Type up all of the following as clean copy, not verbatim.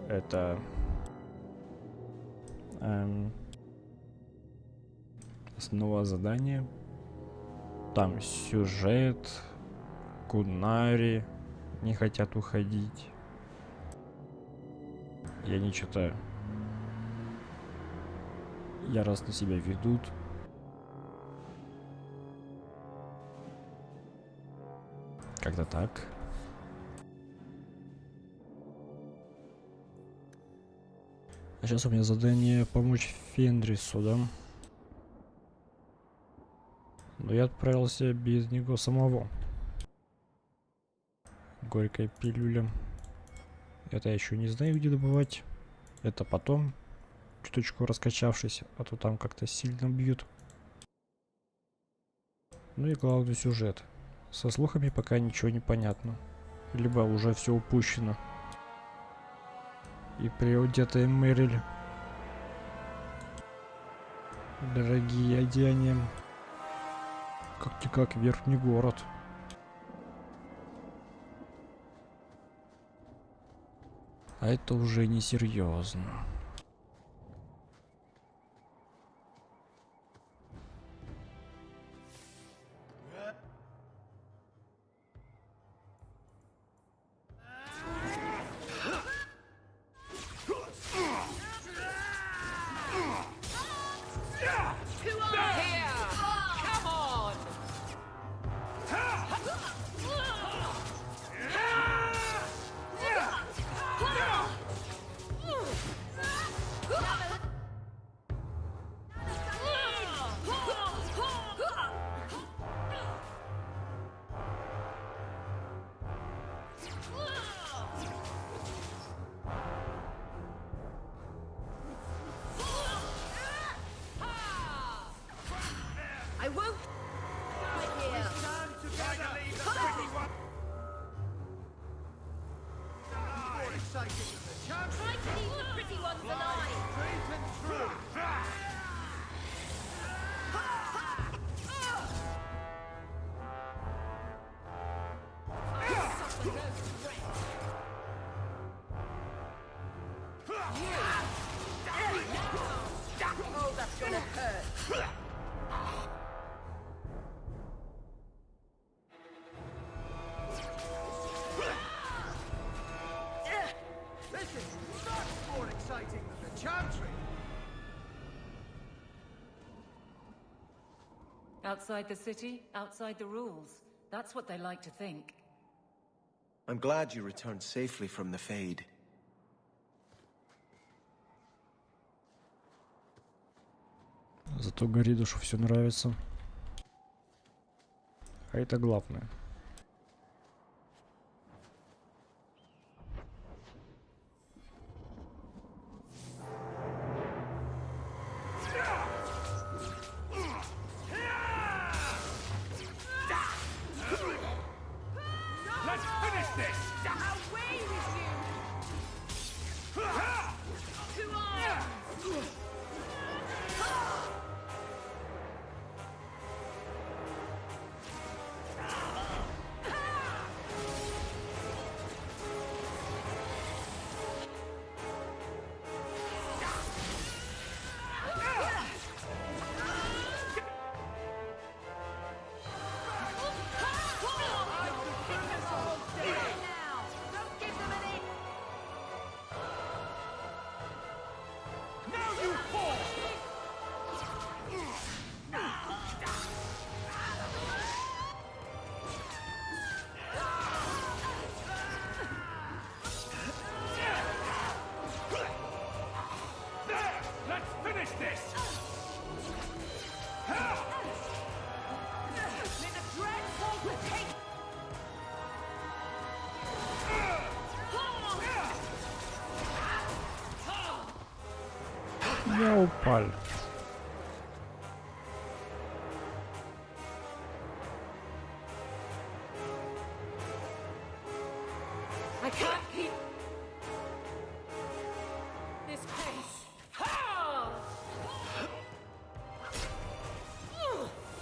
Это основа задания. Там сюжет, кунари не хотят уходить. И они что-то яростно себя ведут. Как-то так. А сейчас у меня задание помочь Фенрису, да? Но я отправился без него самого. Горькая пилюля. Это я еще не знаю, где добывать. Это потом, чуточку раскачавшись, а то там как-то сильно бьют. Ну и главный сюжет. Со слухами пока ничего не понятно. Либо уже все упущено. И приодетая Мэриль. Дорогие одеяния. Как-никак верхний город. А это уже несерьезно. I won't here. More exciting than the chance. Try to leave the pretty ones alive. Straight and true. Suffer no threat. Oh, that's gonna hurt. This is much more exciting than the chantry. Outside the city, outside the rules. That's what they like to think. I'm glad you returned safely from the Fade. Зато Горидушу все нравится. А это главное. Let's finish this. Away with you! To arms! Now you fall. There. Let's finish this. May the dread fall with hate! Я упал. I can't keep this pace.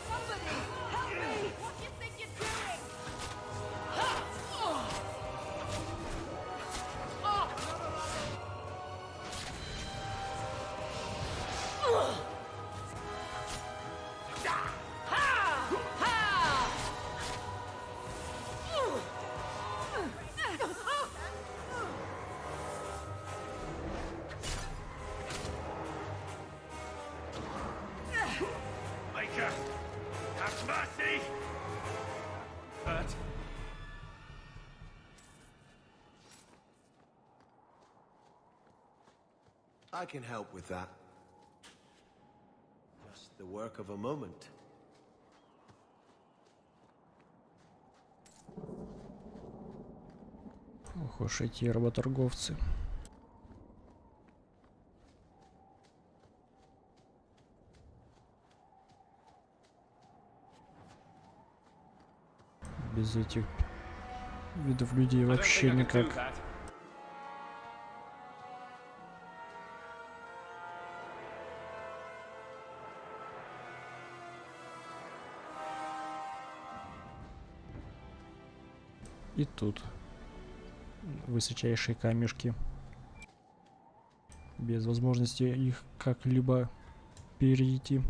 Somebody, help me! What do you think you're doing? Maker, have mercy! Hurt? I can help with that. Just the work of a moment. Ох уж эти работорговцы. Без этих видов людей вообще никак. И тут высочайшие камешки. Без возможности их как-либо перейти.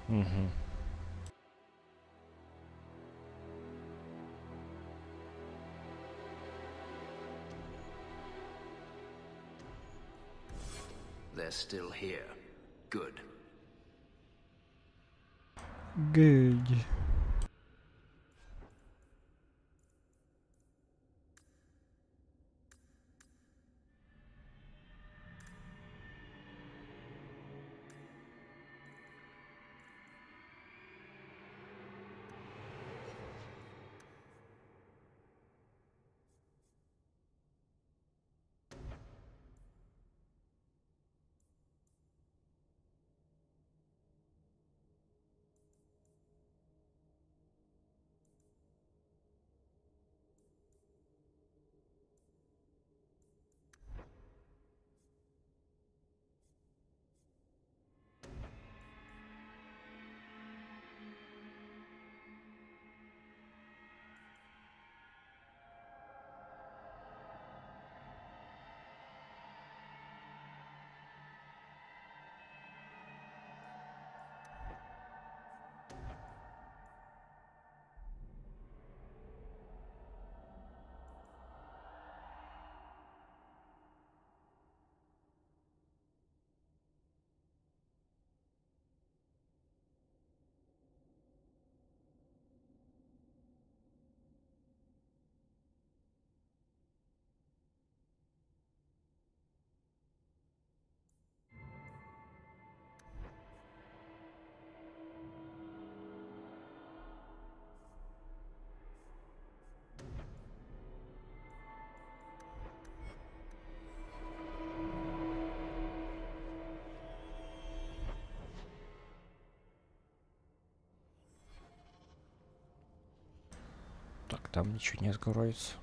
Угу. They're still here. Good. Good. Так, там ничего не откроется.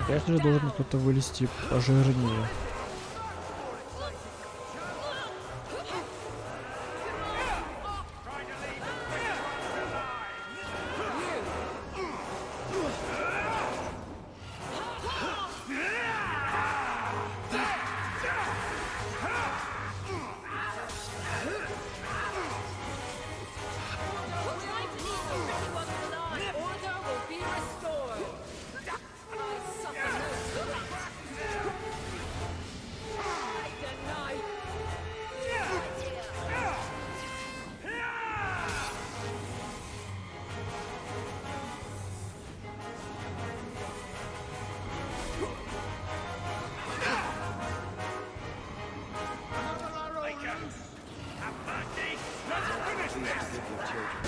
Конечно же, должен кто-то вылезти пожирнее. Order will be restored. I suffer no threat. I deny. Maker, have mercy! Let's finish this! With your children.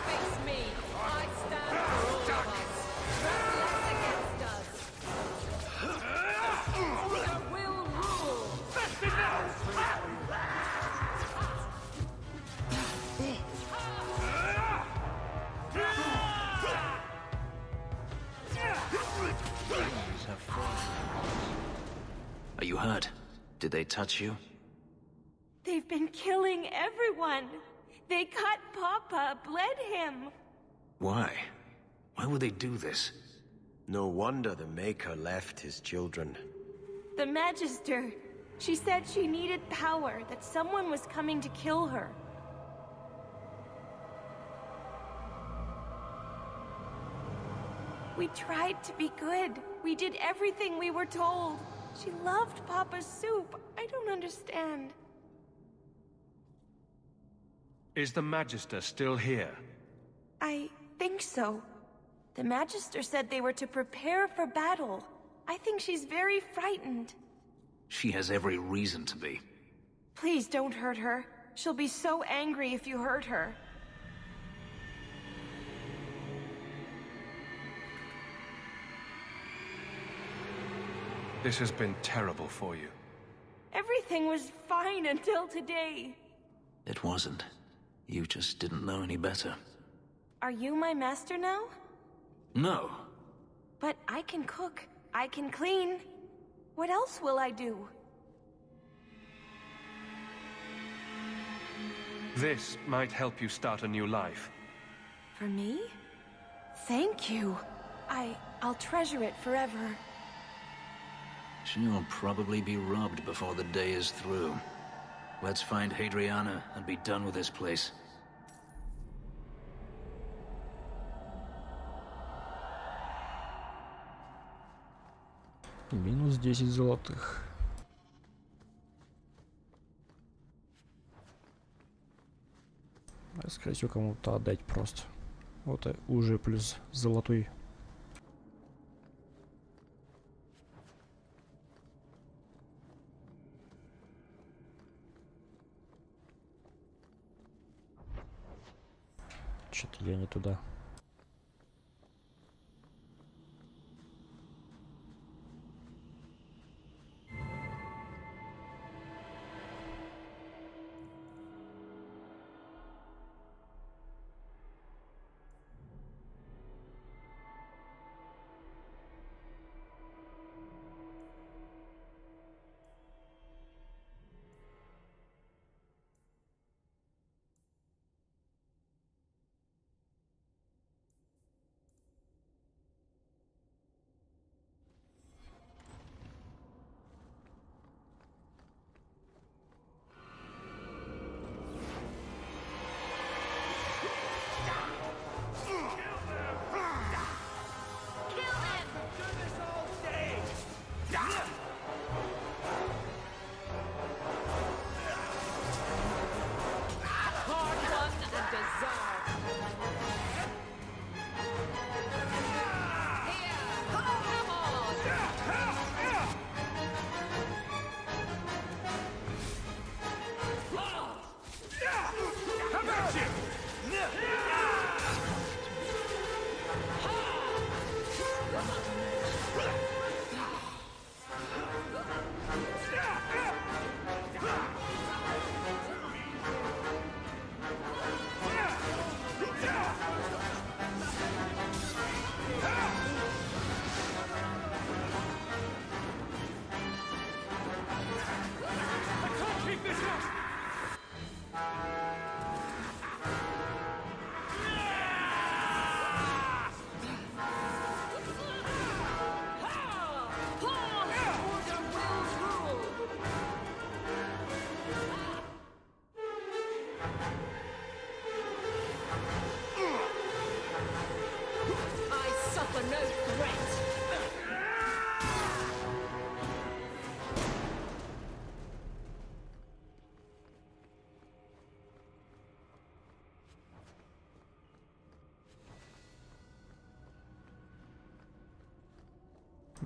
Face me. I stand for all of us. Reckless against us. Order will rule. That's enough! These have frozen. Are you hurt? Did they touch you? They've been killing everyone. They cut Papa, bled him. Why? Why would they do this? No wonder the Maker left his children. The Magister. She said she needed power, that someone was coming to kill her. We tried to be good. We did everything we were told. She loved Papa's soup. I don't understand. Is the Magister still here? I think so. The Magister said they were to prepare for battle. I think she's very frightened. She has every reason to be. Please don't hurt her. She'll be so angry if you hurt her. This has been terrible for you. Everything was fine until today. It wasn't. You just didn't know any better. Are you my master now? No. But I can cook. I can clean. What else will I do? This might help you start a new life. For me? Thank you. I'll treasure it forever. She'll probably be robbed before the day is through. Let's find Hadriana and be done with this place. Минус 10 золотых. Скорее всего, кому-то отдать просто. Вот уже плюс золотой. Что-то я не туда.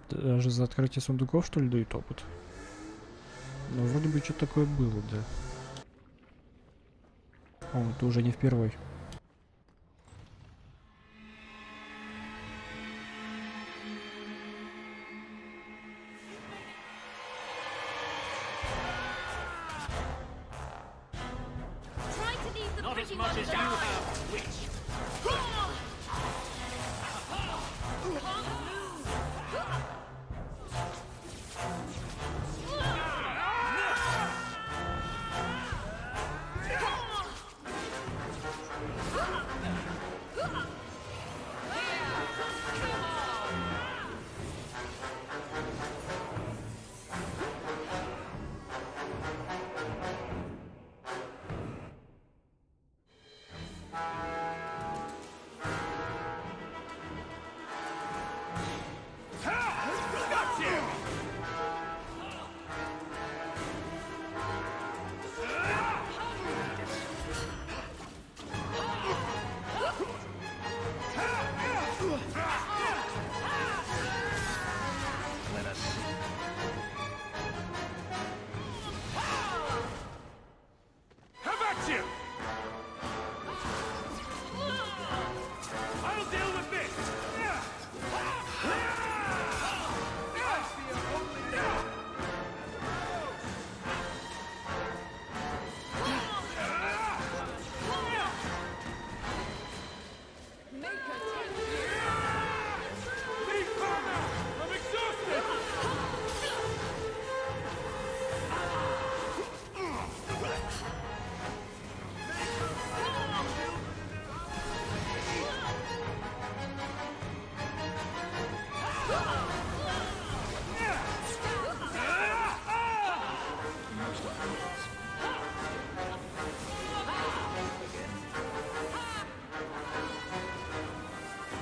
Даже за открытие сундуков, что ли, дают опыт? Ну, вроде бы что-то такое было, да. О, это уже не впервой. Try to leave the pretty ones alone. How about you? I'll deal with this. Leave Mama! I'm exhausted!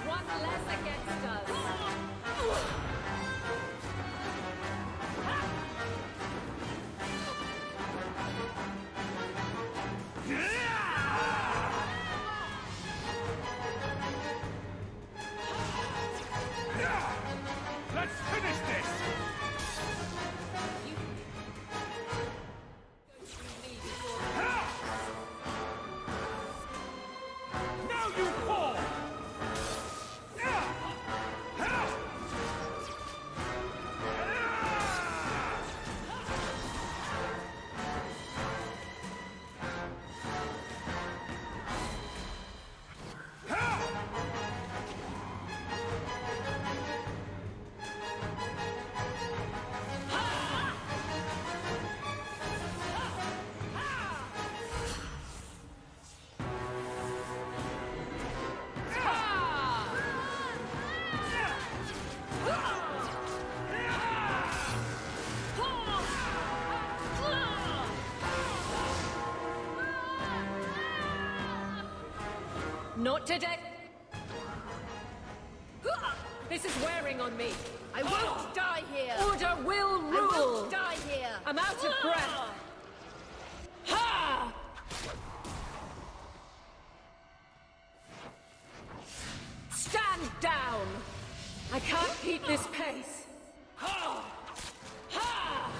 One less against us. Let's finish this! Now you fall! Not today. This is wearing on me. I won't die here. Order will I rule. won't die here. I'm out of breath. Ha! Stand down. I can't keep this pace. Ha! Ha!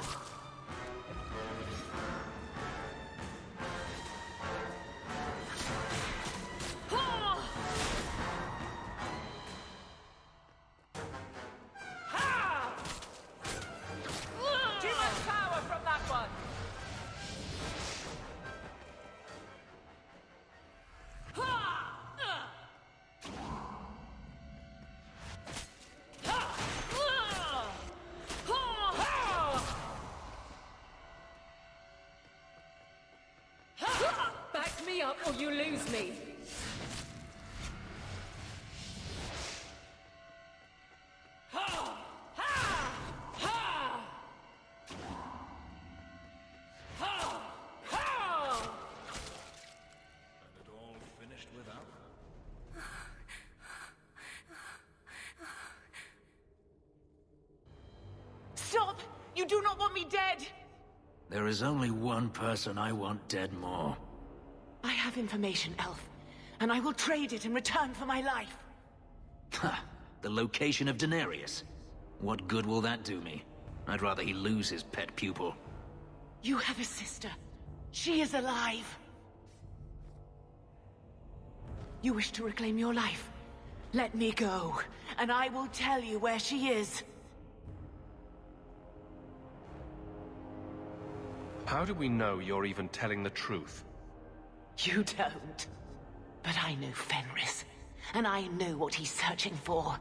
Ha! Ha! Too much power from that one. Back me up or you lose me. Stop! You do not want me dead! There is only one person I want dead more. I have information, Elf, and I will trade it in return for my life. Ha! The location of Daenerys. What good will that do me? I'd rather he lose his pet pupil. You have a sister. She is alive. You wish to reclaim your life? Let me go, and I will tell you where she is. How do we know you're even telling the truth? You don't. But I know Fenris, and I know what he's searching for.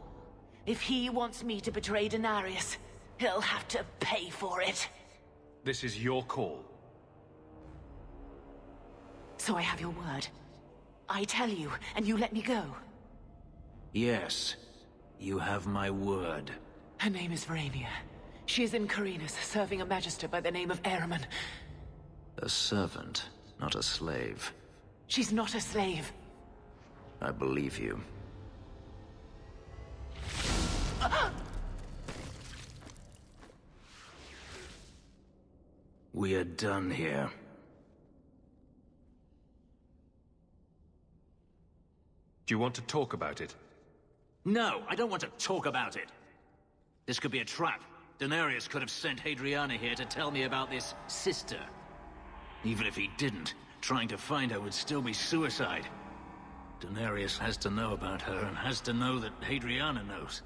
If he wants me to betray Daenerys, he'll have to pay for it. This is your call. So I have your word. I tell you, and you let me go. Yes, you have my word. Her name is Varamia. She is in Carinas, serving a magister by the name of Ehrman. A servant, not a slave. She's not a slave. I believe you. We are done here. Do you want to talk about it? No, I don't want to talk about it. This could be a trap. Daenerys could have sent Hadriana here to tell me about this sister. Even if he didn't, trying to find her would still be suicide. Daenerys has to know about her and has to know that Hadriana knows.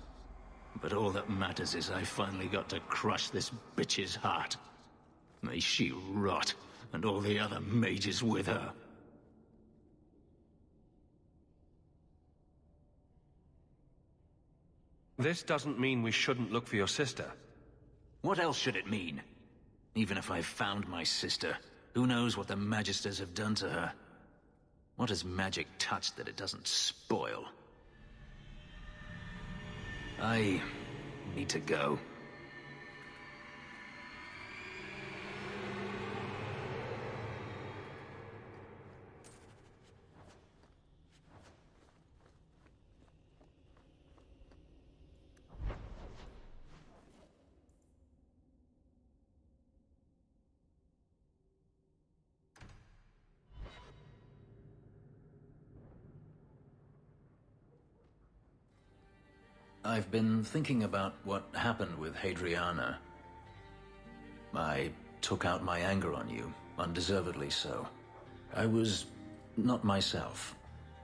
But all that matters is I finally got to crush this bitch's heart. May she rot, and all the other mages with her. This doesn't mean we shouldn't look for your sister. What else should it mean? Even if I found my sister, who knows what the Magisters have done to her? What has magic touched that it doesn't spoil? I need to go. I've been thinking about what happened with Hadriana. I took out my anger on you, undeservedly so. I was not myself.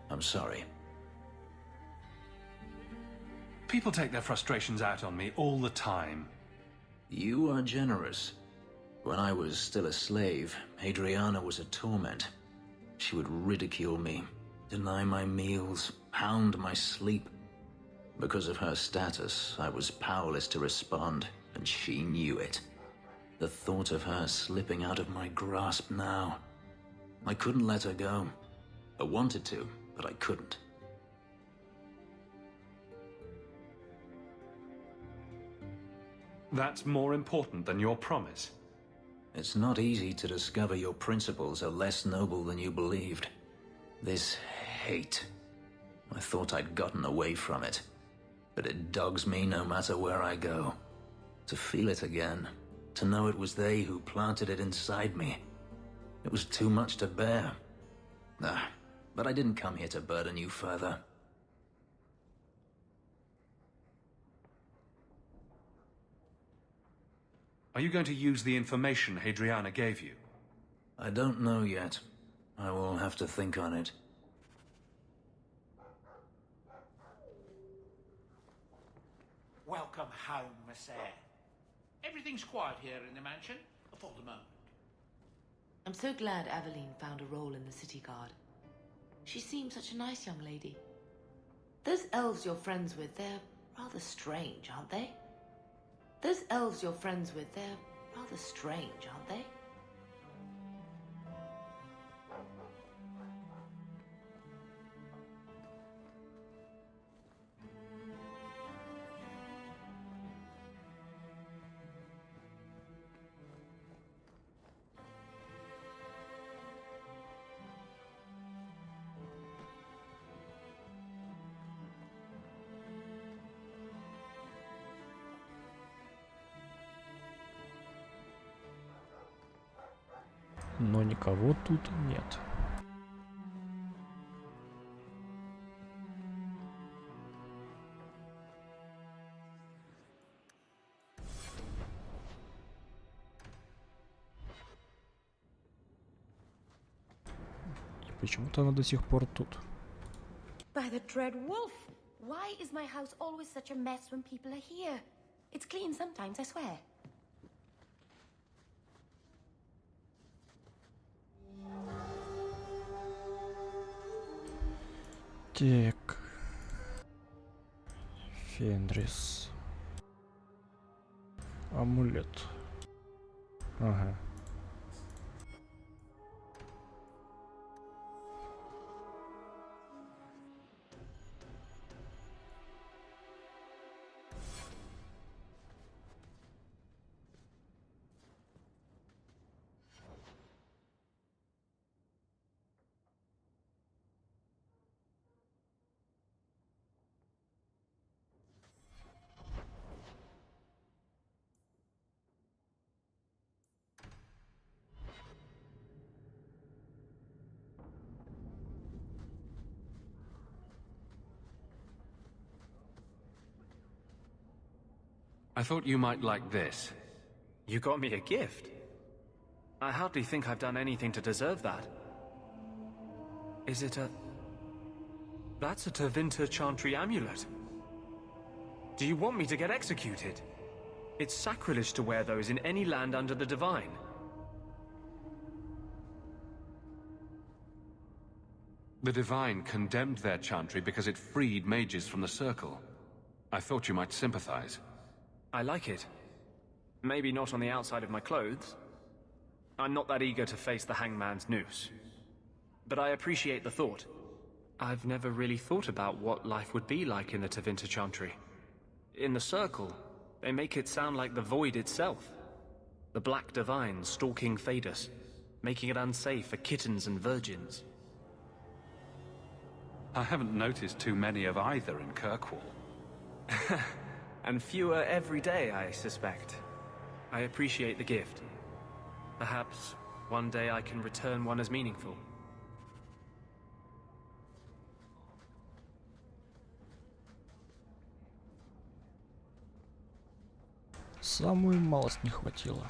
I'm sorry. People take their frustrations out on me all the time. You are generous. When I was still a slave, Hadriana was a torment. She would ridicule me, deny my meals, hound my sleep. Because of her status, I was powerless to respond, and she knew it. The thought of her slipping out of my grasp now. I couldn't let her go. I wanted to, but I couldn't. That's more important than your promise. It's not easy to discover your principles are less noble than you believed. This hate. I thought I'd gotten away from it. But it dogs me no matter where I go. To feel it again. To know it was they who planted it inside me. It was too much to bear. But I didn't come here to burden you further. Are you going to use the information Hadriana gave you? I don't know yet. I will have to think on it. Welcome home, Miss Eyre. Everything's quiet here in the mansion for the moment. I'm so glad Aveline found a role in the city guard. She seems such a nice young lady. Those elves you're friends with, they're rather strange, aren't they? Those elves you're friends with, they're rather strange, aren't they? Но никого тут нет. Почему-то она до сих пор тут. By the dread wolf! Why is my house always such a mess when people are here? It's clean sometimes, I swear. Так. Фенрис. Амулет. Ага. I thought you might like this. You got me a gift? I hardly think I've done anything to deserve that. Is it a... That's a Tevinter Chantry amulet. Do you want me to get executed? It's sacrilege to wear those in any land under the Divine. The Divine condemned their chantry because it freed mages from the Circle. I thought you might sympathize. I like it. Maybe not on the outside of my clothes. I'm not that eager to face the hangman's noose. But I appreciate the thought. I've never really thought about what life would be like in the Tevinter Chantry. In the Circle, they make it sound like the Void itself. The Black Divine stalking Thedas, making it unsafe for kittens and virgins. I haven't noticed too many of either in Kirkwall. And fewer every day, I suspect. I appreciate the gift. Perhaps one day I can return one as meaningful. Самую малость не хватило.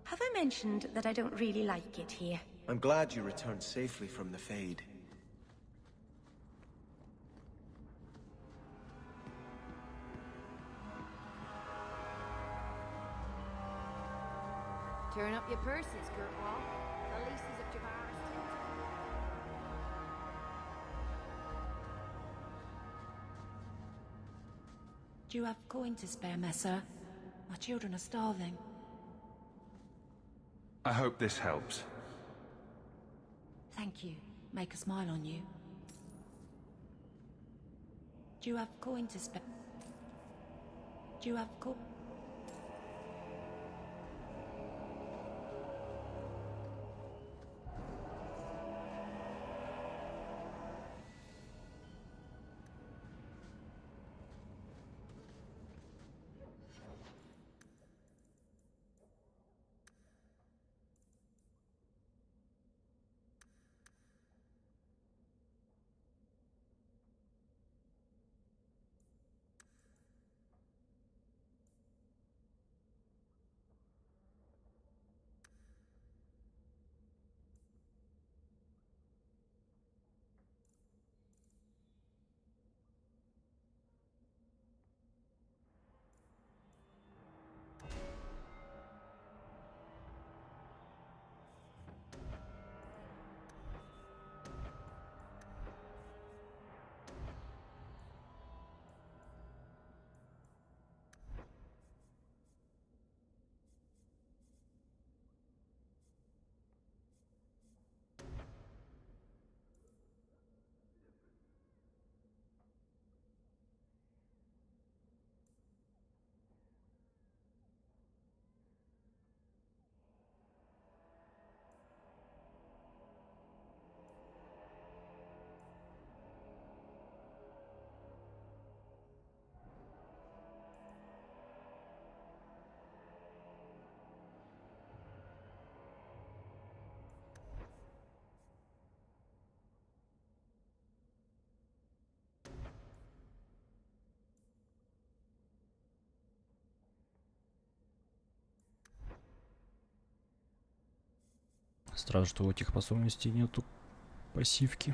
Have I mentioned that I don't really like it here? I'm glad you returned safely from the Fade. Turn up your purses, Kirkwall. The leases of Javaris. Do you have coin to spare, Messer? My children are starving. I hope this helps. Thank you. Make a smile on you. Do you have coin to spare? Do you have coin? Странно, что у этих способностей нету пассивки.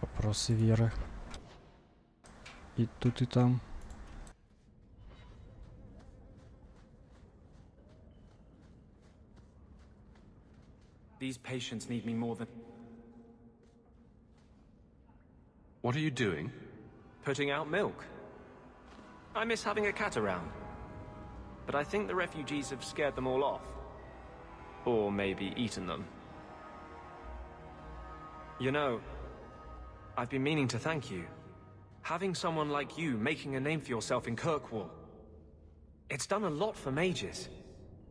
Вопросы веры. И тут, и там. These patients need me more than... What are you doing? Putting out milk. I miss having a cat around. But I think the refugees have scared them all off. Or maybe eaten them. You know, I've been meaning to thank you. Having someone like you making a name for yourself in Kirkwall. It's done a lot for mages.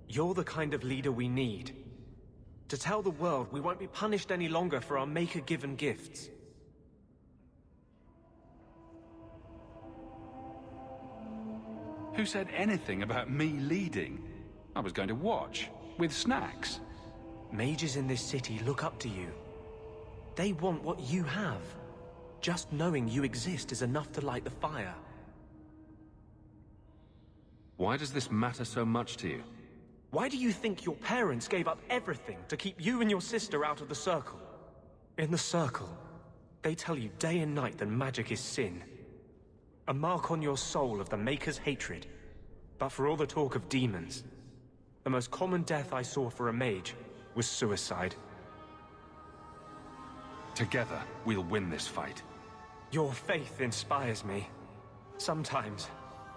You're the kind of leader we need. To tell the world we won't be punished any longer for our Maker-given gifts. Who said anything about me leading? I was going to watch, with snacks. Mages in this city look up to you. They want what you have. Just knowing you exist is enough to light the fire. Why does this matter so much to you? Why do you think your parents gave up everything to keep you and your sister out of the Circle? In the Circle, they tell you day and night that magic is sin. A mark on your soul of the Maker's hatred. But for all the talk of demons, the most common death I saw for a mage was suicide. Together, we'll win this fight. Your faith inspires me. Sometimes,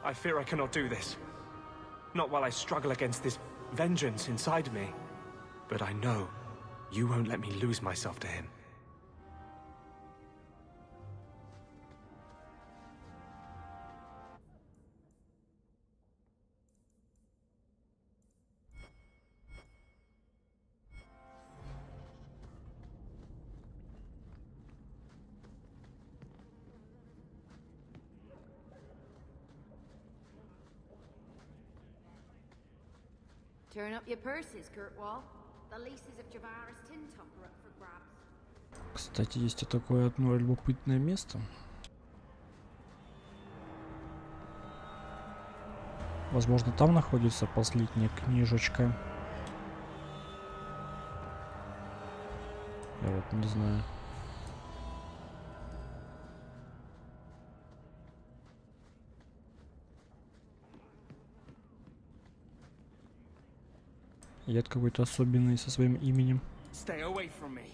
I fear I cannot do this. Not while I struggle against this vengeance inside me. But I know you won't let me lose myself to him. Turn up your purses, Kirkwall. The leases of Javaris Tintop are up for grabs. Кстати, есть и такое одно любопытное место. Возможно, там находится последняя книжечка. Я вот не знаю. Яд какой-то особенный со своим именем. Stay away from me.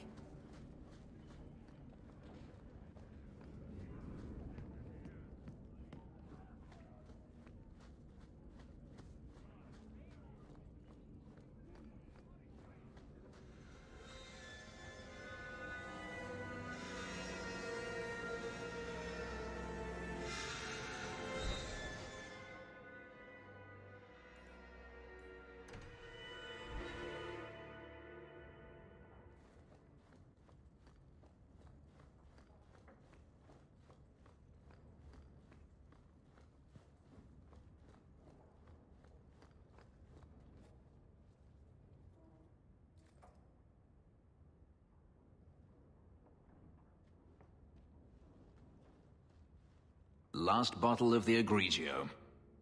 Last bottle of the Egregio.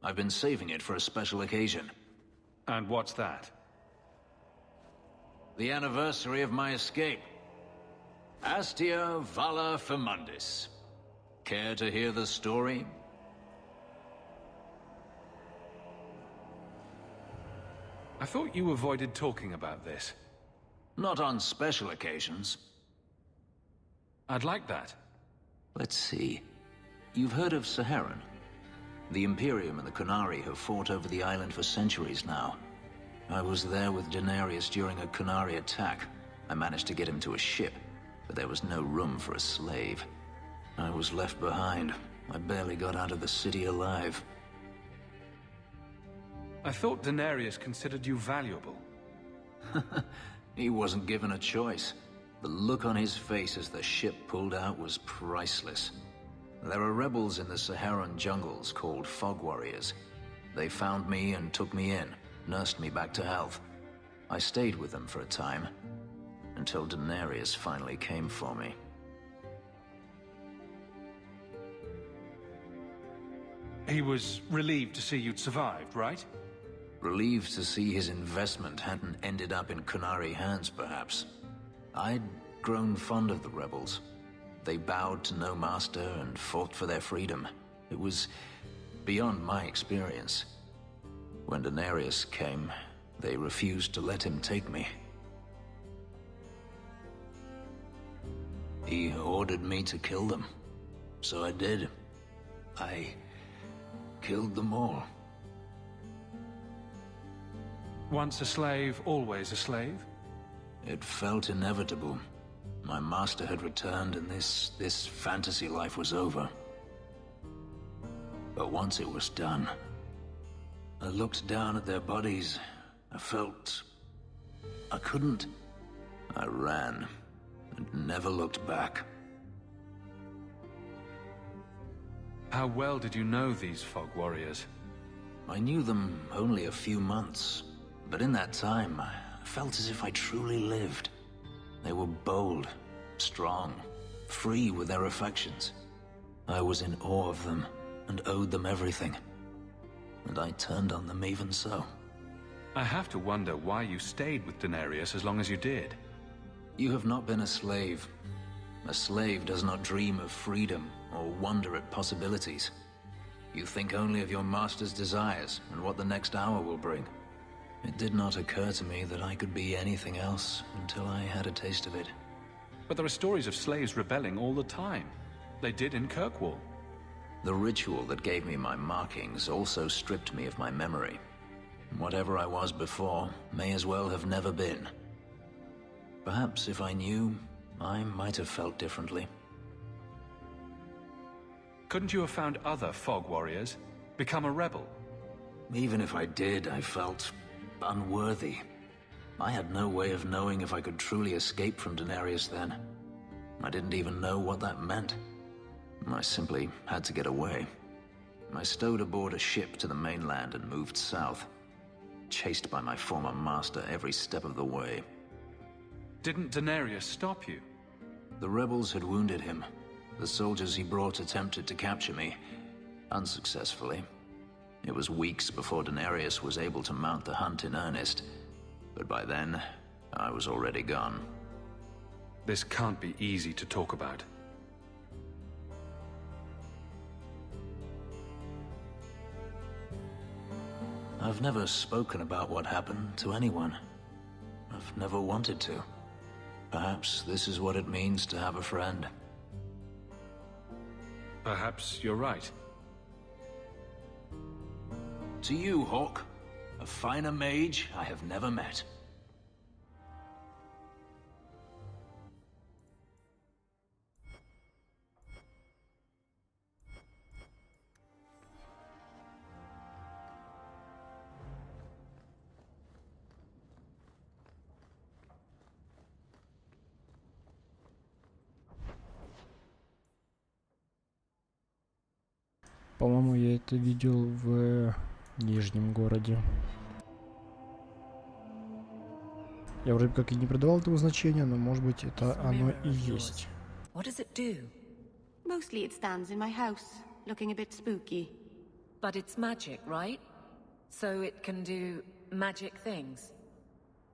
I've been saving it for a special occasion. And what's that? The anniversary of my escape. Astia Vala Firmundis. Care to hear the story? I thought you avoided talking about this. Not on special occasions. I'd like that. Let's see. You've heard of Saharan? The Imperium and the Qunari have fought over the island for centuries now. I was there with Daenerys during a Qunari attack. I managed to get him to a ship, but there was no room for a slave. I was left behind. I barely got out of the city alive. I thought Daenerys considered you valuable. He wasn't given a choice. The look on his face as the ship pulled out was priceless. There are rebels in the Saharan jungles called Fog Warriors. They found me and took me in, nursed me back to health. I stayed with them for a time, until Daenerys finally came for me. He was relieved to see you'd survived, right? Relieved to see his investment hadn't ended up in Qunari hands, perhaps. I'd grown fond of the rebels. They bowed to no master and fought for their freedom. It was beyond my experience. When Daenerys came, they refused to let him take me. He ordered me to kill them. So I did. I killed them all. Once a slave, always a slave? It felt inevitable. My master had returned and this fantasy life was over. But once it was done, I looked down at their bodies. I felt I couldn't. I ran and never looked back. How well did you know these Fog Warriors? I knew them only a few months, but in that time, I felt as if I truly lived. They were bold, strong, free with their affections. I was in awe of them and owed them everything. And I turned on them even so. I have to wonder why you stayed with Daenerys as long as you did. You have not been a slave. A slave does not dream of freedom or wonder at possibilities. You think only of your master's desires and what the next hour will bring. It did not occur to me that I could be anything else until I had a taste of it. But there are stories of slaves rebelling all the time. They did in Kirkwall. The ritual that gave me my markings also stripped me of my memory. Whatever I was before may as well have never been. Perhaps if I knew, I might have felt differently. Couldn't you have found other Fog Warriors? Become a rebel? Even if I did, I felt unworthy. I had no way of knowing if I could truly escape from Daenerys then. I didn't even know what that meant. I simply had to get away. I stowed aboard a ship to the mainland and moved south, chased by my former master every step of the way. Didn't Daenerys stop you? The rebels had wounded him. The soldiers he brought attempted to capture me, unsuccessfully. It was weeks before Daenerys was able to mount the hunt in earnest, but by then, I was already gone. This can't be easy to talk about. I've never spoken about what happened to anyone. I've never wanted to. Perhaps this is what it means to have a friend. Perhaps you're right. To you, Hawk, a finer mage I have never met. По-моему, я это видел в Нижнем городе. Я вроде как и не придавал этому значения, но может быть это оно и есть. What does it do? Mostly it stands in my house, looking a bit spooky. But it's magic, right? So it can do magic things.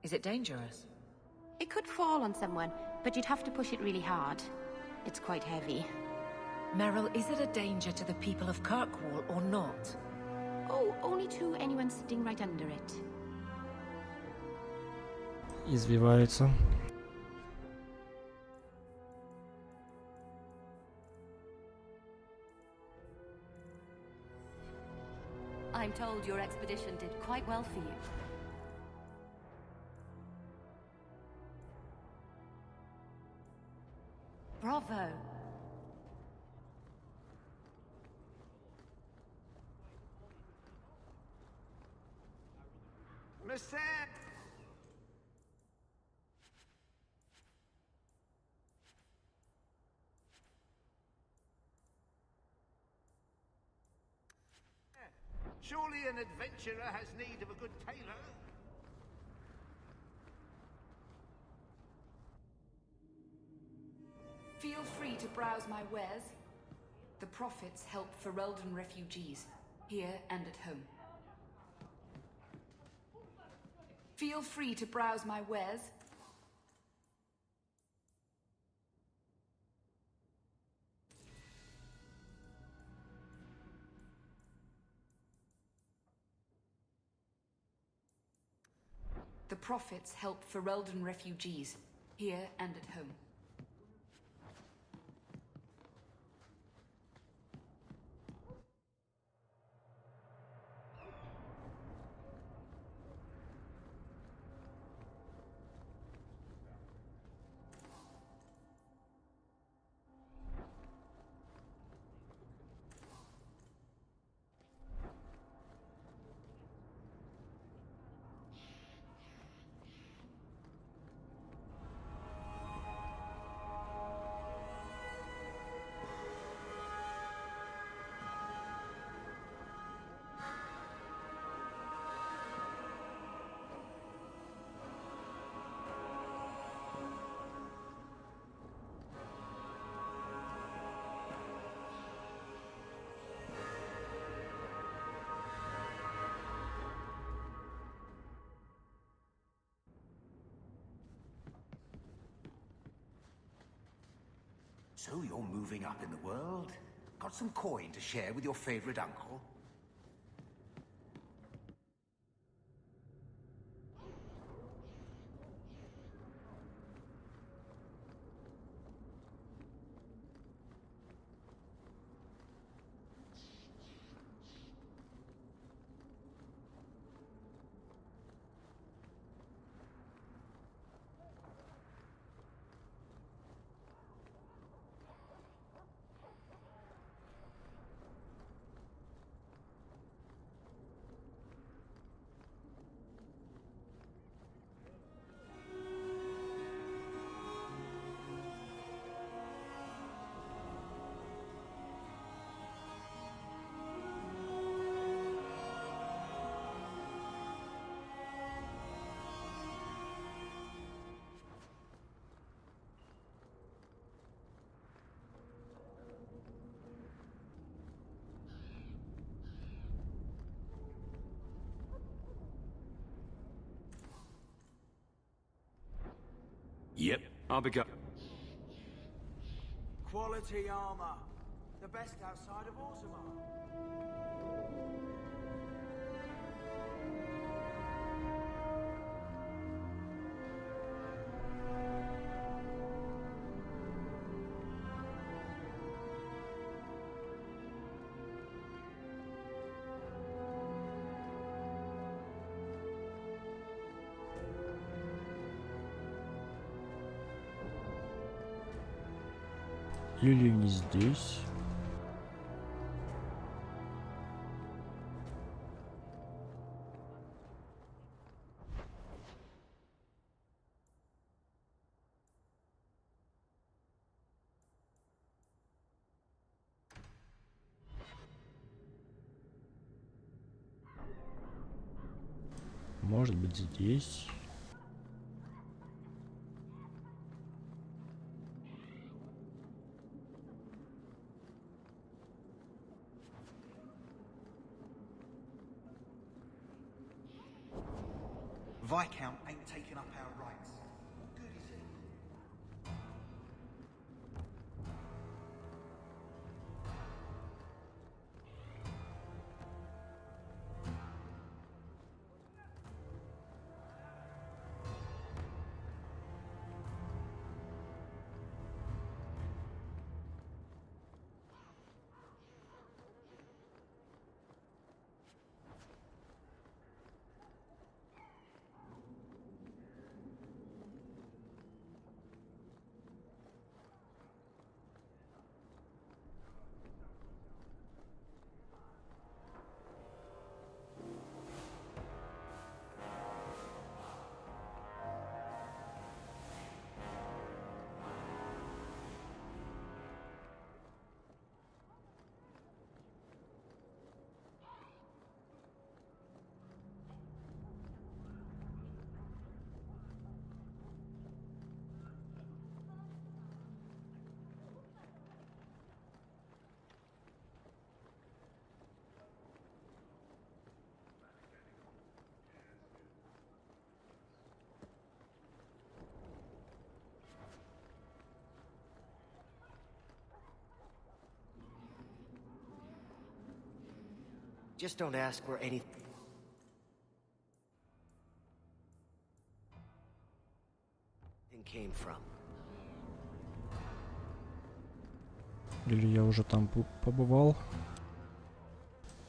Is it dangerous? It could fall on someone, but you'd have to push it really hard. It's quite heavy. Meryl, is it a danger to the people of Kirkwall or not? Oh, only to anyone sitting right under it. Извивается. I'm told your expedition did quite well for you. Bravo. Miss surely an adventurer has need of a good tailor. Feel free to browse my wares. The profits help Ferelden refugees, here and at home. Feel free to browse my wares. The profits help Ferelden refugees, here and at home. So you're moving up in the world? Got some coin to share with your favorite uncle? Yep, I'll be go- Quality armor. The best outside of Orzammar. Лилия не здесь. Может быть, здесь. Viscount ain't taking up our rights. What good Just don't ask where anything came from. Или я уже там побывал,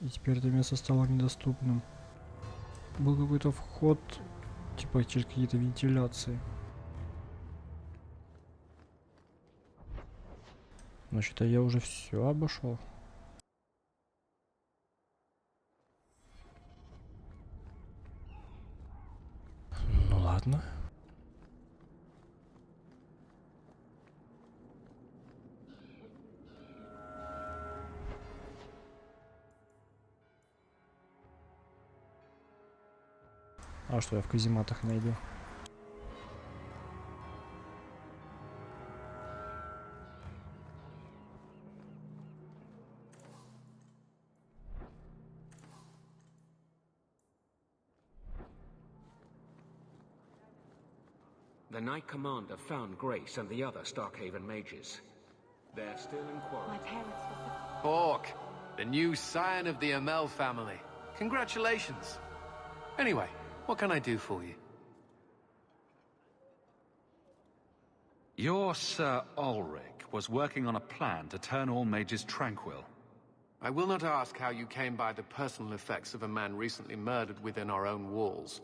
и теперь это место стало недоступным. Был какой-то вход, типа через какие-то вентиляции. Значит, а я уже все обошел. Ну ладно. А что я в казематах найду? The Knight Commander found Grace and the other Starkhaven mages. They're still in quarrel. My parents were... Hawk, the new scion of the Amel family. Congratulations. Anyway, what can I do for you? Your Sir Ulrich was working on a plan to turn all mages tranquil. I will not ask how you came by the personal effects of a man recently murdered within our own walls.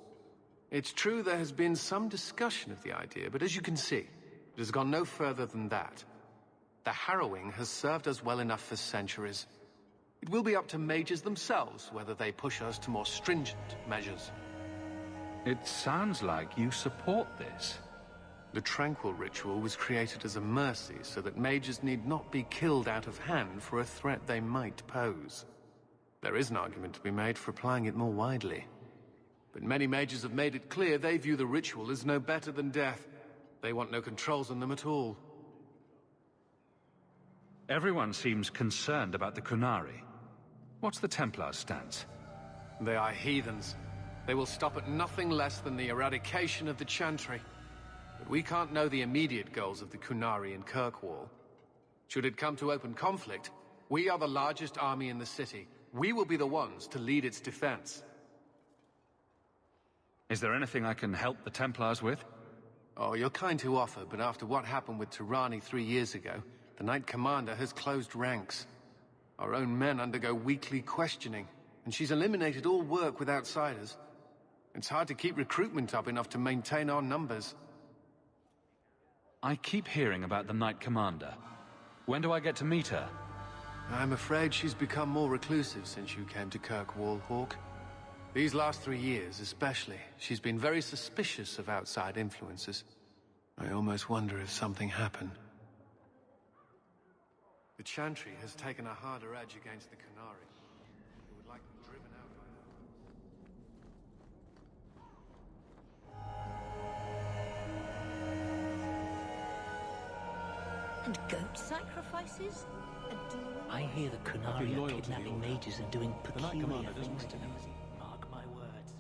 It's true there has been some discussion of the idea, but as you can see, it has gone no further than that. The harrowing has served us well enough for centuries. It will be up to mages themselves whether they push us to more stringent measures. It sounds like you support this. The Tranquil Ritual was created as a mercy so that mages need not be killed out of hand for a threat they might pose. There is an argument to be made for applying it more widely. But many mages have made it clear they view the ritual as no better than death. They want no controls on them at all. Everyone seems concerned about the Kunari. What's the Templars' stance? They are heathens. They will stop at nothing less than the eradication of the Chantry. But we can't know the immediate goals of the Kunari in Kirkwall. Should it come to open conflict, we are the largest army in the city. We will be the ones to lead its defense. Is there anything I can help the Templars with? Oh, you're kind to offer, but after what happened with Tirani 3 years ago, the Knight Commander has closed ranks. Our own men undergo weekly questioning, and she's eliminated all work with outsiders. It's hard to keep recruitment up enough to maintain our numbers. I keep hearing about the Knight Commander. When do I get to meet her? I'm afraid she's become more reclusive since you came to Kirkwall, Hawk. These last 3 years, especially, she's been very suspicious of outside influences. I almost wonder if something happened. The Chantry has taken a harder edge against the Kunari. They would like them driven out by And goat sacrifices? I hear the Kunari are kidnapping mages and doing peculiar things to them. Mark my words.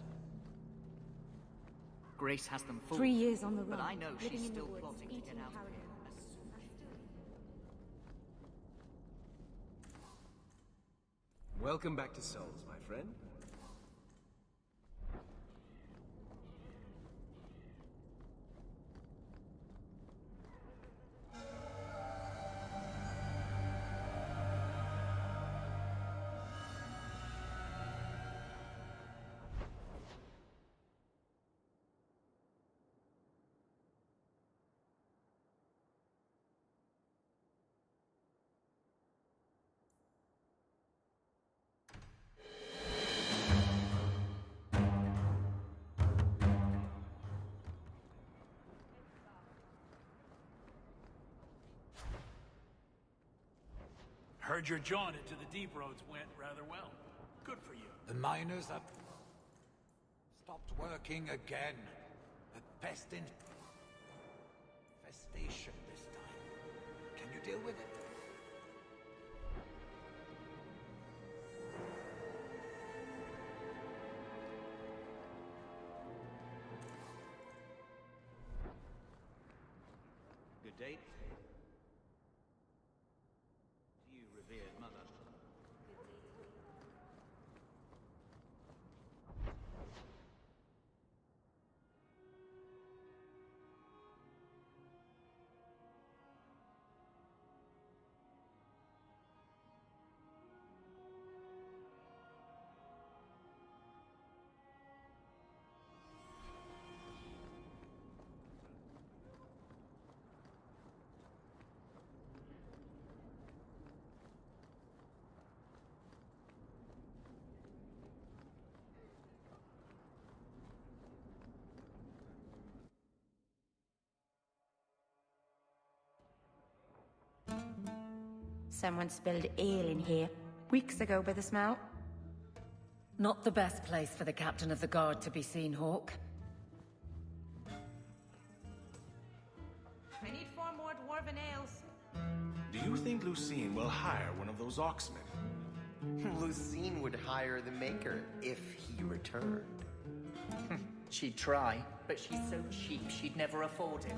Grace has them fooled. 3 years on the run, But I know living she's in the still woods, plotting to eating get out of carrion. here. Welcome back to Souls, my friend. Heard your jaunt into the deep roads went rather well. Good for you. The miners have stopped working again. A pest infestation this time. Can you deal with it? Good day. To you, revered mother. Someone spilled ale in here weeks ago by the smell. Not the best place for the captain of the guard to be seen, Hawk. I need 4 more dwarven ales. Do you think Lucine will hire one of those oxmen? Lucine would hire the maker if he returned. She'd try, but she's so cheap she'd never afford it.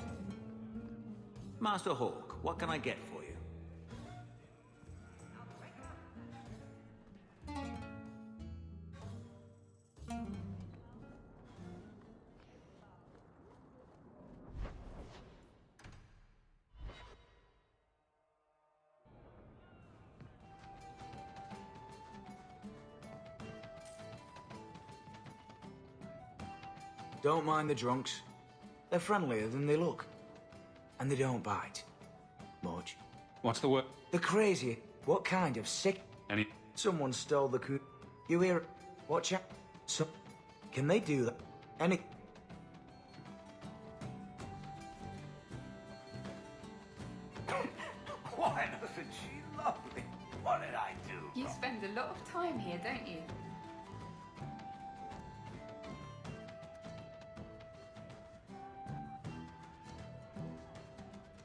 Master Hawk, what can I get for you? Don't mind the drunks. They're friendlier than they look. And they don't bite. Much. What's the word? They're crazy. What kind of sick... Any... Someone stole the coup. You hear it? Watch out. So... Can they do that? Any... Why isn't she lovely? What did I do? You spend a lot of time here, don't you?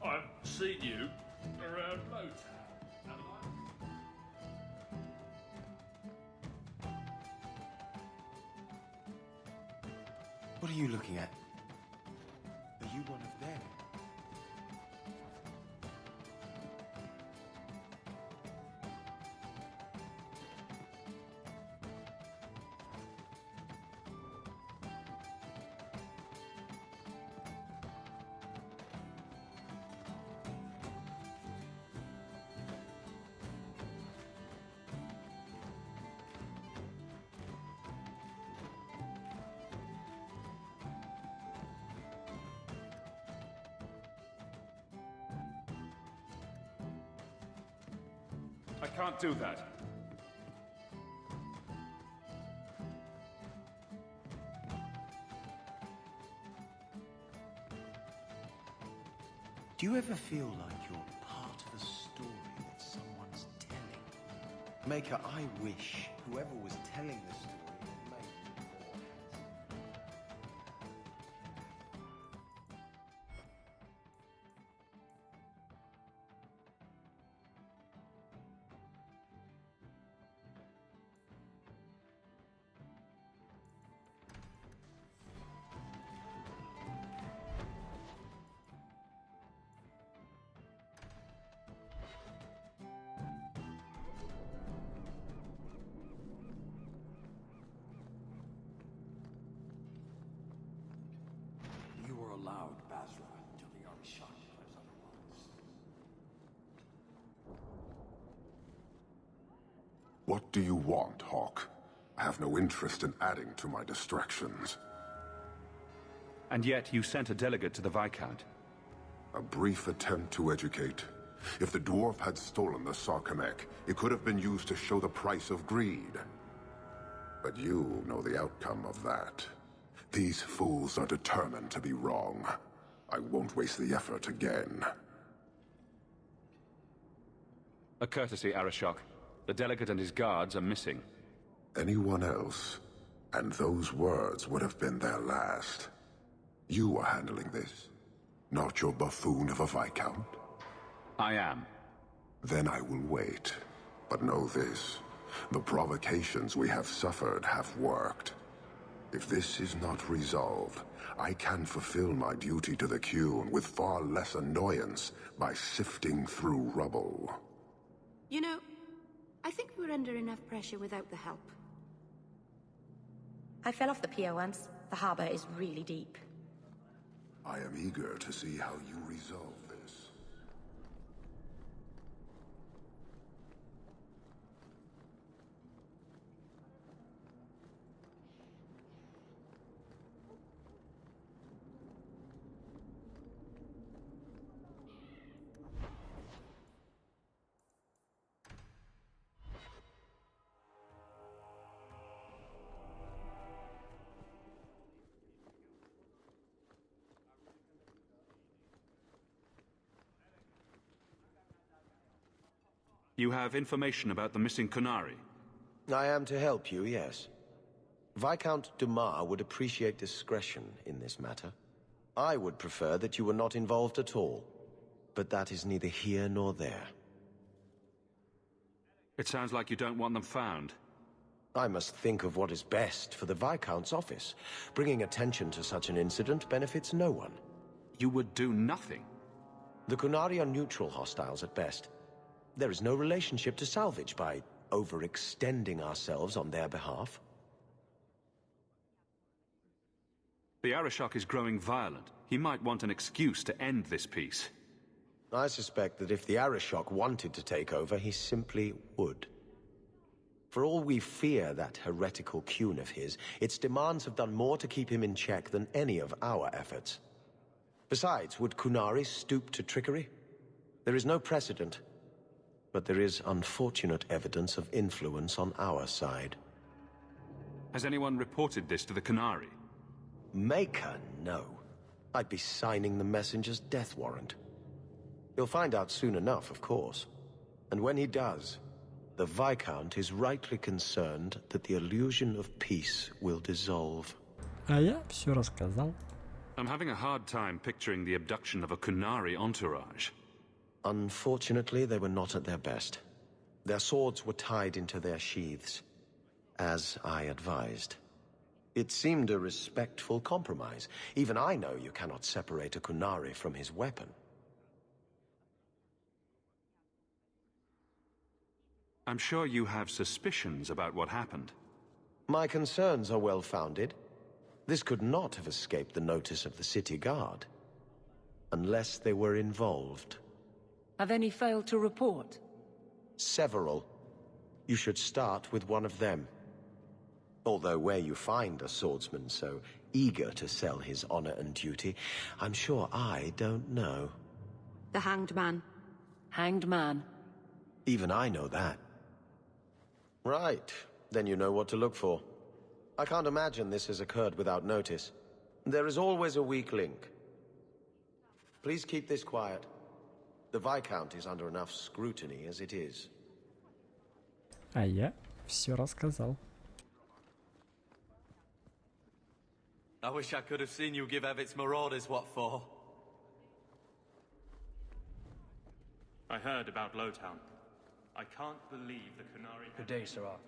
I've seen you around Motown, haven't I? What are you looking at? Are you one of them? I can't do that. Do you ever feel like you're part of a story that someone's telling? Maker, I wish whoever was telling the story had made me more handsome. You were allowed, Basra, until the Arishak declares otherwise. What do you want, Hawk? I have no interest in adding to my distractions. And yet you sent a delegate to the Viscount. A brief attempt to educate. If the dwarf had stolen the Sarkamek, it could have been used to show the price of greed. But you know the outcome of that. These fools are determined to be wrong. I won't waste the effort again. A courtesy, Arashok. The delegate and his guards are missing. Anyone else, and those words would have been their last. You are handling this, not your buffoon of a Viscount. I am. Then I will wait. But know this, the provocations we have suffered have worked. If this is not resolved, I can fulfill my duty to the Qun with far less annoyance by sifting through rubble. You know, I think we were under enough pressure without the help. I fell off the pier once. The harbor is really deep. I am eager to see how you resolve this. You have information about the missing Kunari? I am to help you, yes. Viscount Dumas would appreciate discretion in this matter. I would prefer that you were not involved at all. But that is neither here nor there. It sounds like you don't want them found. I must think of what is best for the Viscount's office. Bringing attention to such an incident benefits no one. You would do nothing? The Kunari are neutral hostiles at best. There is no relationship to salvage by overextending ourselves on their behalf. The Arishok is growing violent. He might want an excuse to end this peace. I suspect that if the Arishok wanted to take over, he simply would. For all we fear that heretical Qun of his, its demands have done more to keep him in check than any of our efforts. Besides, would Kunari stoop to trickery? There is no precedent, but there is unfortunate evidence of influence on our side. Has anyone reported this to the Kunari? Maker, no. I'd be signing the messenger's death warrant. He'll find out soon enough, of course. And when he does, the Viscount is rightly concerned that the illusion of peace will dissolve. А я все рассказал. I'm having a hard time picturing the abduction of a Kunari entourage. Unfortunately, they were not at their best. Their swords were tied into their sheaths, as I advised. It seemed a respectful compromise. Even I know you cannot separate a Kunari from his weapon. I'm sure you have suspicions about what happened. My concerns are well-founded. This could not have escaped the notice of the city guard. Unless they were involved. Have any failed to report? Several. You should start with one of them. Although where you find a swordsman so eager to sell his honor and duty, I'm sure I don't know. The Hanged Man. Hanged Man? Even I know that. Right. Then you know what to look for. I can't imagine this has occurred without notice. There is always a weak link. Please keep this quiet. The Viscount is under enough scrutiny as it is. А я все рассказал. I wish I could have seen you give Evit's marauders what for. I heard about Lowtown. I can't believe the Kunari... Good day, Sirach.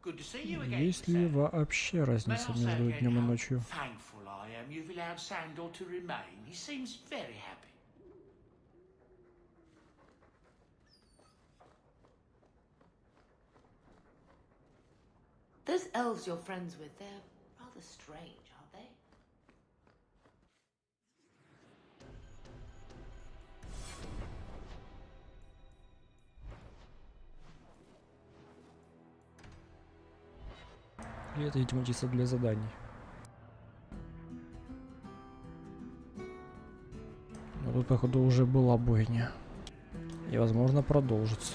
Good to see you again. Есть ли вообще разница между днем и ночью? Thankful I am you've allowed Sandor to remain. He seems very happy. Those elves you're friends with, they're rather strange, aren't they? И это, видимо, чисто для заданий. Но тут, походу, уже была бойня. И, возможно, продолжится.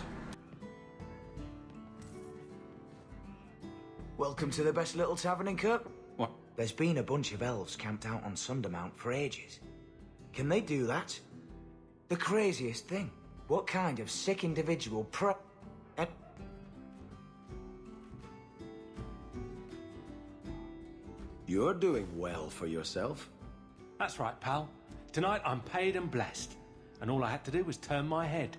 Welcome to the best little tavern in Kirk. What? There's been a bunch of elves camped out on Sundermount for ages. Can they do that? The craziest thing. What kind of sick individual You're doing well for yourself. That's right, pal. Tonight I'm paid and blessed. And all I had to do was turn my head.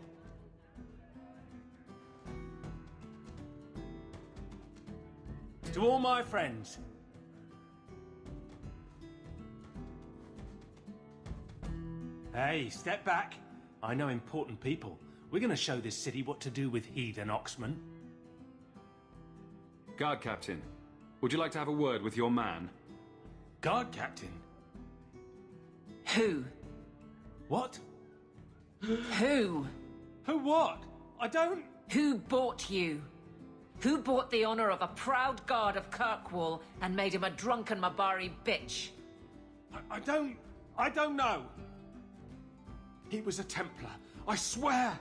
To all my friends. Hey, step back. I know important people. We're gonna show this city what to do with heathen oxmen. Guard Captain, would you like to have a word with your man? Guard Captain? Who? What? Who? Who what? I don't... Who bought you? Who bought the honor of a proud guard of Kirkwall and made him a drunken Mabari bitch? I don't know. He was a Templar, I swear!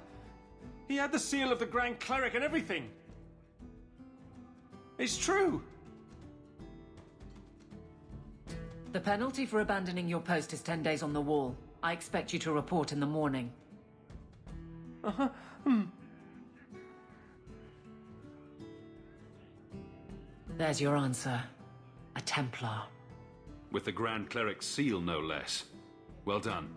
He had the seal of the Grand Cleric and everything! It's true! The penalty for abandoning your post is 10 days on the wall. I expect you to report in the morning. Uh-huh. There's your answer. A Templar. With the Grand Cleric's seal, no less. Well done.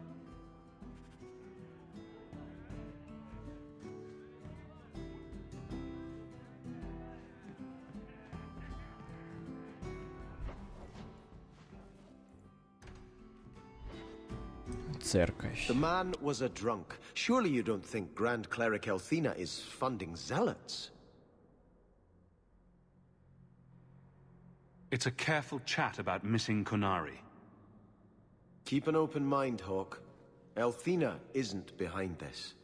Церковь. The man was a drunk. Surely you don't think Grand Cleric Elthina is funding zealots? It's a careful chat about missing Kunari. Keep an open mind, Hawk. Elthina isn't behind this.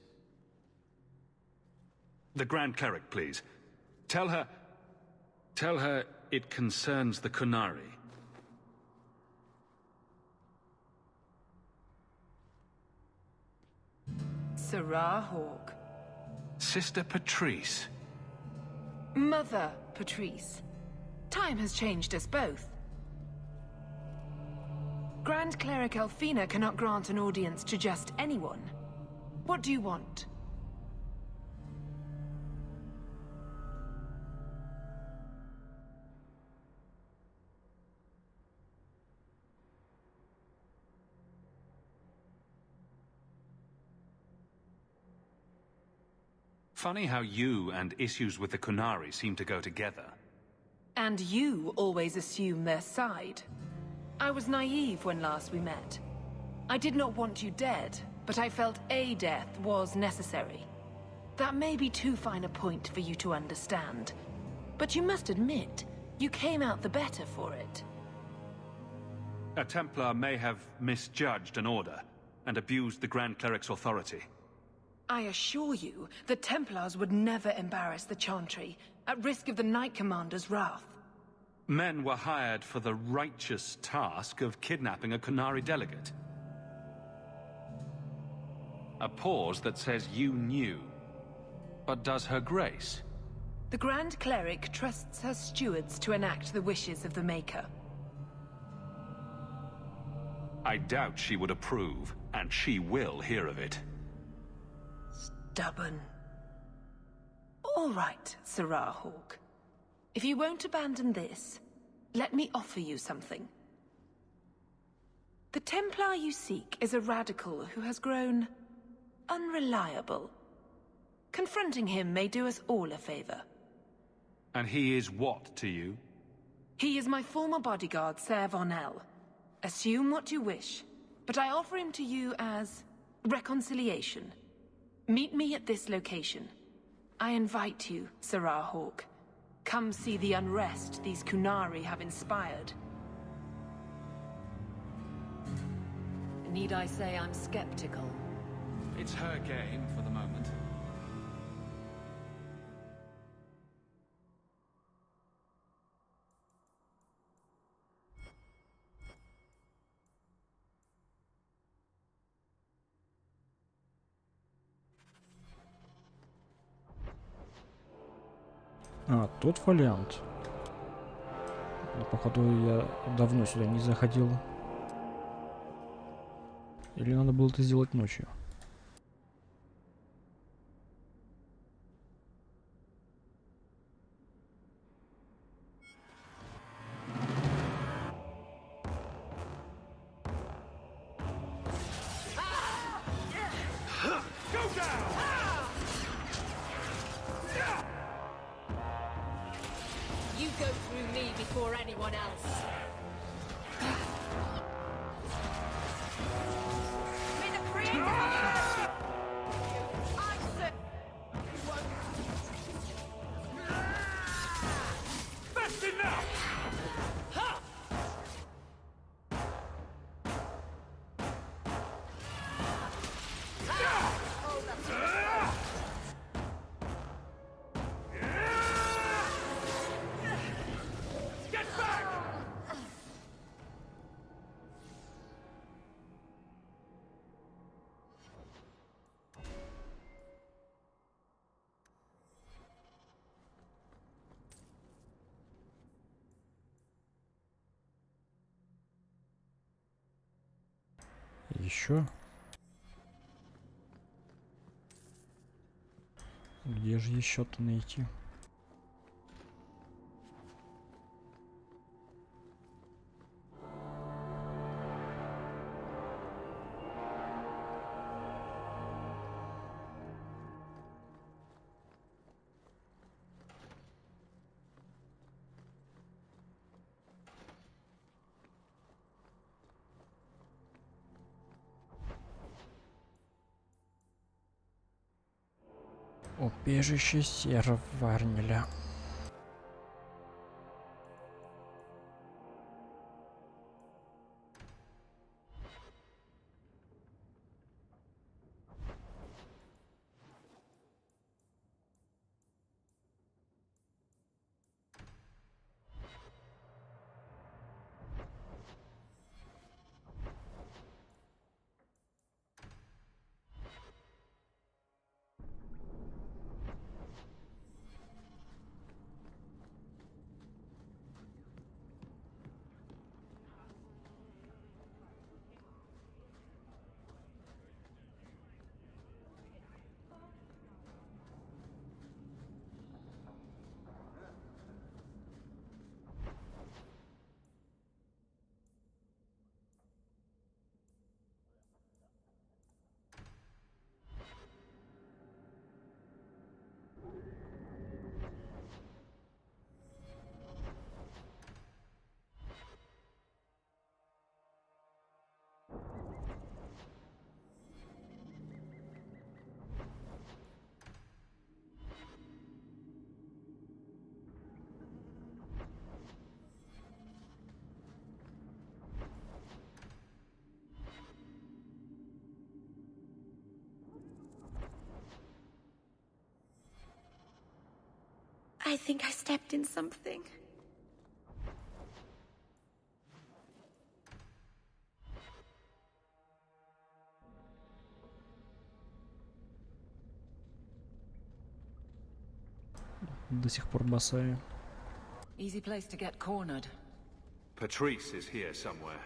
The Grand Cleric, please. Tell her it concerns the Kunari. Sarah Hawk. Sister Patrice. Mother Patrice. Time has changed us both. Grand Cleric Elthina cannot grant an audience to just anyone. What do you want? Funny how you and issues with the Kunari seem to go together. And you always assume their side. I was naive when last we met. I did not want you dead, but I felt a death was necessary. That may be too fine a point for you to understand. But you must admit, you came out the better for it. A Templar may have misjudged an order and abused the Grand Cleric's authority. I assure you, the Templars would never embarrass the Chantry, at risk of the Knight Commander's wrath. Men were hired for the righteous task of kidnapping a Kunari delegate. A pause that says you knew. But does her grace? The Grand Cleric trusts her stewards to enact the wishes of the Maker. I doubt she would approve, and she will hear of it. Stubborn. All right, Sarah Hawk. If you won't abandon this, let me offer you something. The Templar you seek is a radical who has grown unreliable. Confronting him may do us all a favor. And he is what to you? He is my former bodyguard, Ser Vonel. Assume what you wish, but I offer him to you as reconciliation. Meet me at this location. I invite you, Sarah Hawk. Come see the unrest these Kunari have inspired. Need I say I'm skeptical? It's her game for the moment. А, тут фолиант. Но, походу, я давно сюда не заходил. Или надо было это сделать ночью? You go through me before anyone else. May the Creator have mercy. I said you won't. That's enough! Ha! Oh, that's Get back! Еще? Где же еще-то найти? Убежище серого Варнеля. I think I stepped in something. До сих пор босая. Easy place to get cornered. Patrice is here somewhere.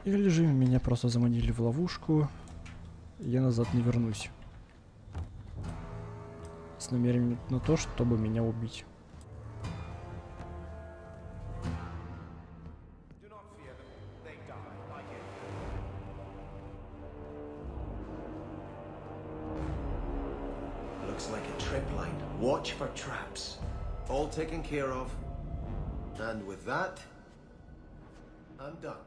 Или же меня просто заманили в ловушку, и я назад не вернусь. С намерением на то, чтобы меня убить. Looks like a trip line. Watch for traps. All taken care of. And with that, I'm done.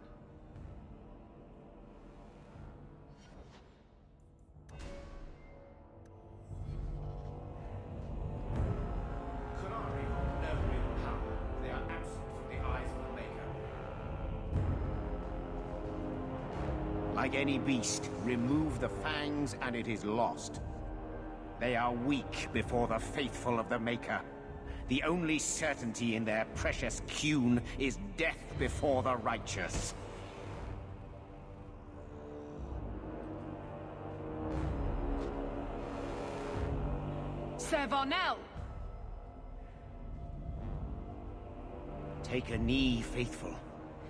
Like any beast, remove the fangs and it is lost. They are weak before the faithful of the Maker. The only certainty in their precious Qun is death before the righteous. Servanel! Take a knee, faithful.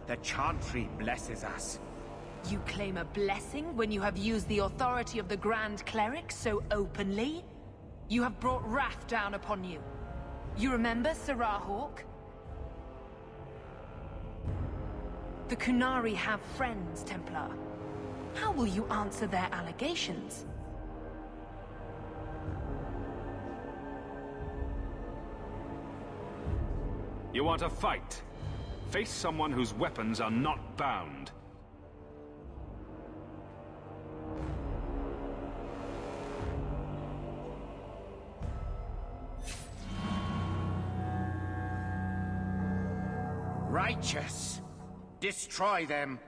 The Chantry blesses us. You claim a blessing when you have used the authority of the Grand Cleric so openly? You have brought wrath down upon you. You remember Sarah Hawk? The Kunari have friends, Templar. How will you answer their allegations? You want a fight? Face someone whose weapons are not bound. Righteous! Destroy them!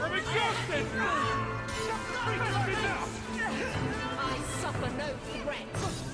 I'm exhausted! I suffer no threats.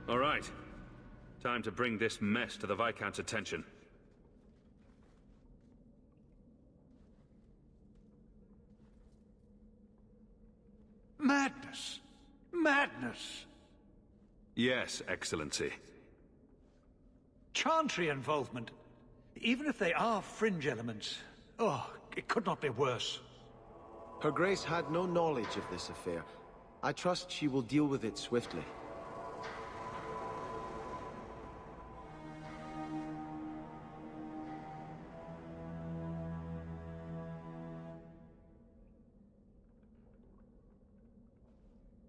All right. Time to bring this mess to the Viscount's attention. Madness! Madness! Yes, Excellency. Chantry involvement. Even if they are fringe elements. Oh, it could not be worse. Her Grace had no knowledge of this affair. I trust she will deal with it swiftly.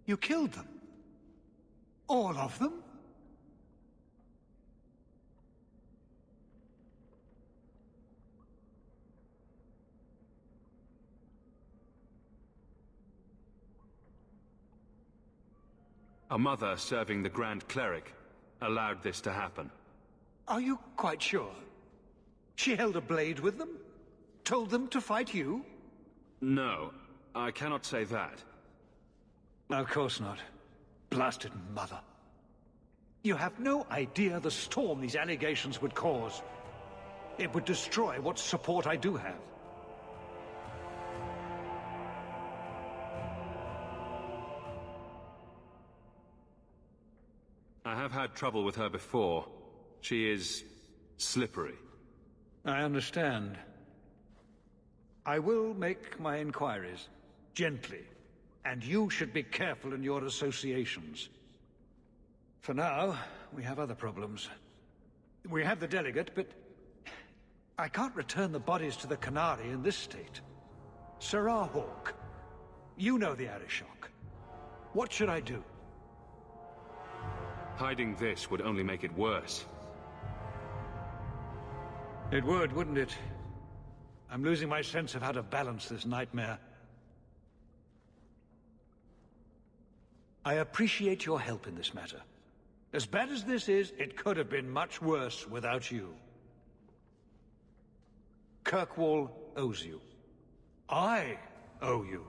You killed them? All of them? A mother serving the Grand Cleric allowed this to happen. Are you quite sure? She held a blade with them? Told them to fight you? No, I cannot say that. Of course not. Blasted mother. You have no idea the storm these allegations would cause. It would destroy what support I do have. I have had trouble with her before. She is slippery. I understand. I will make my inquiries, gently, and you should be careful in your associations. For now, we have other problems. We have the delegate, but I can't return the bodies to the Canary in this state. Sirrah Hawk, you know the Arishok. What should I do? Hiding this would only make it worse. It would, wouldn't it? I'm losing my sense of how to balance this nightmare. I appreciate your help in this matter. As bad as this is, it could have been much worse without you. Kirkwall owes you. I owe you.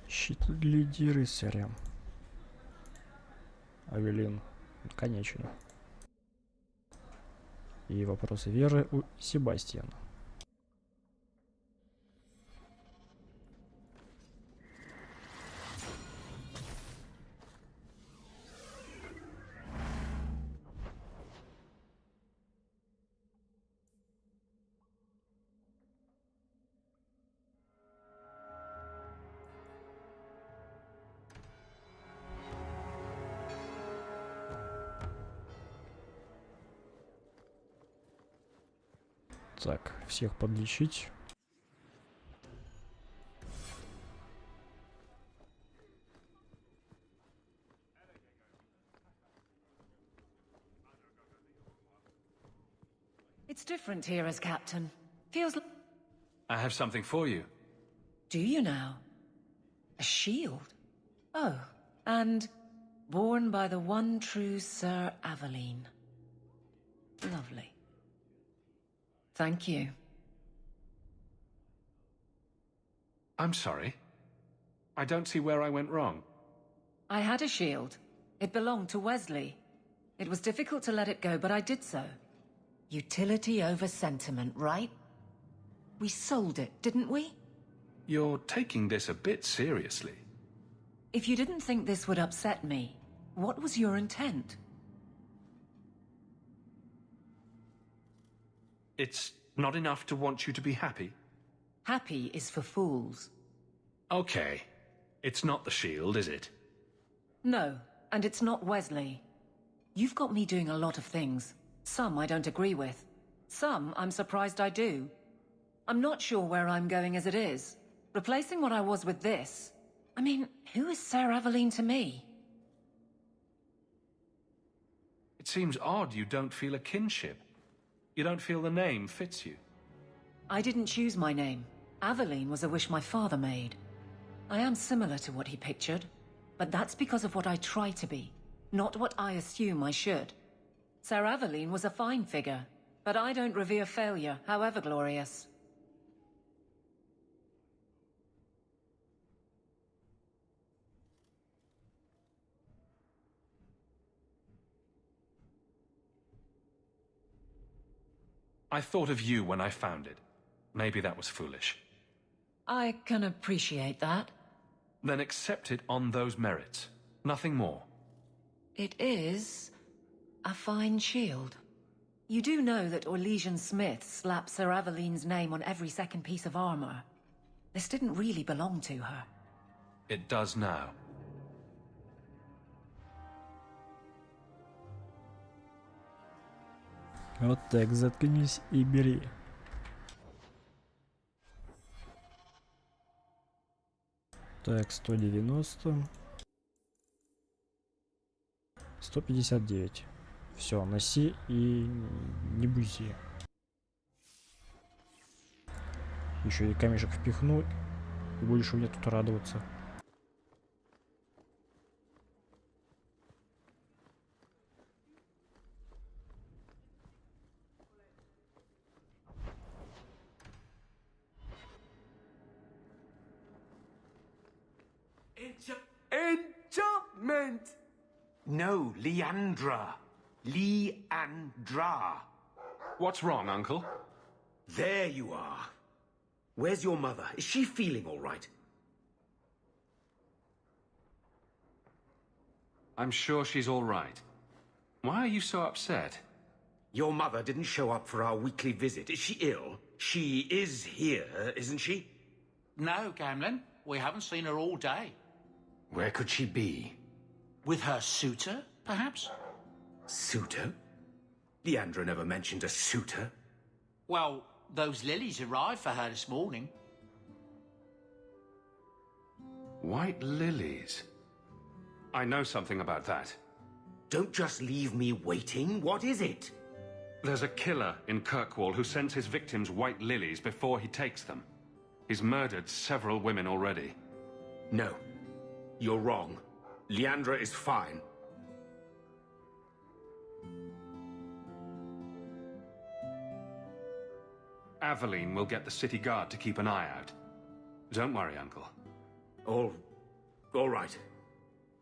Щит для рыцаря. Авелин, конечно. И вопросы веры у Себастьяна. Так, всех подлечить. It's different here as captain. Feels like... I have something for you. Do you now? A shield? Oh, and borne by the one true Sir Aveline. Lovely. Thank you. I'm sorry. I don't see where I went wrong. I had a shield. It belonged to Wesley. It was difficult to let it go, but I did so. Utility over sentiment, right? We sold it, didn't we? You're taking this a bit seriously. If you didn't think this would upset me, what was your intent? It's not enough to want you to be happy? Happy is for fools. Okay. It's not the shield, is it? No, and it's not Wesley. You've got me doing a lot of things. Some I don't agree with. Some I'm surprised I do. I'm not sure where I'm going as it is. Replacing what I was with this... I mean, who is Sir Aveline to me? It seems odd you don't feel a kinship. You don't feel the name fits you. I didn't choose my name. Aveline was a wish my father made. I am similar to what he pictured, but that's because of what I try to be, not what I assume I should. Sir Aveline was a fine figure, but I don't revere failure, however glorious. I thought of you when I found it. Maybe that was foolish. I can appreciate that. Then accept it on those merits. Nothing more. It is a fine shield. You do know that Orlesian Smith slapped Sir Aveline's name on every second piece of armor. This didn't really belong to her. It does now. Вот так, заткнись и бери. Так, 190. 159. Все, носи и не бузи. Еще и камешек впихну, и будешь у меня тут радоваться. meant... No, Leandra. Leandra. What's wrong, Uncle? There you are. Where's your mother? Is she feeling all right? I'm sure she's all right. Why are you so upset? Your mother didn't show up for our weekly visit. Is she ill? She is here, isn't she? No, Gamlin. We haven't seen her all day. Where could she be? With her suitor, perhaps? Suitor? Leandra never mentioned a suitor. Well, those lilies arrived for her this morning. White lilies? I know something about that. Don't just leave me waiting. What is it? There's a killer in Kirkwall who sends his victims white lilies before he takes them. He's murdered several women already. No. You're wrong. Leandra is fine. Aveline will get the city guard to keep an eye out. Don't worry, Uncle. All right.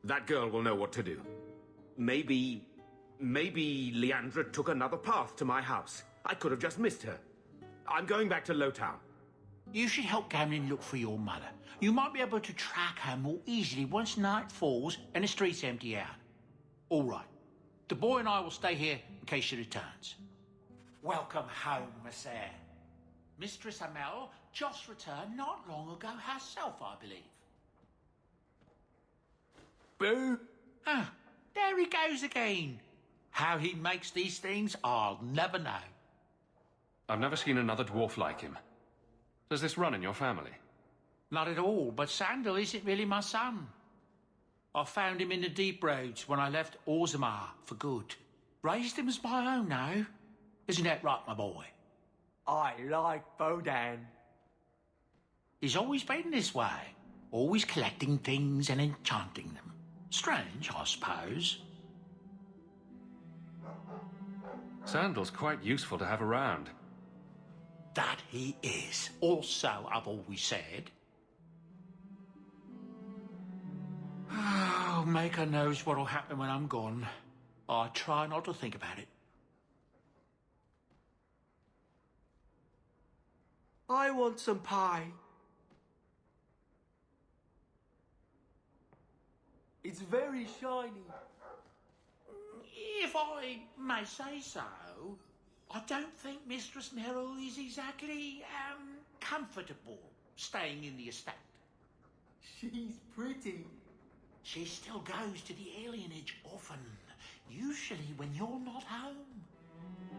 That girl will know what to do. Maybe Leandra took another path to my house. I could have just missed her. I'm going back to Lowtown. You should help Gamlin look for your mother. You might be able to track her more easily once night falls and the streets empty out. All right. The boy and I will stay here in case she returns. Welcome home, Miss Eyre. Mistress Amel just returned not long ago herself, I believe. Boo! Ah, there he goes again. How he makes these things, I'll never know. I've never seen another dwarf like him. Does this run in your family? Not at all, but Sandal isn't really my son. I found him in the deep roads when I left Orzammar for good. Raised him as my own now. Isn't that right, my boy? I like Bodan. He's always been this way. Always collecting things and enchanting them. Strange, I suppose. Sandal's quite useful to have around. That he is. Also, I've always said. Oh, Maker knows what'll happen when I'm gone. I try not to think about it. I want some pie. It's very shiny. If I may say so, I don't think Mistress Merrill is exactly, comfortable staying in the estate. She's pretty. She still goes to the alienage often, usually when you're not home.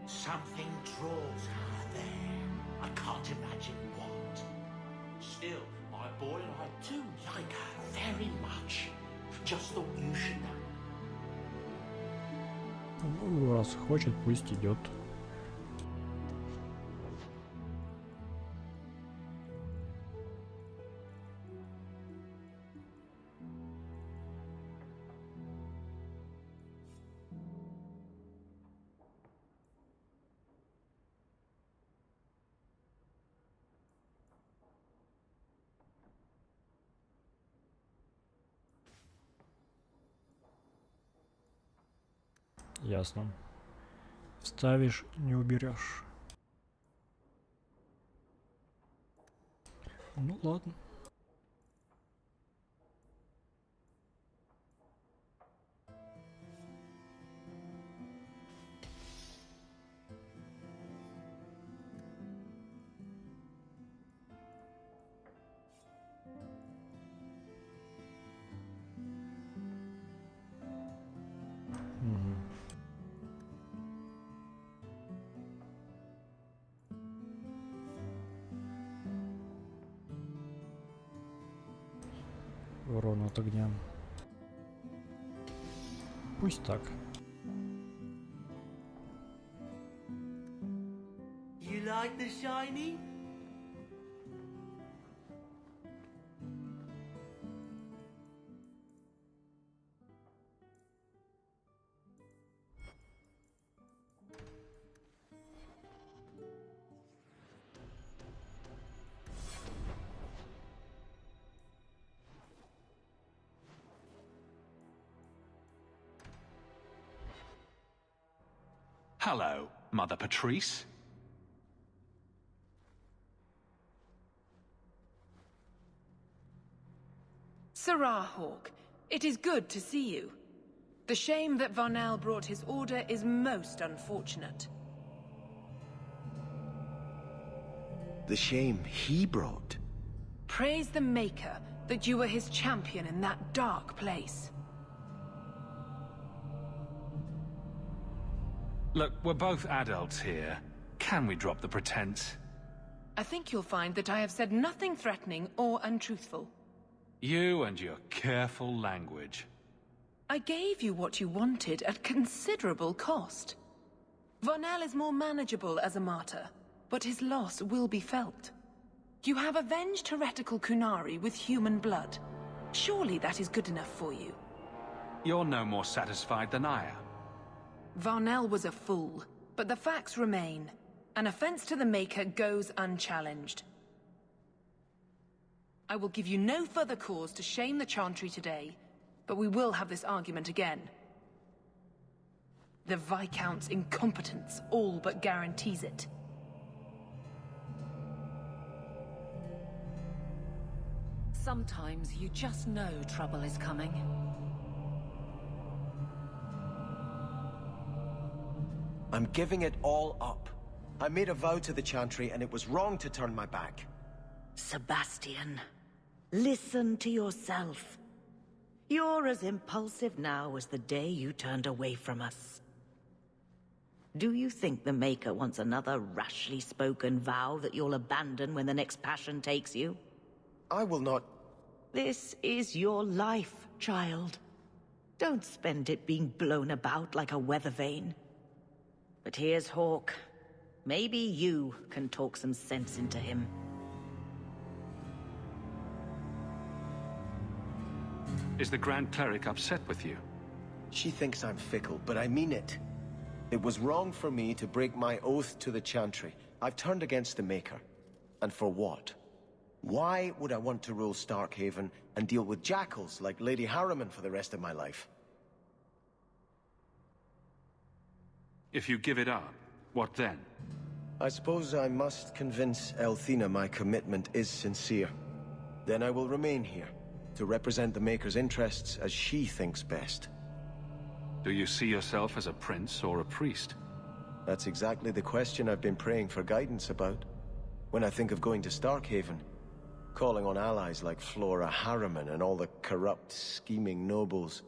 Something draws her there. I can't imagine what. Still, my boy and I do like her very much. Just thought you should know. Ну, раз хочет, пусть идет. Ясно. Вставишь, не уберешь. Ну ладно. Урон от огня. Пусть так. You like the shiny? Hello, Mother Patrice. Sirrah Hawk, it is good to see you. The shame that Varnell brought his order is most unfortunate. The shame he brought? Praise the Maker that you were his champion in that dark place. Look, we're both adults here. Can we drop the pretense? I think you'll find that I have said nothing threatening or untruthful. You and your careful language. I gave you what you wanted at considerable cost. Varnell is more manageable as a martyr, but his loss will be felt. You have avenged heretical Kunari with human blood. Surely that is good enough for you. You're no more satisfied than I am. Varnell was a fool, but the facts remain. An offense to the Maker goes unchallenged. I will give you no further cause to shame the Chantry today, but we will have this argument again. The Viscount's incompetence all but guarantees it. Sometimes you just know trouble is coming. I'm giving it all up. I made a vow to the Chantry, and it was wrong to turn my back. Sebastian, listen to yourself. You're as impulsive now as the day you turned away from us. Do you think the Maker wants another rashly spoken vow that you'll abandon when the next passion takes you? I will not... This is your life, child. Don't spend it being blown about like a weather vane. But here's Hawk. Maybe you can talk some sense into him. Is the Grand Cleric upset with you? She thinks I'm fickle, but I mean it. It was wrong for me to break my oath to the Chantry. I've turned against the Maker. And for what? Why would I want to rule Starkhaven and deal with jackals like Lady Harriman for the rest of my life? If you give it up, what then? I suppose I must convince Elthina my commitment is sincere. Then I will remain here, to represent the Maker's interests as she thinks best. Do you see yourself as a prince or a priest? That's exactly the question I've been praying for guidance about. When I think of going to Starkhaven, calling on allies like Flora Harriman and all the corrupt, scheming nobles,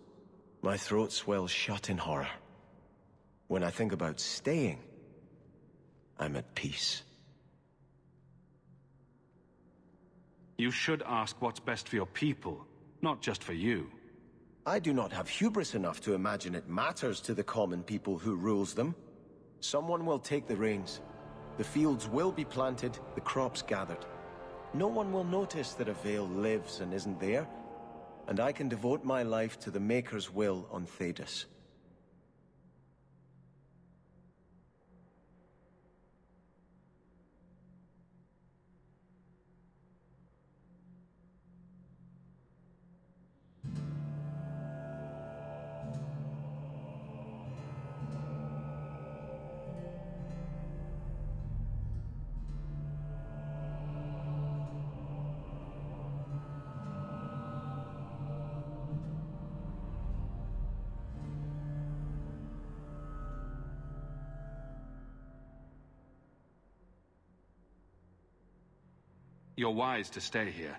my throat swells shut in horror. When I think about staying, I'm at peace. You should ask what's best for your people, not just for you. I do not have hubris enough to imagine it matters to the common people who rules them. Someone will take the reins. The fields will be planted, the crops gathered. No one will notice that a Vale lives and isn't there, and I can devote my life to the Maker's will on Thedas. You're wise to stay here.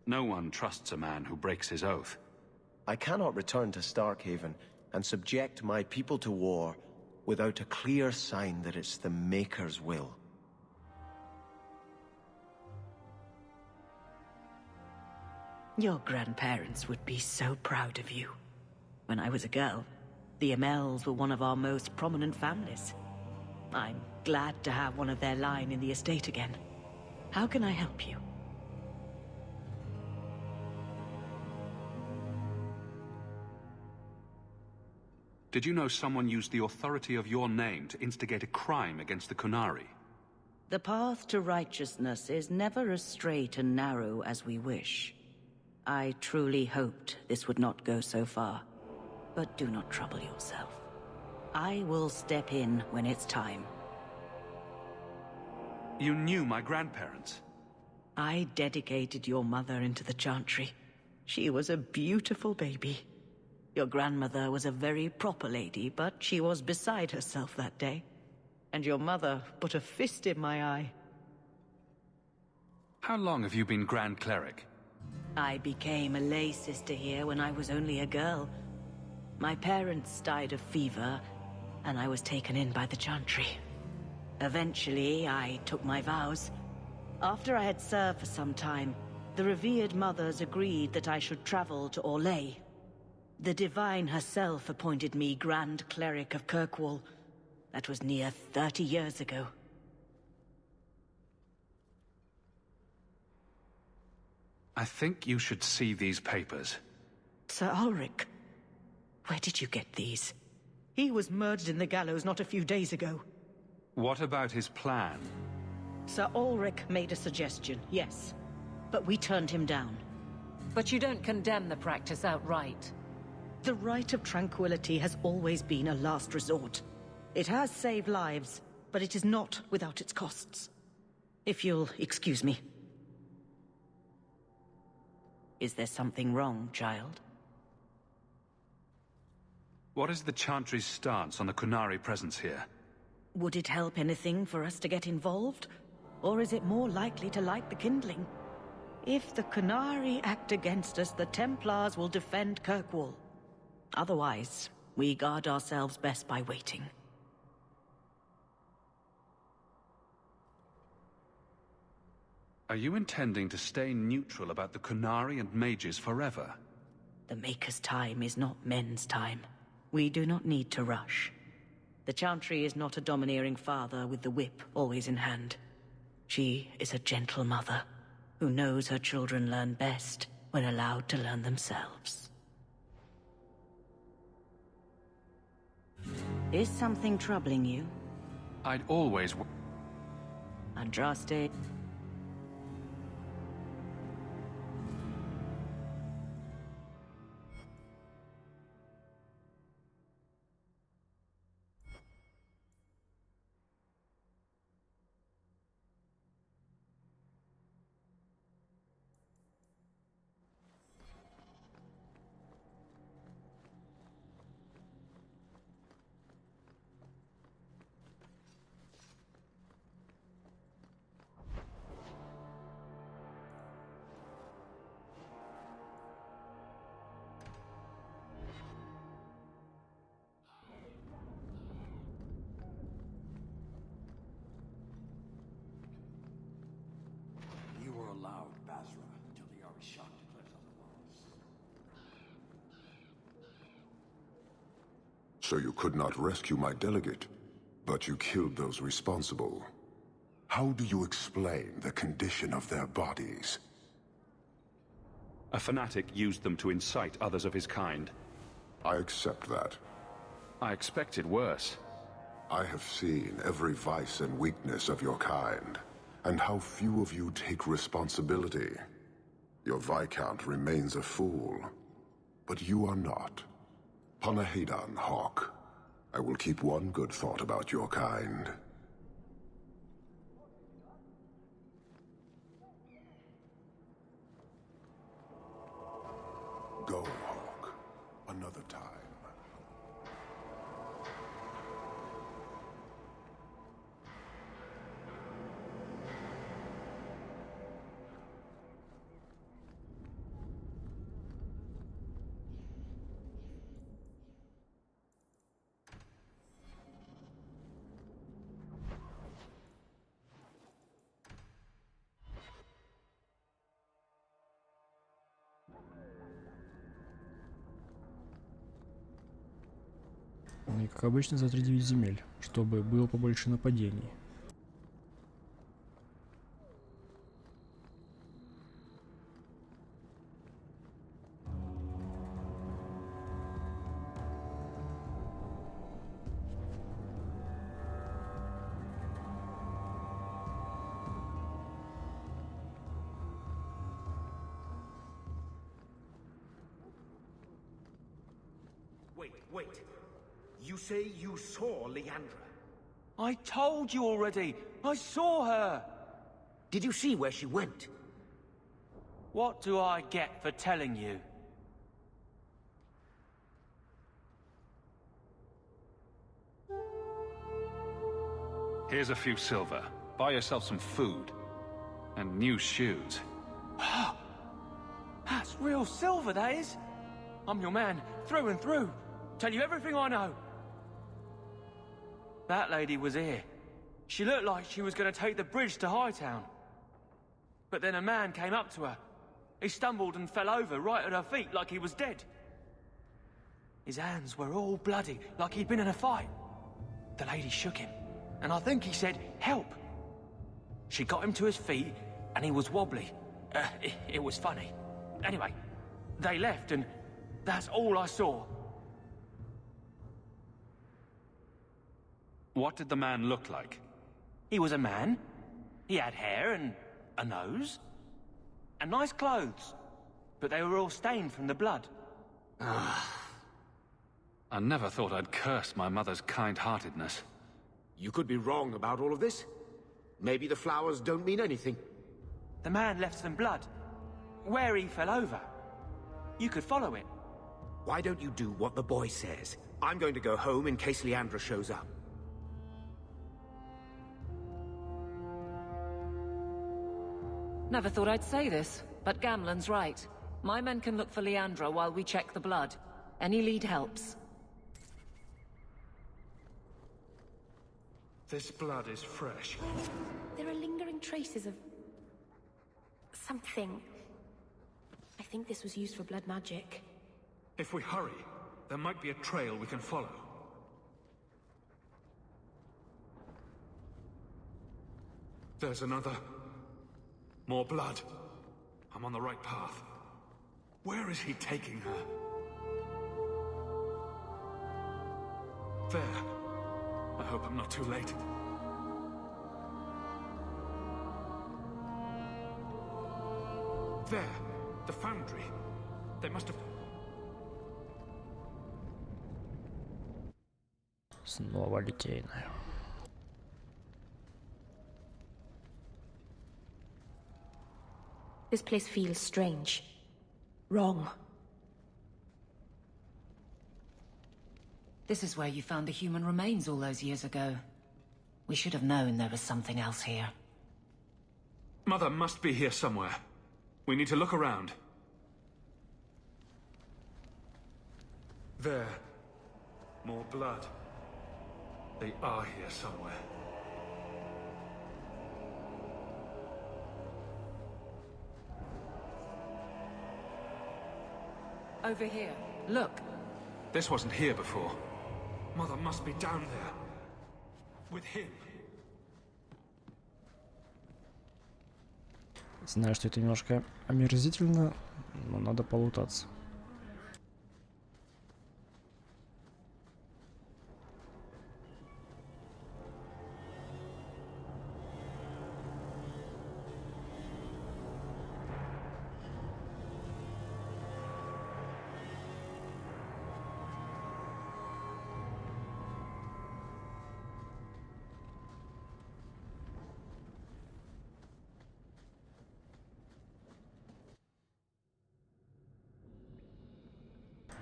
No one trusts a man who breaks his oath. I cannot return to Starkhaven and subject my people to war without a clear sign that it's the Maker's will. Your grandparents would be so proud of you. When I was a girl, the Amels were one of our most prominent families. I'm glad to have one of their line in the estate again. How can I help you? Did you know someone used the authority of your name to instigate a crime against the Kunari? The path to righteousness is never as straight and narrow as we wish. I truly hoped this would not go so far, but do not trouble yourself. I will step in when it's time. You knew my grandparents? I dedicated your mother into the Chantry. She was a beautiful baby. Your grandmother was a very proper lady, but she was beside herself that day. And your mother put a fist in my eye. How long have you been Grand Cleric? I became a lay sister here when I was only a girl. My parents died of fever, and I was taken in by the Chantry. Eventually, I took my vows. After I had served for some time, the revered mothers agreed that I should travel to Orlais. The Divine herself appointed me Grand Cleric of Kirkwall. That was near 30 years ago. I think you should see these papers. Sir Ulrich, where did you get these? He was murdered in the gallows not a few days ago. What about his plan? Sir Ulrich made a suggestion, yes. But we turned him down. But you don't condemn the practice outright. The right of tranquility has always been a last resort. It has saved lives, but it is not without its costs. If you'll excuse me. Is there something wrong, child? What is the Chantry's stance on the Qunari presence here? Would it help anything for us to get involved? Or is it more likely to light the kindling? If the Qunari act against us, the Templars will defend Kirkwall. Otherwise, we guard ourselves best by waiting. Are you intending to stay neutral about the Qunari and mages forever? The Maker's time is not men's time. We do not need to rush. The Chantry is not a domineering father with the whip always in hand. She is a gentle mother who knows her children learn best when allowed to learn themselves. Is something troubling you? I'd always... Andraste... You were allowed Basra until the Arishok declares otherwise. So you could not rescue my delegate, but you killed those responsible. How do you explain the condition of their bodies? A fanatic used them to incite others of his kind. I accept that. I expected worse. I have seen every vice and weakness of your kind, and how few of you take responsibility. Your Viscount remains a fool, but you are not. Panahedan, Hawk. I will keep one good thought about your kind. Go, Hawk. Another time. И, как обычно, за 3-9 земель, чтобы было побольше нападений. Wait. You say you saw Leandra? I told you already! I saw her! Did you see where she went? What do I get for telling you? Here's a few silver. Buy yourself some food. And new shoes. That's real silver, that is! I'm your man, through and through. Tell you everything I know. That lady was here. She looked like she was going to take the bridge to Hightown. But then a man came up to her. He stumbled and fell over right at her feet like he was dead. His hands were all bloody, like he'd been in a fight. The lady shook him, and I think he said, "Help!" She got him to his feet, and he was wobbly. It was funny. Anyway, they left, and that's all I saw. What did the man look like? He was a man. He had hair and a nose. And nice clothes. But they were all stained from the blood. I never thought I'd curse my mother's kind-heartedness. You could be wrong about all of this. Maybe the flowers don't mean anything. The man left some blood. Where he fell over. You could follow it. Why don't you do what the boy says? I'm going to go home in case Leandra shows up. Never thought I'd say this, but Gamlen's right. My men can look for Leandra while we check the blood. Any lead helps. This blood is fresh. There are lingering traces of... something. I think this was used for blood magic. If we hurry, there might be a trail we can follow. There's another. More blood. I'm on the right path. Where is he taking her? There. I hope I'm not too late. There. The foundry. They must have... Снова литейная. This place feels strange. Wrong. This is where you found the human remains all those years ago. We should have known there was something else here. Mother must be here somewhere. We need to look around. There. More blood. They are here somewhere. Over here. Look. This wasn't here before. Mother must be down there. With him. Знаю, что это немножко омерзительно, но надо полутаться.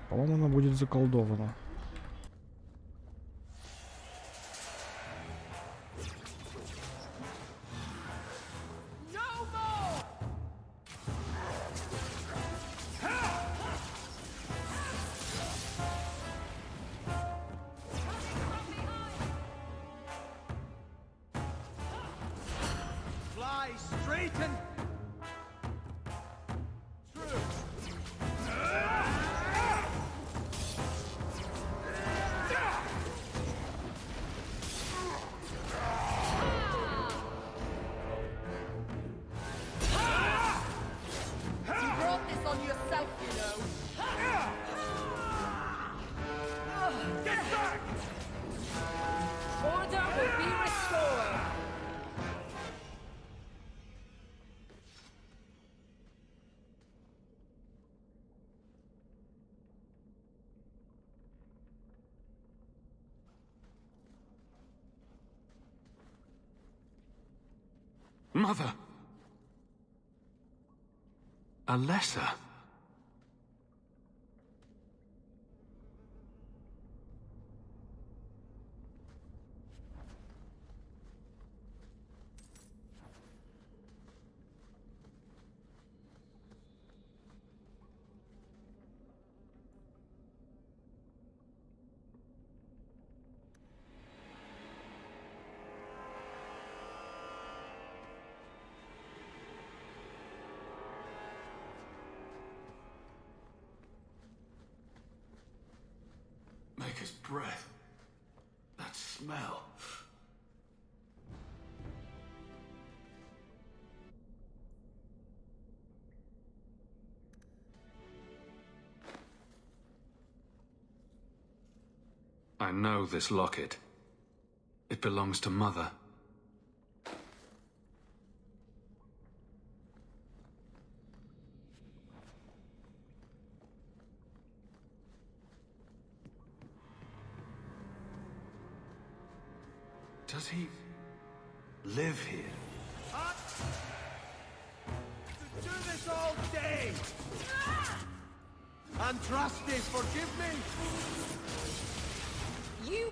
По-моему, она будет заколдована. Fly straight and... Mother! Alessa? Maker's breath. That smell. I know this locket. It belongs to Mother. Does he live here? To do this all day! And trust this, forgive me! You...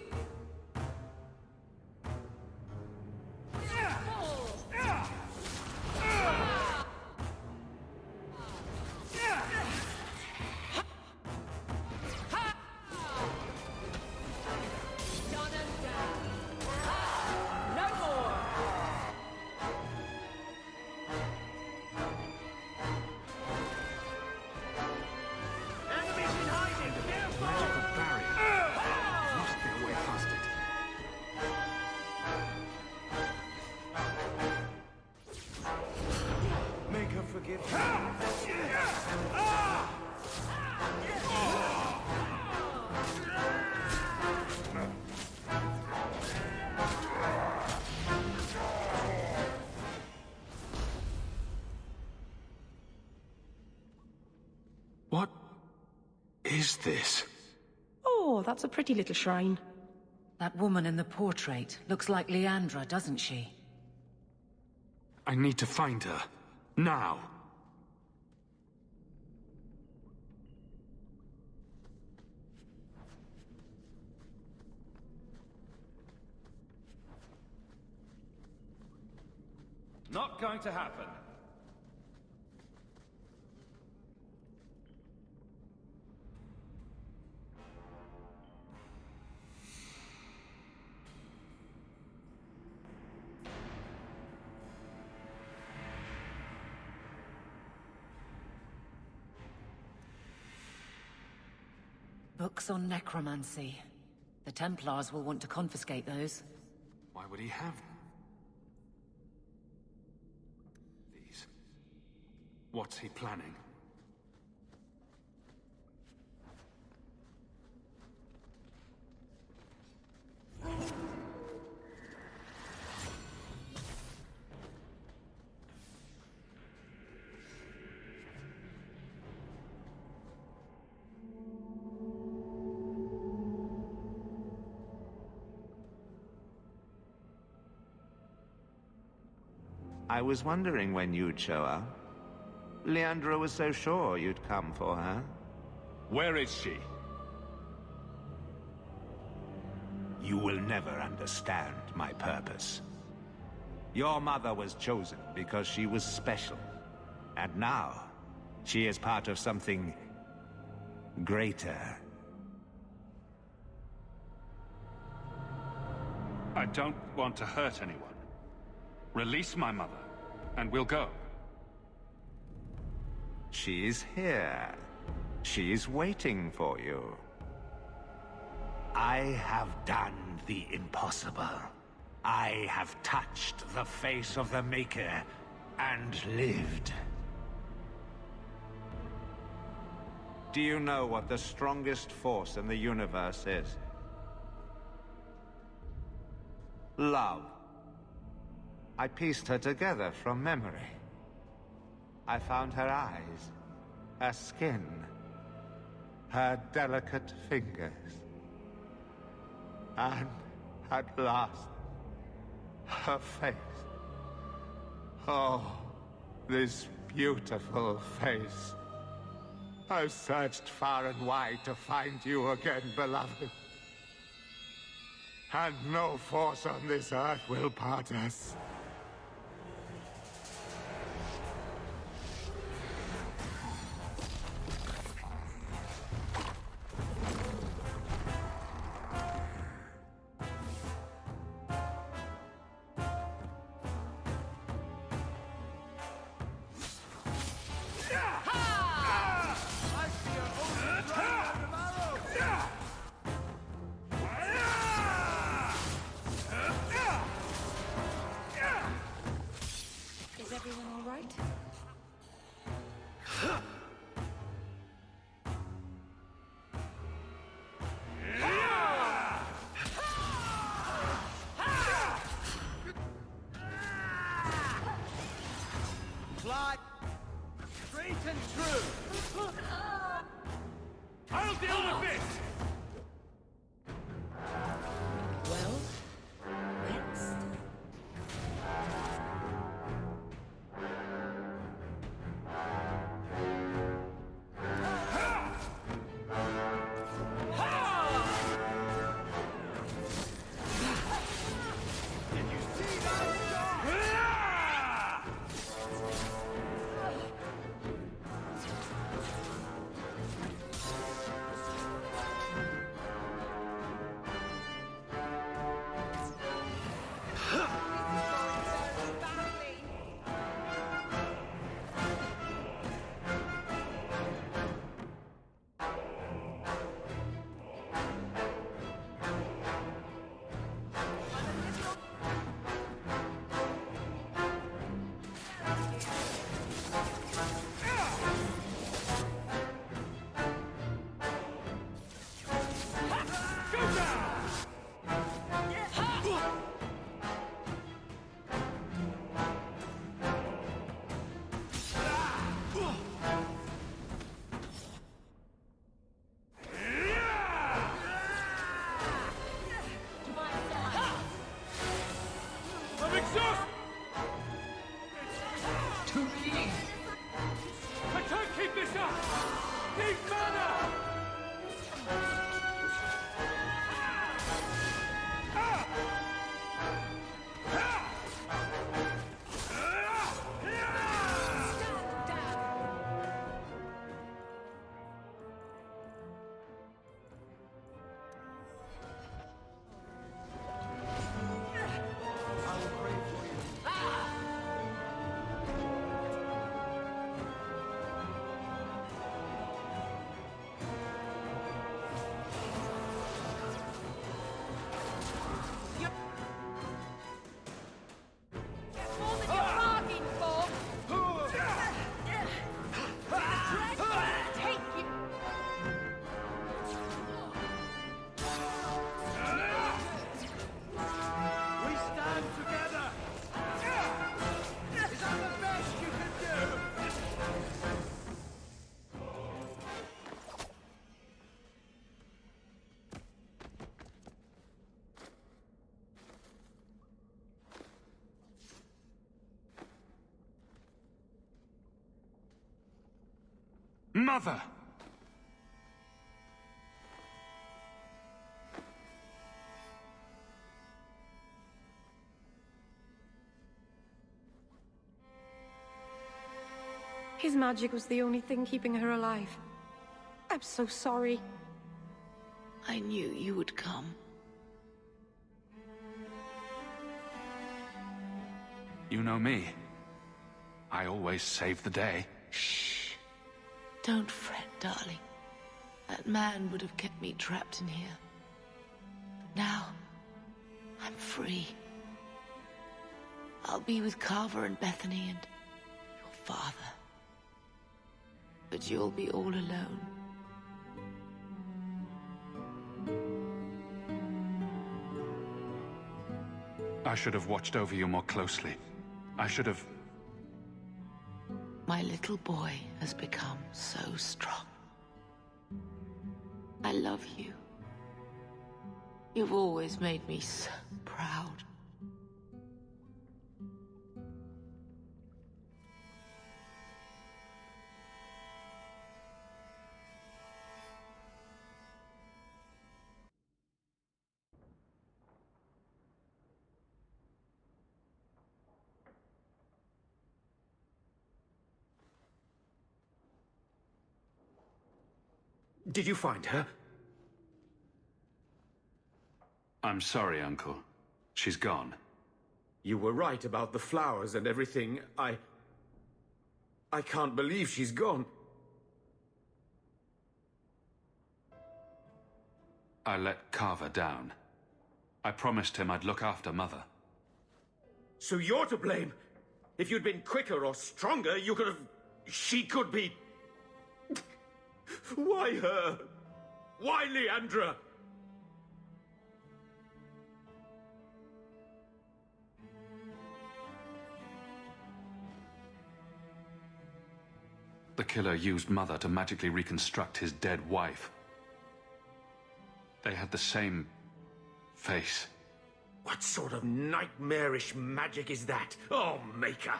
What is this? Oh, that's a pretty little shrine. That woman in the portrait looks like Leandra, doesn't she? I need to find her. Now. Not going to happen. Books on necromancy. The Templars will want to confiscate those. Why would he have these? What's he planning? I was wondering when you'd show up. Leandra was so sure you'd come for her. Where is she? You will never understand my purpose. Your mother was chosen because she was special. And now, she is part of something greater. I don't want to hurt anyone. Release my mother, and we'll go. She's here. She's waiting for you. I have done the impossible. I have touched the face of the Maker and lived. Do you know what the strongest force in the universe is? Love. I pieced her together from memory. I found her eyes, her skin, her delicate fingers. And at last, her face. Oh, this beautiful face. I've searched far and wide to find you again, beloved. And no force on this earth will part us. Is everyone all right? Fly straight and true. I'll deal with this. Well, next. I'm exhausted! To me! I can't keep this up! Need mana! Mother! His magic was the only thing keeping her alive. I'm so sorry. I knew you would come. You know me. I always save the day. Shh. Don't fret, darling. That man would have kept me trapped in here. But now, I'm free. I'll be with Carver and Bethany and your father. But you'll be all alone. I should have watched over you more closely. I should have... My little boy has become so strong. I love you. You've always made me so proud. Did you find her? I'm sorry, Uncle. She's gone. You were right about the flowers and everything. I can't believe she's gone. I let Carver down. I promised him I'd look after Mother. So you're to blame. If you'd been quicker or stronger, you could have... She could be... Why her? Why Leandra? The killer used Mother to magically reconstruct his dead wife. They had the same face. What sort of nightmarish magic is that? Oh, Maker!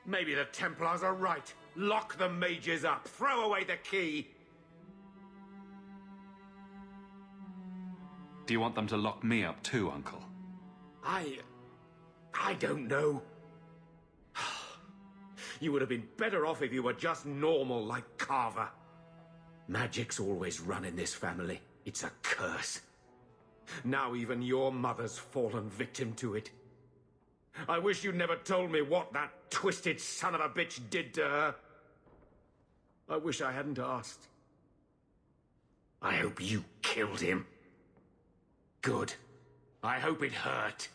Maybe the Templars are right. Lock the mages up. Throw away the key. Do you want them to lock me up too, Uncle? I don't know. You would have been better off if you were just normal like Carver. Magic's always run in this family. It's a curse. Now even your mother's fallen victim to it. I wish you'd never told me what that twisted son of a bitch did to her. I wish I hadn't asked. I hope you killed him. Good. I hope it hurt.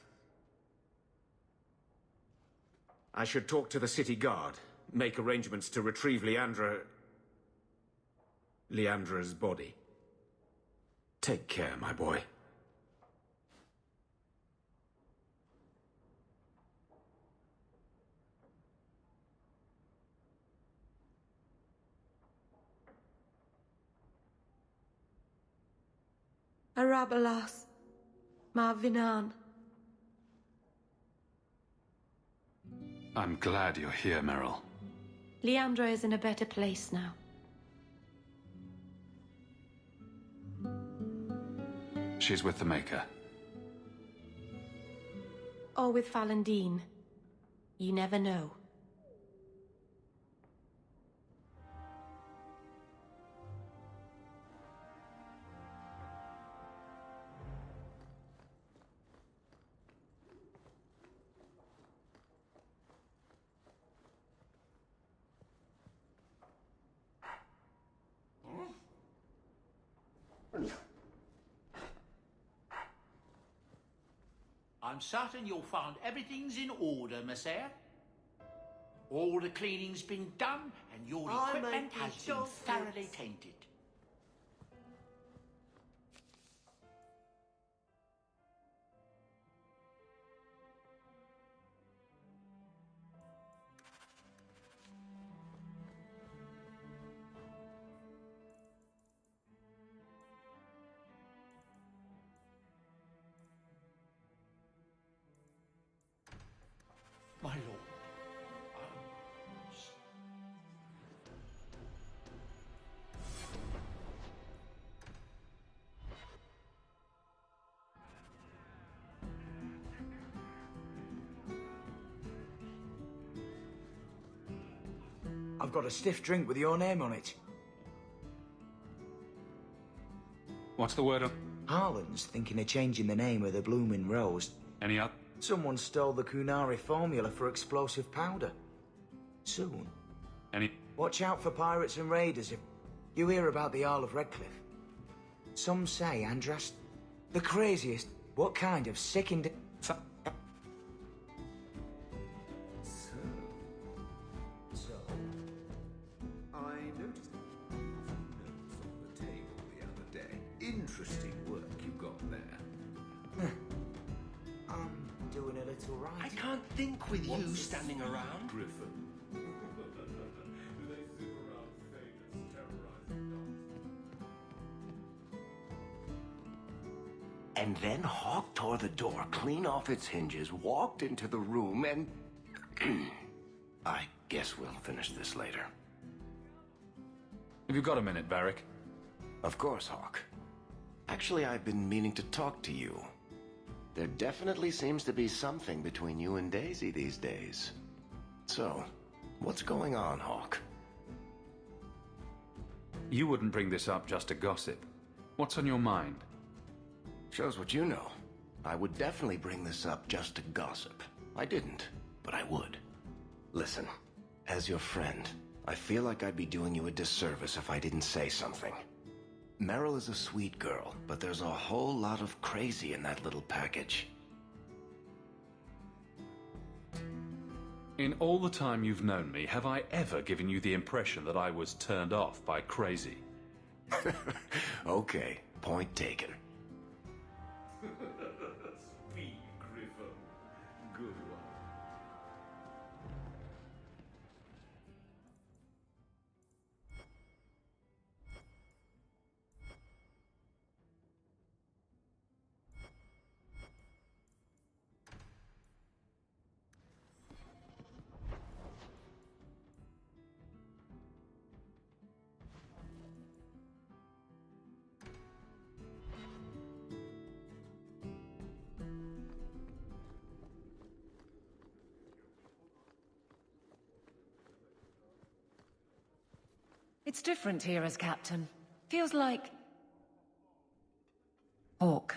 I should talk to the city guard, make arrangements to retrieve Leandra's body. Take care, my boy. Arabalas. Marvinan. I'm glad you're here, Meryl. Leandra is in a better place now. She's with the Maker. Or with Falendine. You never know. I'm certain you'll find everything's in order, Messiah. All the cleaning's been done, and your equipment has been thoroughly tainted. My lord. I've got a stiff drink with your name on it. What's the word on? Harlan's thinking of changing the name of the Blooming Rose. Any up? Someone stole the Kunari formula for explosive powder. Soon. Any? Watch out for pirates and raiders if you hear about the Isle of Redcliffe. Some say Andras... the craziest. What kind of sickened... So, I noticed a notes on the table the other day. Interesting work you got there. I'm doing a little right. I can't think with you standing around. Griffin. And then Hawk tore the door clean off its hinges, walked into the room, and... I guess we'll finish this later. Have you got a minute, Varric? Of course, Hawk. Actually, I've been meaning to talk to you. There definitely seems to be something between you and Daisy these days. So, what's going on, Hawk? You wouldn't bring this up just to gossip. What's on your mind? Shows what you know. I would definitely bring this up just to gossip. I didn't, but I would. Listen, as your friend, I feel like I'd be doing you a disservice if I didn't say something. Meryl is a sweet girl, but there's a whole lot of crazy in that little package. In all the time you've known me, have I ever given you the impression that I was turned off by crazy? Okay, point taken. Sweet Griffin. Good one. It's different here as captain. Feels like... Hawk.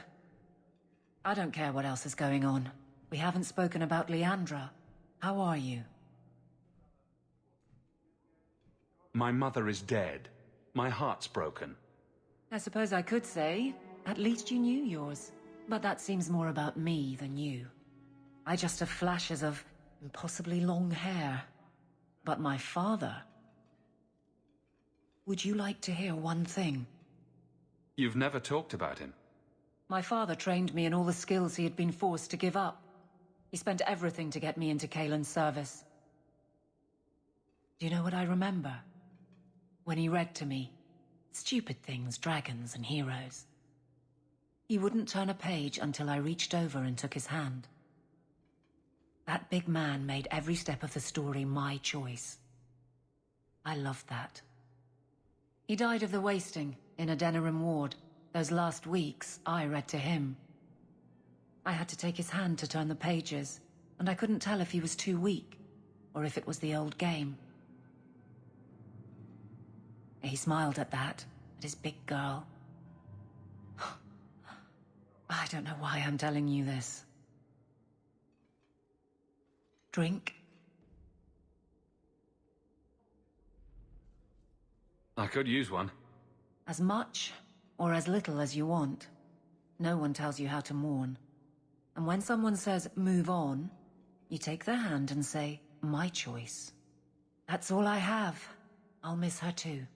I don't care what else is going on. We haven't spoken about Leandra. How are you? My mother is dead. My heart's broken. I suppose I could say, at least you knew yours. But that seems more about me than you. I just have flashes of impossibly long hair. But my father... Would you like to hear one thing? You've never talked about him. My father trained me in all the skills he had been forced to give up. He spent everything to get me into Kaelin's service. Do you know what I remember? When he read to me. Stupid things, dragons and heroes. He wouldn't turn a page until I reached over and took his hand. That big man made every step of the story my choice. I loved that. He died of the wasting in a Denerim ward. Those last weeks, I read to him. I had to take his hand to turn the pages, and I couldn't tell if he was too weak, or if it was the old game. He smiled at that, at his big girl. I don't know why I'm telling you this. Drink? I could use one. As much or as little as you want. No one tells you how to mourn. And when someone says, move on, you take their hand and say, my choice. That's all I have. I'll miss her too.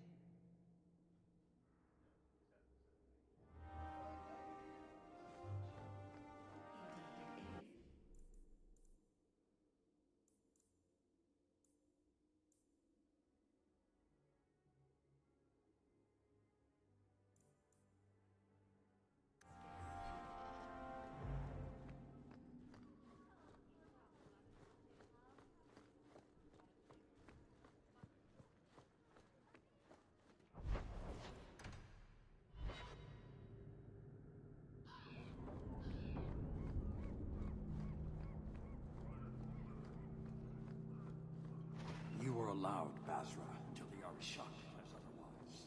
You were allowed Basra until the Arishak declares otherwise.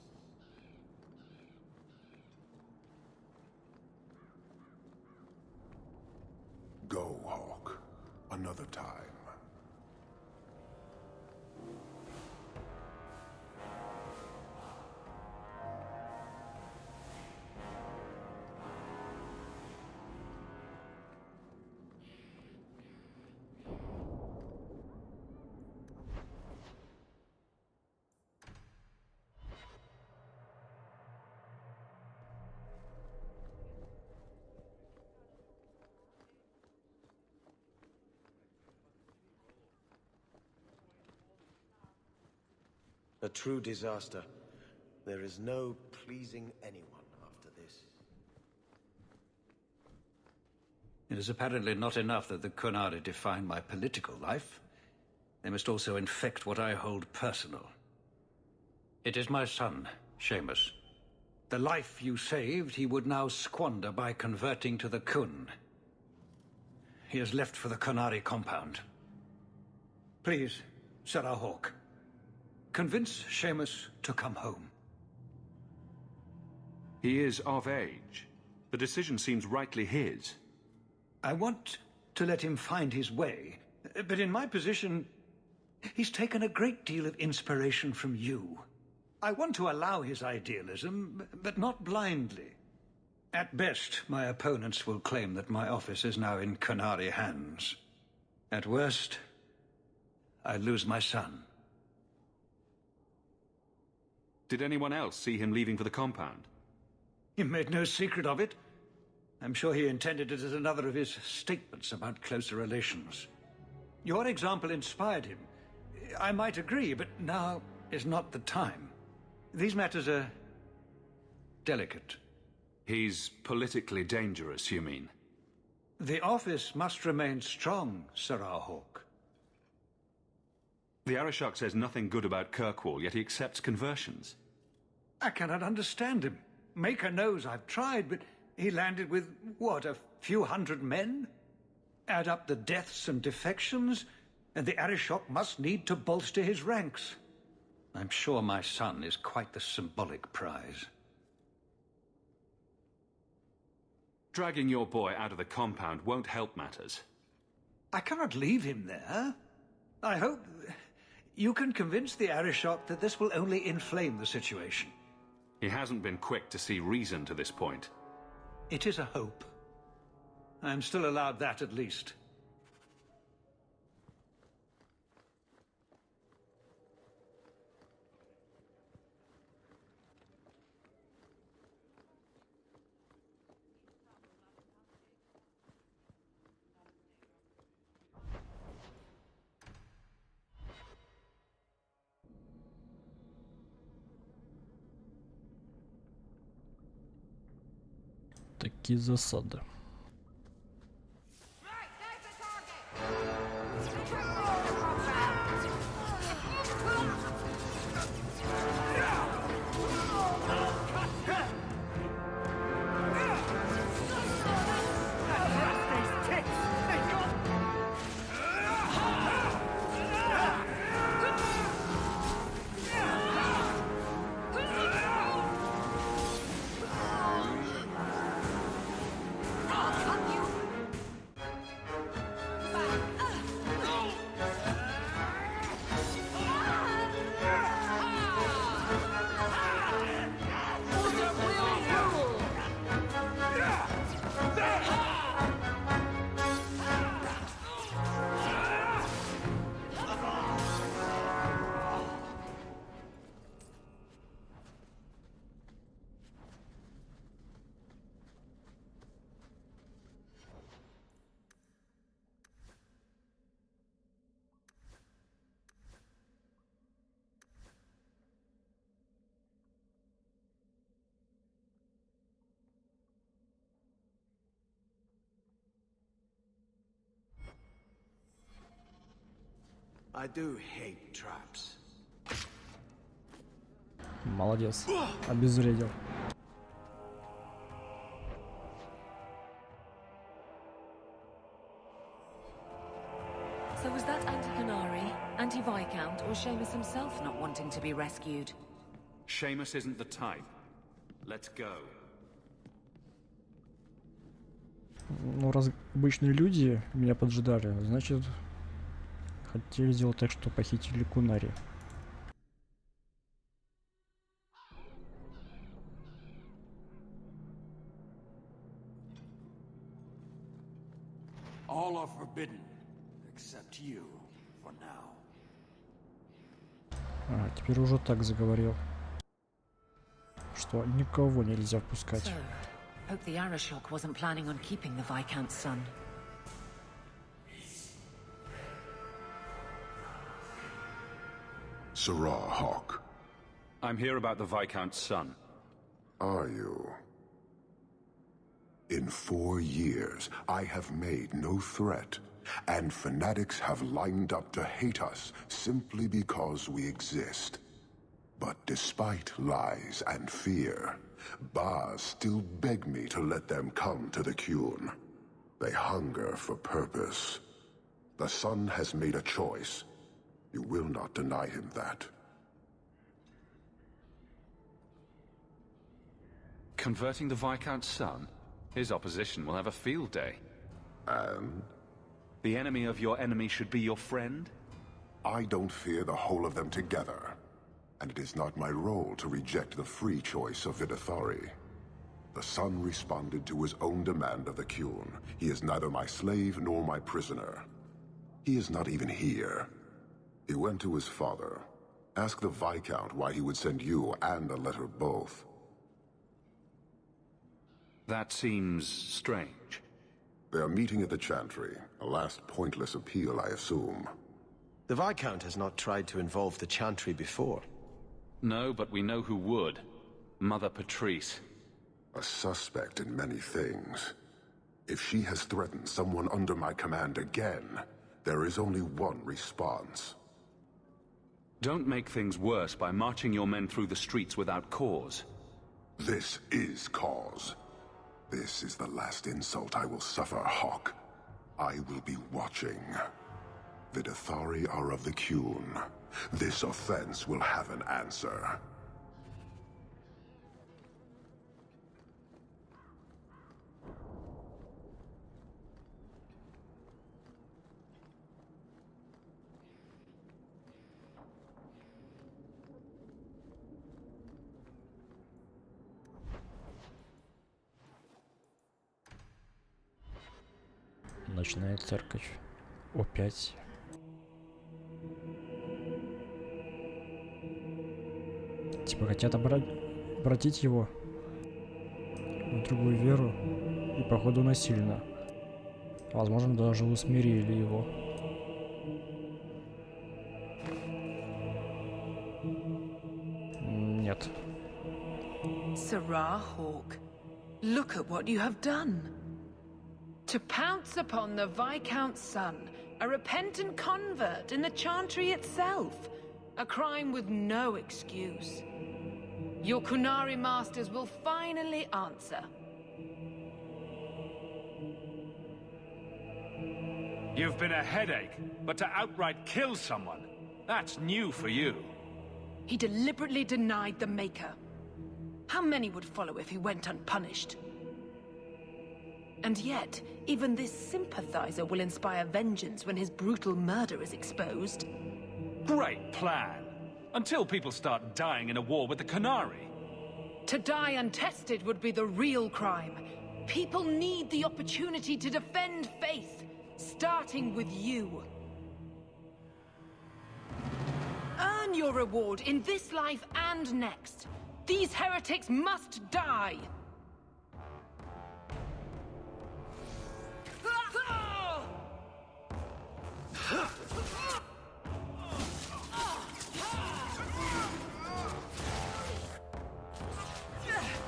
Go, Hawk. Another time. A true disaster. There is no pleasing anyone after this. It is apparently not enough that the Qunari define my political life. They must also infect what I hold personal. It is my son, Seamus. The life you saved, he would now squander by converting to the Qun. He has left for the Qunari compound. Please, Sarah Hawk. Convince Seamus to come home. He is of age. The decision seems rightly his. I want to let him find his way, but in my position, he's taken a great deal of inspiration from you. I want to allow his idealism, but not blindly. At best, my opponents will claim that my office is now in Qunari hands. At worst, I lose my son. Did anyone else see him leaving for the compound? He made no secret of it. I'm sure he intended it as another of his statements about closer relations. Your example inspired him. I might agree, but now is not the time. These matters are delicate. He's politically dangerous, you mean? The office must remain strong, Sir Hawk. The Arishok says nothing good about Kirkwall, yet he accepts conversions. I cannot understand him. Maker knows I've tried, but he landed with, what, a few hundred men? Add up the deaths and defections, and the Arishok must need to bolster his ranks. I'm sure my son is quite the symbolic prize. Dragging your boy out of the compound won't help matters. I cannot leave him there. I hope you can convince the Arishok that this will only inflame the situation. He hasn't been quick to see reason to this point. It is a hope. I'm still allowed that at least. Такие засады. I do hate traps. Молодец. Обезвредил. So was that anti-Canary, anti-Viscount, or Seamus himself not wanting to be rescued? Seamus isn't the type. Let's go. Ну, раз обычные люди меня поджидали, значит, хотели сделать так, что похитили Кунари. All are forbidden, except you, for now. А, теперь уже так заговорил, что никого нельзя впускать. So, hope the Arishok wasn't planning on keeping the Viscount's son. Sirrah Hawk. I'm here about the Viscount's son. Are you? In 4 years, I have made no threat, and fanatics have lined up to hate us simply because we exist. But despite lies and fear, Baz still beg me to let them come to the Qun. They hunger for purpose. The son has made a choice. You will not deny him that. Converting the Viscount's son? His opposition will have a field day. And? The enemy of your enemy should be your friend? I don't fear the whole of them together. And it is not my role to reject the free choice of Vidithari. The son responded to his own demand of the Qun. He is neither my slave nor my prisoner. He is not even here. He went to his father. Ask the Viscount why he would send you and a letter both. That seems strange. They are meeting at the Chantry. A last pointless appeal, I assume. The Viscount has not tried to involve the Chantry before. No, but we know who would. Mother Patrice. A suspect in many things. If she has threatened someone under my command again, there is only one response. Don't make things worse by marching your men through the streets without cause. This is cause. This is the last insult I will suffer, Hawk. I will be watching. Vidithari are of the Qun. This offense will have an answer. Ночная церковь. Опять. Типа хотят обратить его в другую веру и походу насильно. Возможно, даже усмирили его. Нет. Sirrah Hawk, look at what you have done. To pounce upon the Viscount's son, a repentant convert in the Chantry itself. A crime with no excuse. Your Qunari masters will finally answer. You've been a headache, but to outright kill someone, that's new for you. He deliberately denied the Maker. How many would follow if he went unpunished? And yet, even this sympathizer will inspire vengeance when his brutal murder is exposed. Great plan. Until people start dying in a war with the Qunari. To die untested would be the real crime. People need the opportunity to defend faith, starting with you. Earn your reward in this life and next. These heretics must die.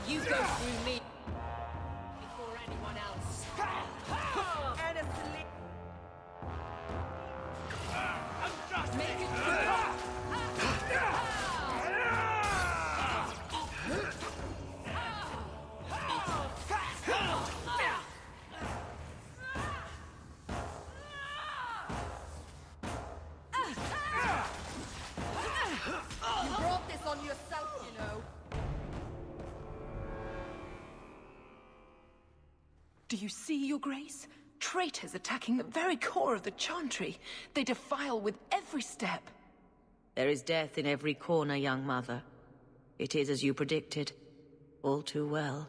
You go through me before anyone else. Make it You brought this on yourself, you know. Do you see, Your Grace? Traitors attacking the very core of the Chantry. They defile with every step. There is death in every corner, young mother. It is as you predicted. All too well.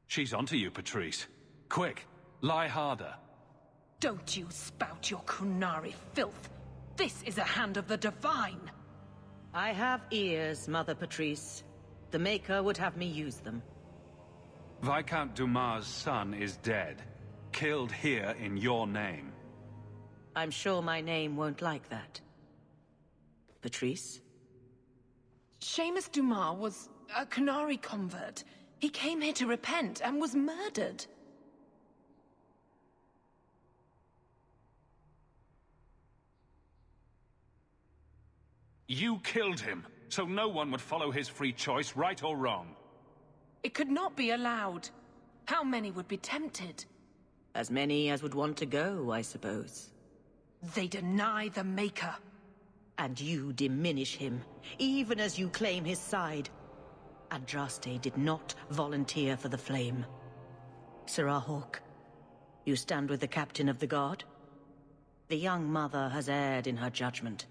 She's onto you, Patrice. Quick, lie harder. Don't you spout your Qunari filth. This is a hand of the Divine. I have ears, Mother Patrice. The Maker would have me use them. Viscount Dumas' son is dead. Killed here in your name. I'm sure my name won't like that. Patrice? Seamus Dumas was a Qunari convert. He came here to repent and was murdered. You killed him, so no one would follow his free choice, right or wrong. It could not be allowed. How many would be tempted? As many as would want to go, I suppose. They deny the Maker. And you diminish him, even as you claim his side. Andraste did not volunteer for the flame. Sirrah Hawke, you stand with the captain of the guard? The young mother has erred in her judgment.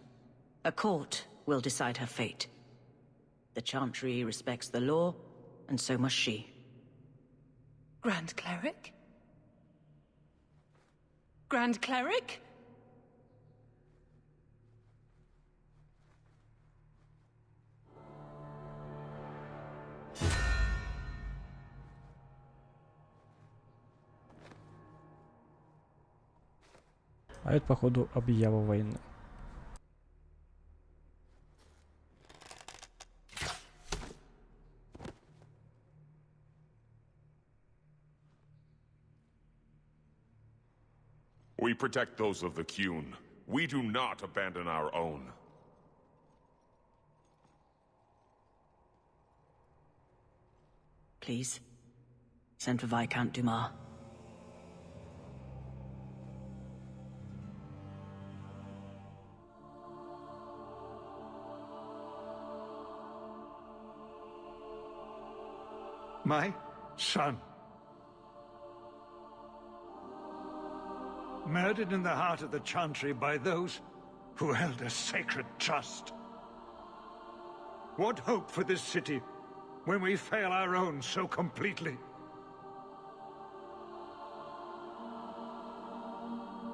A court will decide her fate. The Chantry respects the law, and so must she. Grand Cleric? Grand Cleric? А это, походу, объява войны. We protect those of the Qun. We do not abandon our own. Please, send for Viscount Dumas. My son. Murdered in the heart of the Chantry by those who held a sacred trust. What hope for this city when we fail our own so completely?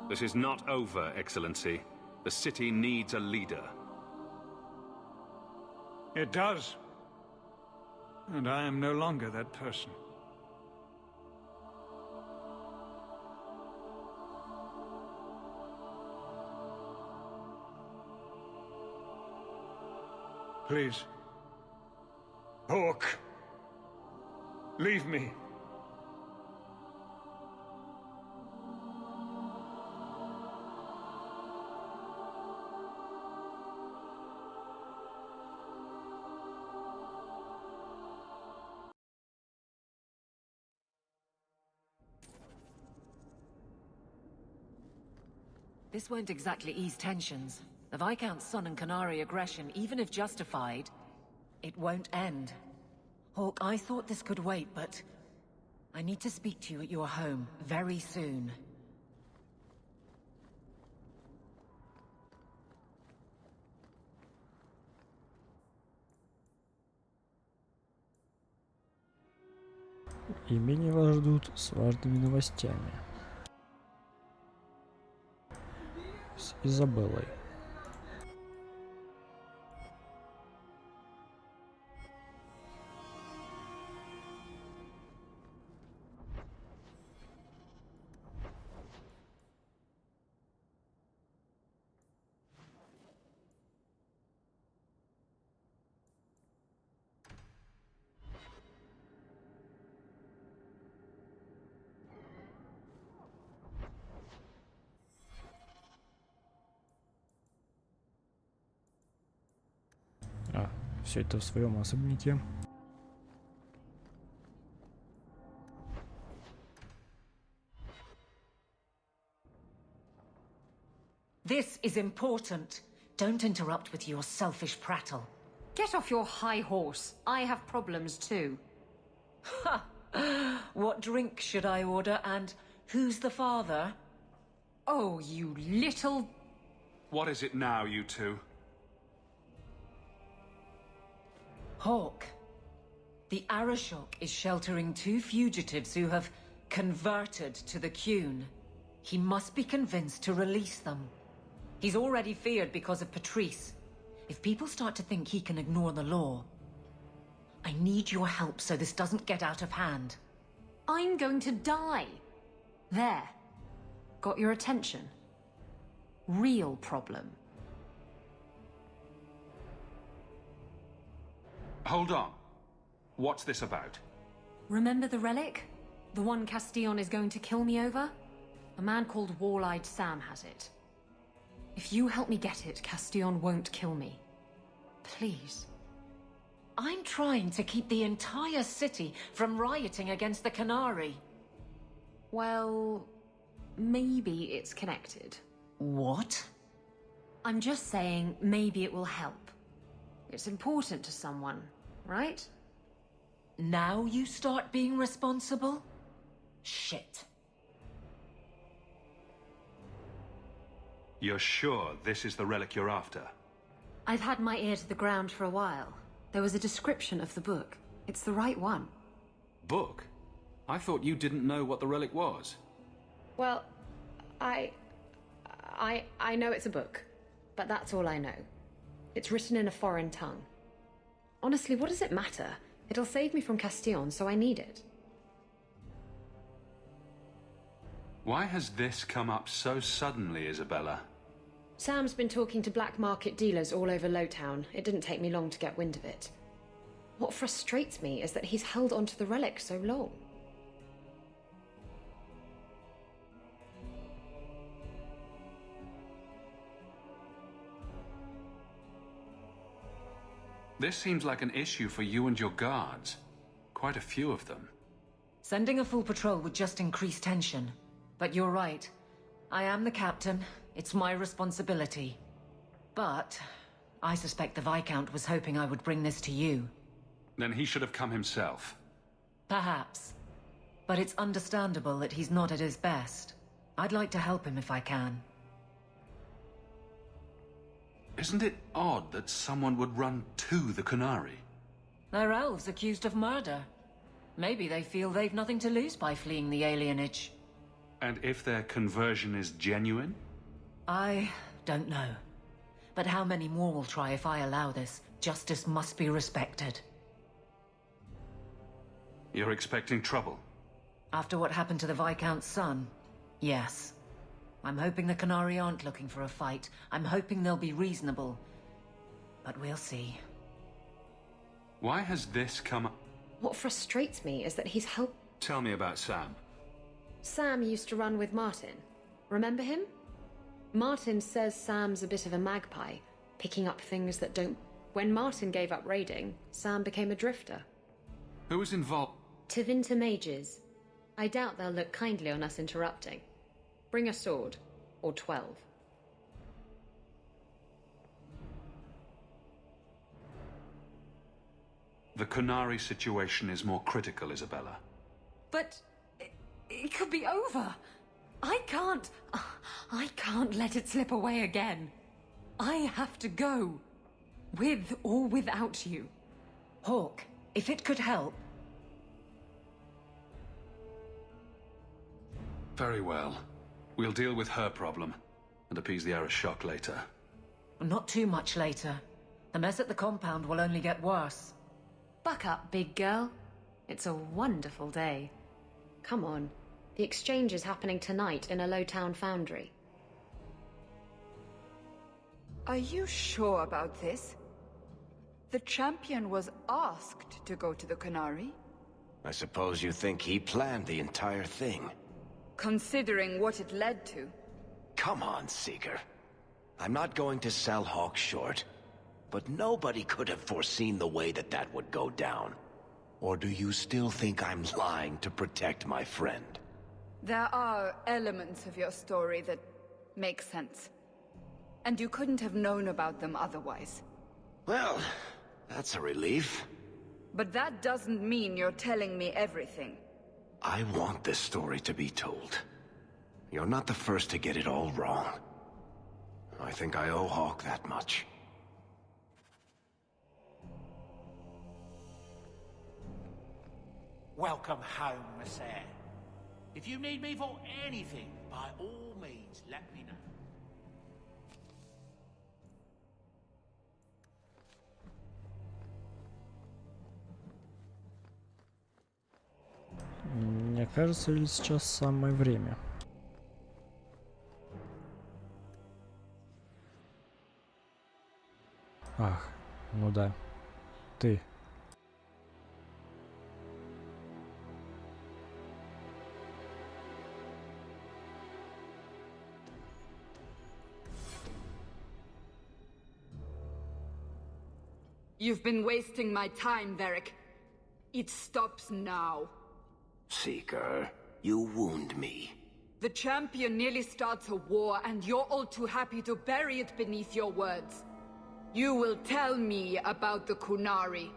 This is not over, Excellency. The city needs a leader. It does. And I am no longer that person. Please. Hawke. Leave me. This won't exactly ease tensions. The Viscount's son and Qunari aggression, even if justified, it won't end. Hawke, I thought this could wait, but I need to speak to you at your home very soon. Имение вас ждут с важными новостями. С Изабеллой. Все это в своем особняке. This is important. Don't interrupt with your selfish prattle. Get off your high horse. I have problems too. Ha! What drink should I order, and who's the father? Oh, you little... What is it now, you two? Hawke. The Arashok is sheltering 2 fugitives who have converted to the Qun. He must be convinced to release them. He's already feared because of Patrice. If people start to think he can ignore the law, I need your help so this doesn't get out of hand. I'm going to die. There. Got your attention? Real problem. Hold on. What's this about? Remember the relic? The one Castillon is going to kill me over? A man called Wall-Eyed Sam has it. If you help me get it, Castillon won't kill me. Please. I'm trying to keep the entire city from rioting against the Qunari. Well, maybe it's connected. What? I'm just saying, maybe it will help. It's important to someone, right? Now you start being responsible? Shit. You're sure this is the relic you're after? I've had my ear to the ground for a while. There was a description of the book. It's the right one. Book? I thought you didn't know what the relic was. Well, I know it's a book, but that's all I know. It's written in a foreign tongue. Honestly, what does it matter? It'll save me from Castillon, so I need it. Why has this come up so suddenly, Isabella? Sam's been talking to black market dealers all over Lowtown. It didn't take me long to get wind of it. What frustrates me is that he's held onto the relic so long. This seems like an issue for you and your guards. Quite a few of them. Sending a full patrol would just increase tension. But you're right. I am the captain. It's my responsibility. But I suspect the Viscount was hoping I would bring this to you. Then he should have come himself. Perhaps. But it's understandable that he's not at his best. I'd like to help him if I can. Isn't it odd that someone would run to the Qunari? They're elves accused of murder. Maybe they feel they've nothing to lose by fleeing the alienage. And if their conversion is genuine? I don't know. But how many more will try if I allow this? Justice must be respected. You're expecting trouble? After what happened to the Viscount's son, yes. I'm hoping the Qunari aren't looking for a fight. I'm hoping they'll be reasonable. But we'll see. Why has this come up? What frustrates me is that he's helped. Tell me about Sam. Sam used to run with Martin. Remember him? Martin says Sam's a bit of a magpie, picking up things that don't... When Martin gave up raiding, Sam became a drifter. Who was involved? Tevinter mages. I doubt they'll look kindly on us interrupting. Bring a sword. Or 12. The Qunari situation is more critical, Isabella. But... it could be over. I can't let it slip away again. I have to go. With or without you. Hawk, if it could help... Very well. We'll deal with her problem, and appease the Arishok later. Not too much later. The mess at the compound will only get worse. Buck up, big girl. It's a wonderful day. Come on. The exchange is happening tonight in a Lowtown foundry. Are you sure about this? The champion was asked to go to the Qunari. I suppose you think he planned the entire thing. Considering what it led to. Come on, Seeker. I'm not going to sell Hawk short, but nobody could have foreseen the way that would go down. Or do you still think I'm lying to protect my friend? There are elements of your story that make sense. And you couldn't have known about them otherwise. Well, that's a relief. But that doesn't mean you're telling me everything. I want this story to be told. You're not the first to get it all wrong. I think I owe Hawk that much. Welcome home, Miss Anne. If you need me for anything, by all means, let me know. Мне кажется, ли сейчас самое время? Ах, ну да. Ты. You've been wasting my time, Varric. It stops now. Seeker, you wound me. The champion nearly starts a war, and you're all too happy to bury it beneath your words. You will tell me about the Qunari.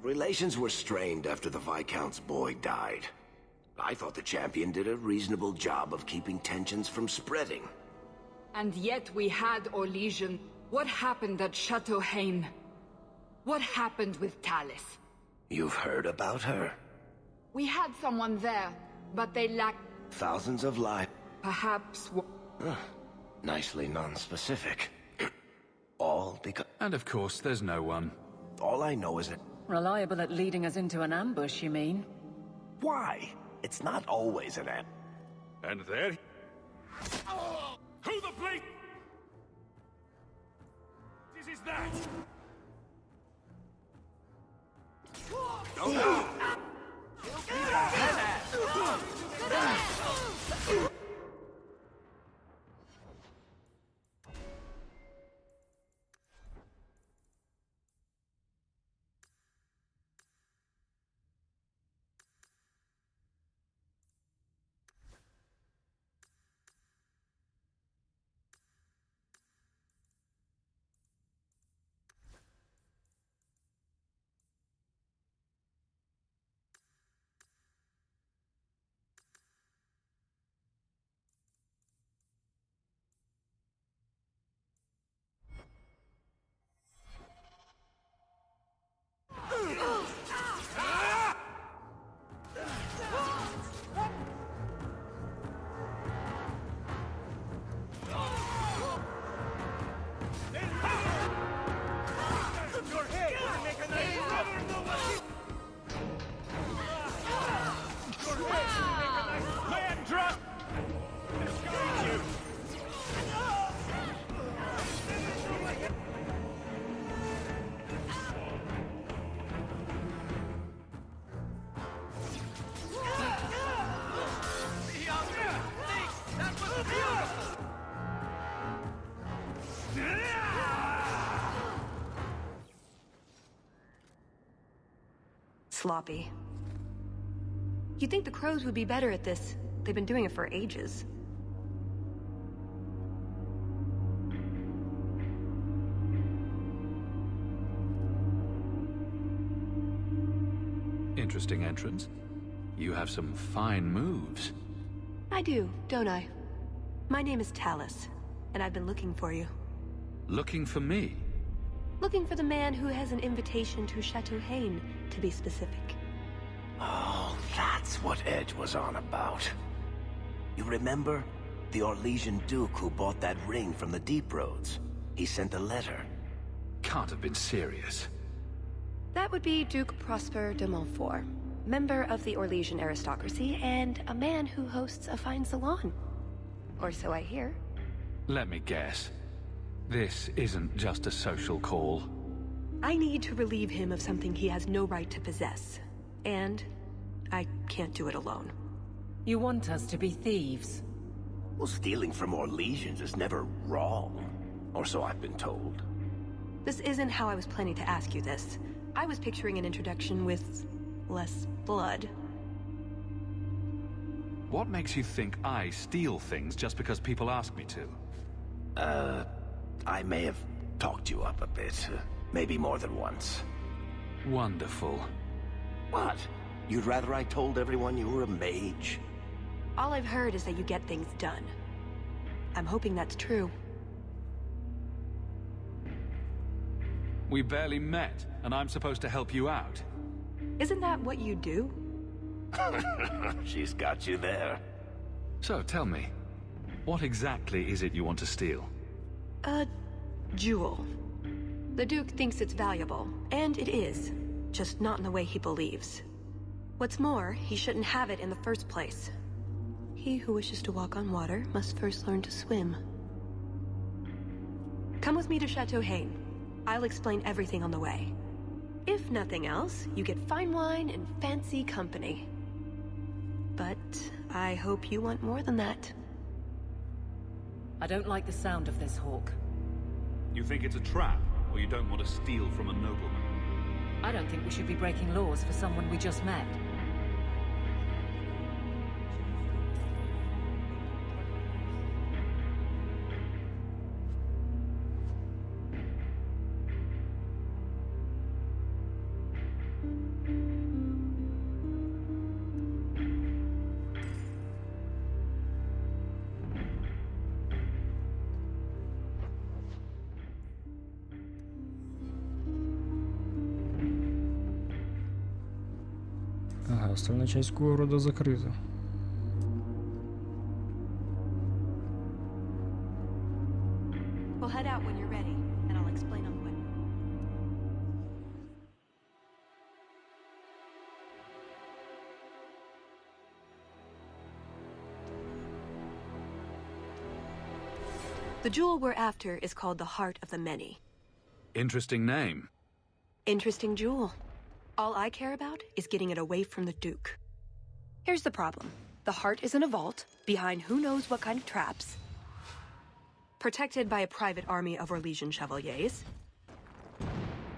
Relations were strained after the Viscount's boy died. I thought the champion did a reasonable job of keeping tensions from spreading. And yet we had Orlesian. What happened at Chateau Hain? What happened with Talis? You've heard about her? We had someone there, but they lacked... Thousands of lives. Perhaps... Nicely non-specific. All because... And of course, there's no one. All I know is that... Reliable at leading us into an ambush, you mean? Why? It's not always an ambush. And there... Who the bleep... is that? Go! Sloppy. You'd think the crows would be better at this. They've been doing it for ages. Interesting entrance. You have some fine moves. I do, don't I? My name is Talis, and I've been looking for you. Looking for me? Looking for the man who has an invitation to Chateau Hain, to be specific. Oh, that's what Edge was on about. You remember? The Orlesian Duke who bought that ring from the Deep Roads. He sent a letter. Can't have been serious. That would be Duke Prosper de Montfort, member of the Orlesian aristocracy, and a man who hosts a fine salon. Or so I hear. Let me guess. This isn't just a social call. I need to relieve him of something he has no right to possess. And I can't do it alone. You want us to be thieves? Well, stealing from Orlesians is never wrong. Or so I've been told. This isn't how I was planning to ask you this. I was picturing an introduction with less blood. What makes you think I steal things just because people ask me to? I may have talked you up a bit. Maybe more than once. Wonderful. What? You'd rather I told everyone you were a mage? All I've heard is that you get things done. I'm hoping that's true. We barely met, and I'm supposed to help you out. Isn't that what you do? She's got you there. So, tell me, what exactly is it you want to steal? A jewel. The Duke thinks it's valuable, and it is. Just not in the way he believes. What's more, he shouldn't have it in the first place. He who wishes to walk on water must first learn to swim. Come with me to Chateau Hain. I'll explain everything on the way. If nothing else, you get fine wine and fancy company. But I hope you want more than that. I don't like the sound of this, Hawk. You think it's a trap, or you don't want to steal from a nobleman? I don't think we should be breaking laws for someone we just met. а остальная часть города закрыта. We'll head out when you're ready, and I'll explain on the way. The jewel we're after is called the Heart of the Many. Interesting name. Interesting jewel. All I care about is getting it away from the Duke. Here's the problem. The heart is in a vault, behind who knows what kind of traps, protected by a private army of Orlesian chevaliers,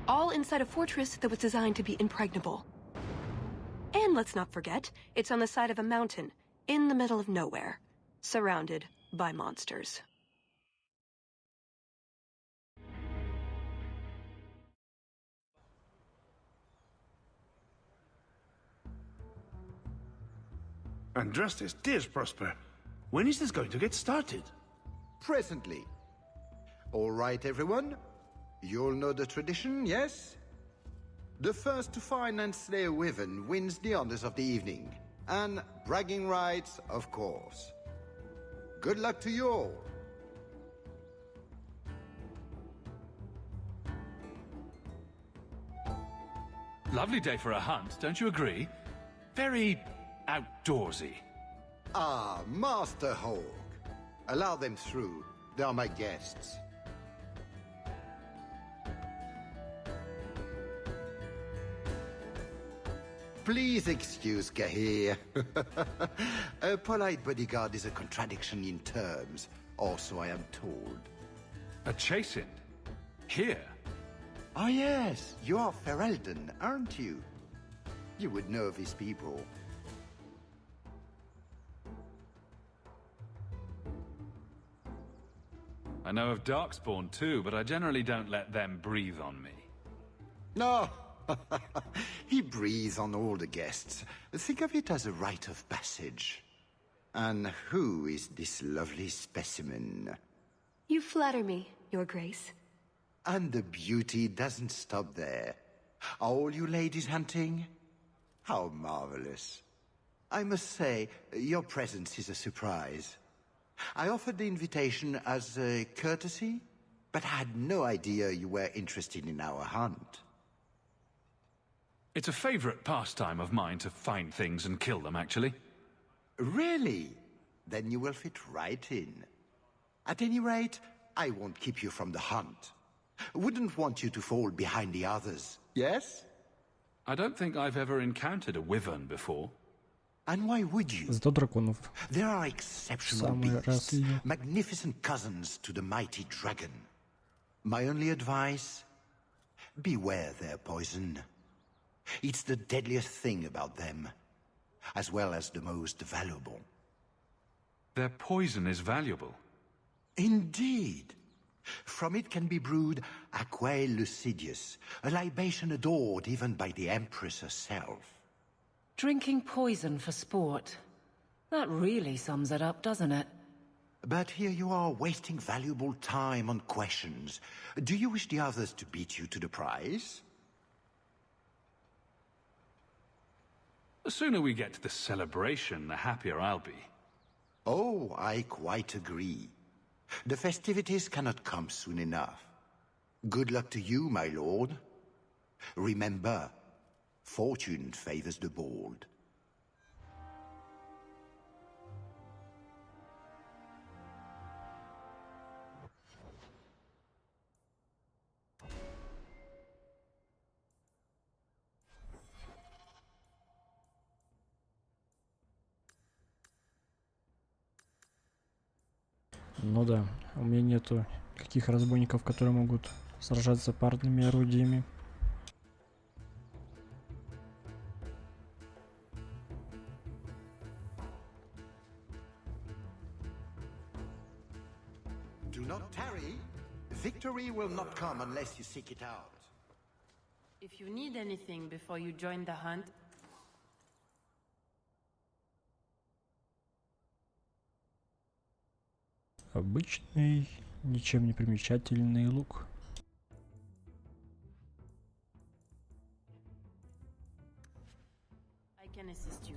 all inside a fortress that was designed to be impregnable. And let's not forget, it's on the side of a mountain, in the middle of nowhere, surrounded by monsters. Andrastes, dears Prosper, when is this going to get started? Presently. All right, everyone. You'll know the tradition, yes? The first to find and slay a wyvern wins the honors of the evening. And bragging rights, of course. Good luck to you all. Lovely day for a hunt, don't you agree? Very outdoorsy. Ah, Master Hawk. Allow them through. They are my guests. Please excuse Kahir. A polite bodyguard is a contradiction in terms, also I am told. A chasing? Here? Ah yes, you are Ferelden, aren't you? You would know these people. I know of Darkspawn too, but I generally don't let them breathe on me. No, he breathes on all the guests. Think of it as a rite of passage. And who is this lovely specimen? You flatter me, Your Grace. And the beauty doesn't stop there. Are all you ladies hunting? How marvelous. I must say, your presence is a surprise. I offered the invitation as a courtesy, but I had no idea you were interested in our hunt. It's a favorite pastime of mine to find things and kill them, actually. Really? Then you will fit right in. At any rate, I won't keep you from the hunt. Wouldn't want you to fall behind the others, yes? I don't think I've ever encountered a wyvern before. And why would you? Зато драконов There are exceptional самый раз beasts, видел. magnificent cousins to the mighty dragon. My only advice? Beware their poison. It's the deadliest thing about them, as well as the most valuable. Their poison is valuable. Indeed. From it can be brewed Aquae Lucidius, a libation adored even by the Empress herself. Drinking poison for sport. That really sums it up, doesn't it? But here you are wasting valuable time on questions. Do you wish the others to beat you to the prize? The sooner we get to the celebration, the happier I'll be. Oh, I quite agree. The festivities cannot come soon enough. Good luck to you, my lord. Remember, fortune favors the bold. Ну да, у меня нету каких разбойников, которые могут сражаться парными орудиями. Do not tarry. Victory will not come unless you seek it out. If you need anything before you join the hunt, Обычный, ничем не примечательный лук. I can assist. assist you.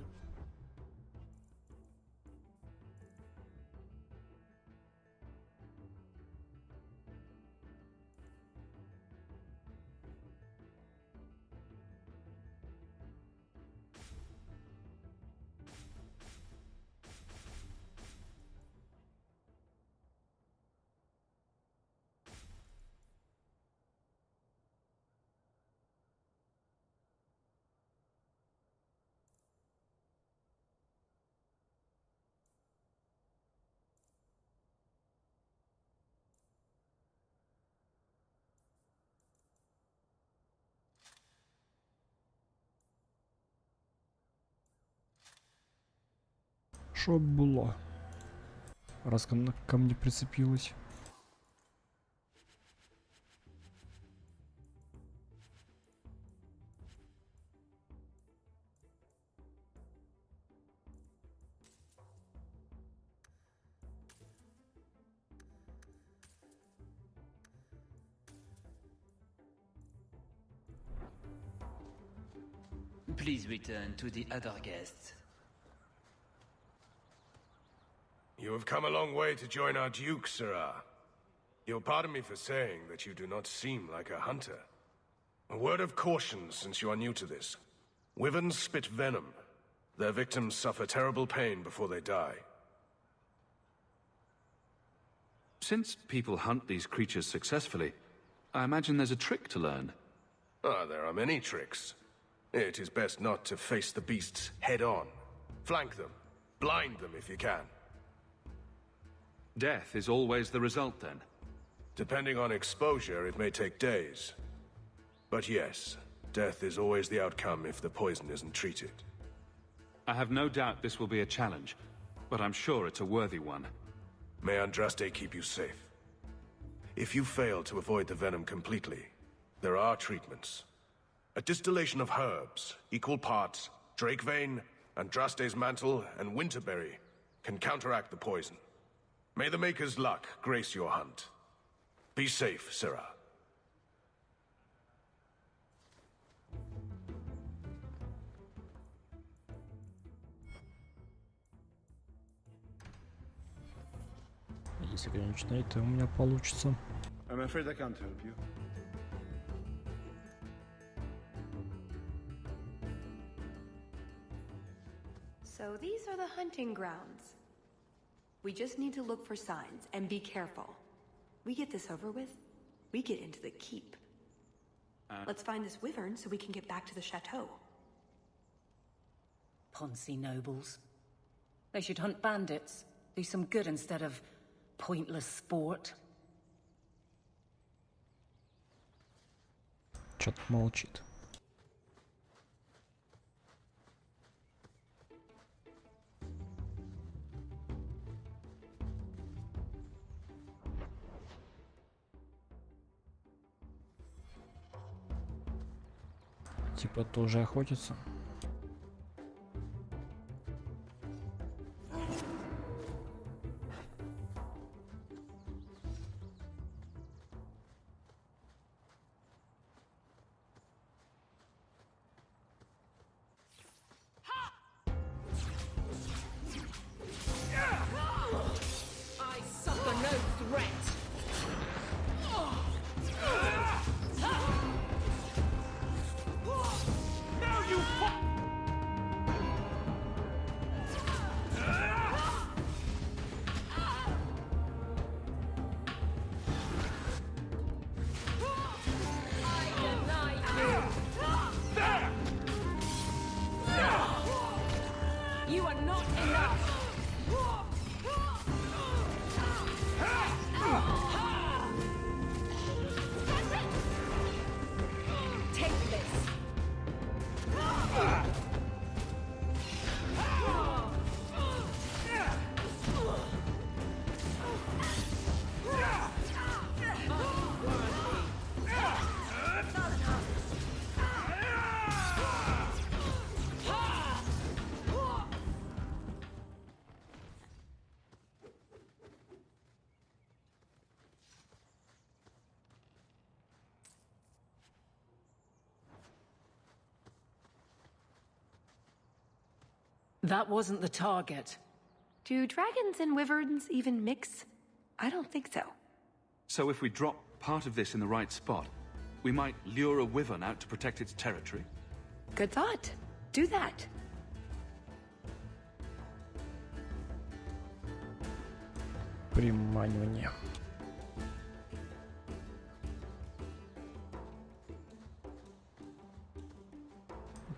Що було? Раз ко мне прицепилась. Please return to the other guests. You have come a long way to join our Duke, Sirrah. You'll pardon me for saying that you do not seem like a hunter. A word of caution since you are new to this. Wyverns spit venom. Their victims suffer terrible pain before they die. Since people hunt these creatures successfully, I imagine there's a trick to learn. Ah, there are many tricks. It is best not to face the beasts head-on. Flank them. Blind them if you can. Death is always the result, then? Depending on exposure, it may take days. But yes, death is always the outcome if the poison isn't treated. I have no doubt this will be a challenge, but I'm sure it's a worthy one. May Andraste keep you safe. If you fail to avoid the venom completely, there are treatments. A distillation of herbs, equal parts, Drakevein, Andraste's mantle, and winterberry can counteract the poison. May the Maker's luck grace your hunt. Be safe, Sirrah. Если, конечно, это у меня получится. I'm afraid I can't help you. So these are the hunting grounds. We just need to look for signs and be careful. We get this over with, we get into the keep. Let's find this wyvern so we can get back to the chateau. Poncy nobles. They should hunt bandits. Do some good instead of pointless sport. Чё-то молчит. Типа тоже охотится. I suffer no threat. Now you I deny you. You are not enough. Take this. That wasn't the target. Do dragons and wyverns even mix? I don't think so. So if we drop part of this in the right spot, we might lure a wyvern out to protect its territory? Good thought. Do that. Приманивание.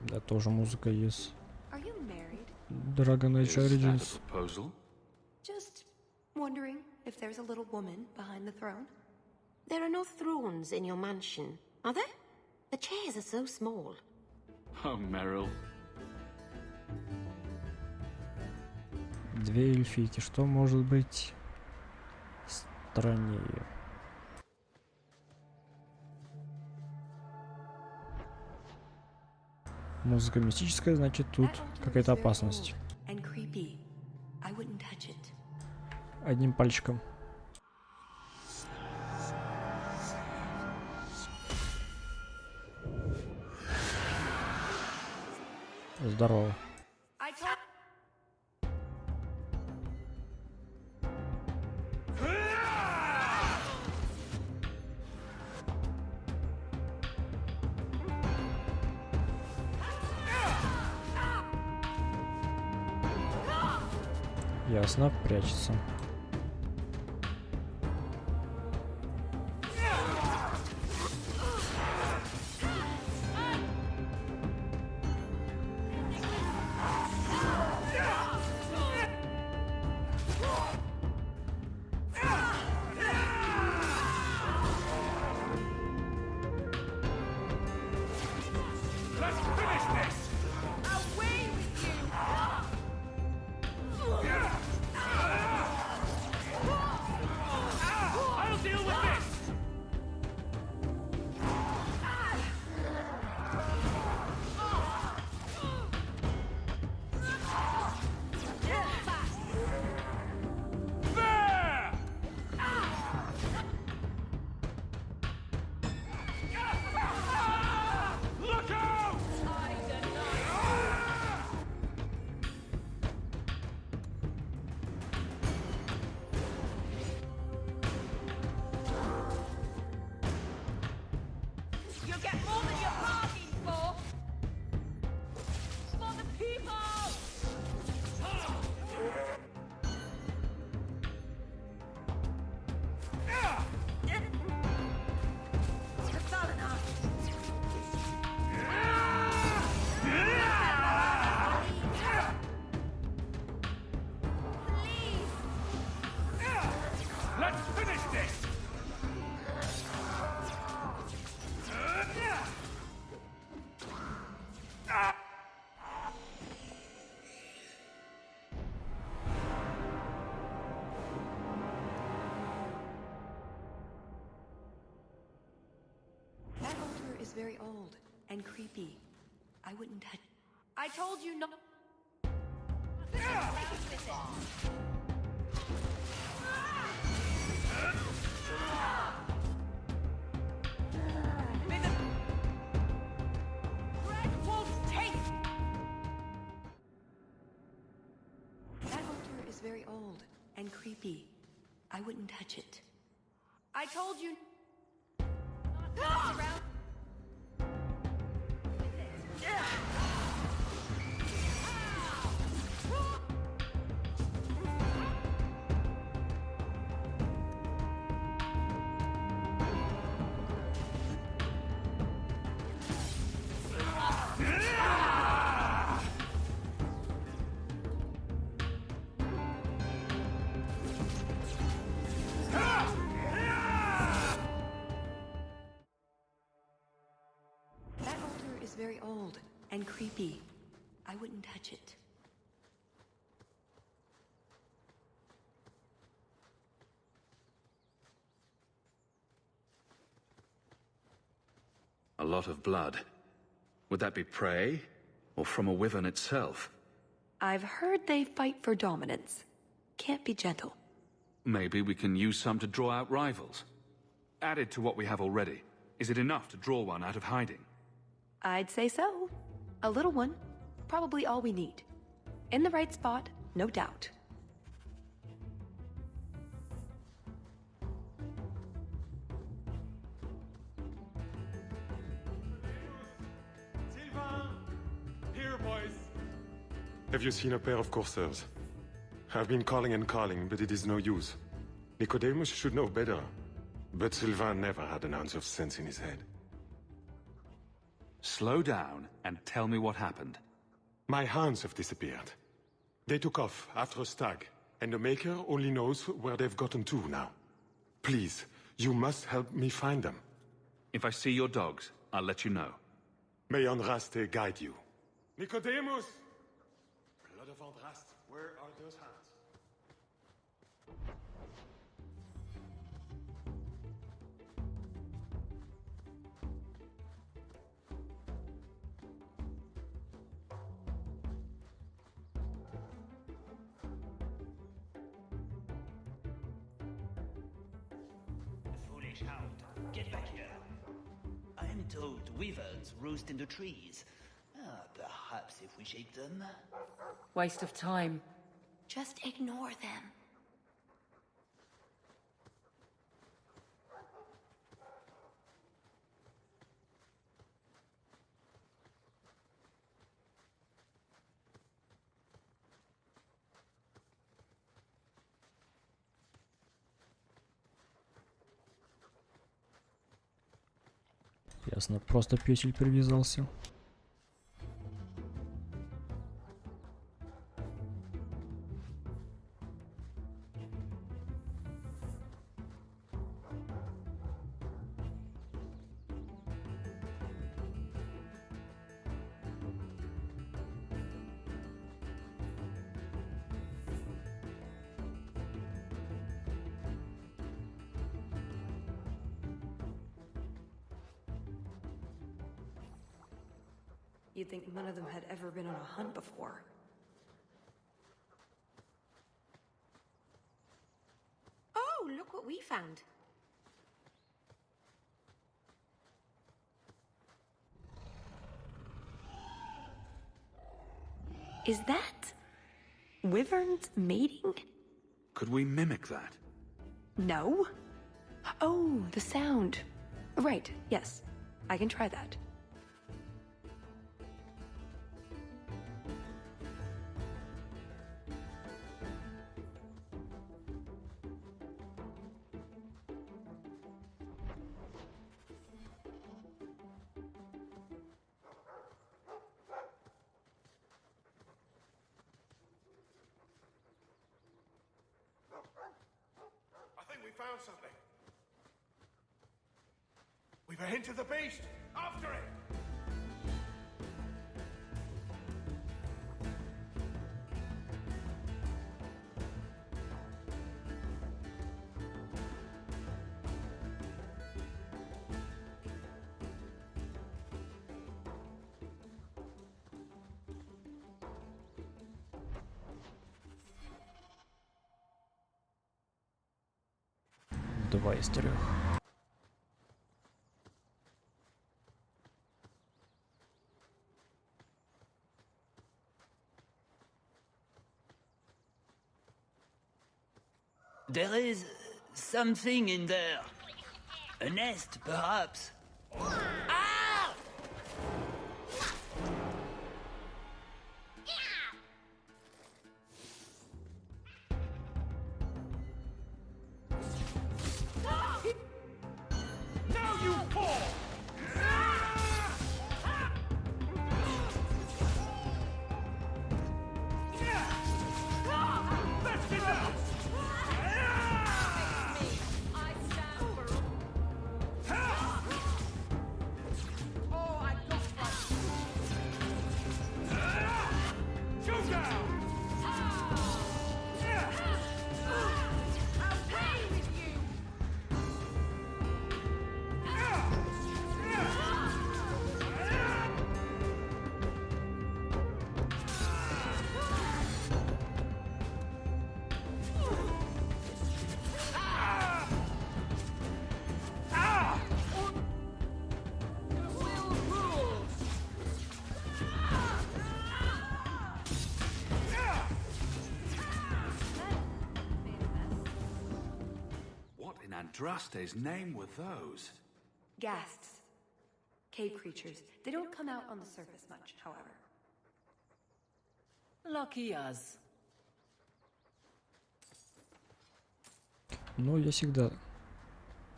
Да, тоже музыка есть. Are you married? Dragon Age Origins. Is that a proposal? Just wondering if there's a little woman behind the throne. There are no thrones in your mansion, are there? The chairs are so small. Oh, Meryl. Две эльфийки. Что может быть страннее? Музыка мистическая, значит тут какая-то опасность. Одним пальчиком. Здорово. Ясно, прячется. Very old and creepy. I wouldn't touch. I told you not. That altar is very old and creepy. I wouldn't touch it. I told you. Not around. Very old and creepy. I wouldn't touch it. A lot of blood. Would that be prey? Or from a wyvern itself? I've heard they fight for dominance. Can't be gentle. Maybe we can use some to draw out rivals. Added to what we have already, is it enough to draw one out of hiding? I'd say so. A little one. Probably all we need. In the right spot, no doubt. Here, boys. Have you seen a pair of coursers? I've been calling and calling, but it is no use. Nicodemus should know better. But Sylvain never had an ounce of sense in his head. Slow down and tell me what happened. My hounds have disappeared. They took off after a stag, and the Maker only knows where they've gotten to now. Please, you must help me find them. If I see your dogs, I'll let you know. May Andraste guide you. Nicodemus! Blood of Andraste, where are those hounds? Foolish hound, get back here. I am told wyverns roost in the trees. Perhaps if we shake them? Waste of time. Just ignore them. Ясно, просто петель привязался. You'd think none of them had ever been on a hunt before. Oh, look what we found. Is that wyverns mating? Could we mimic that? No. Oh, the sound. Right, yes. I can try that. Found something. We've a hint of the beast. After it! Два из трех. There is something in there. A nest, perhaps. Ah! Now you call! That's enough! Andraste's name were those? Ghasts. Cave creatures. They don't come out on the surface much, however. Lucky us. Но я всегда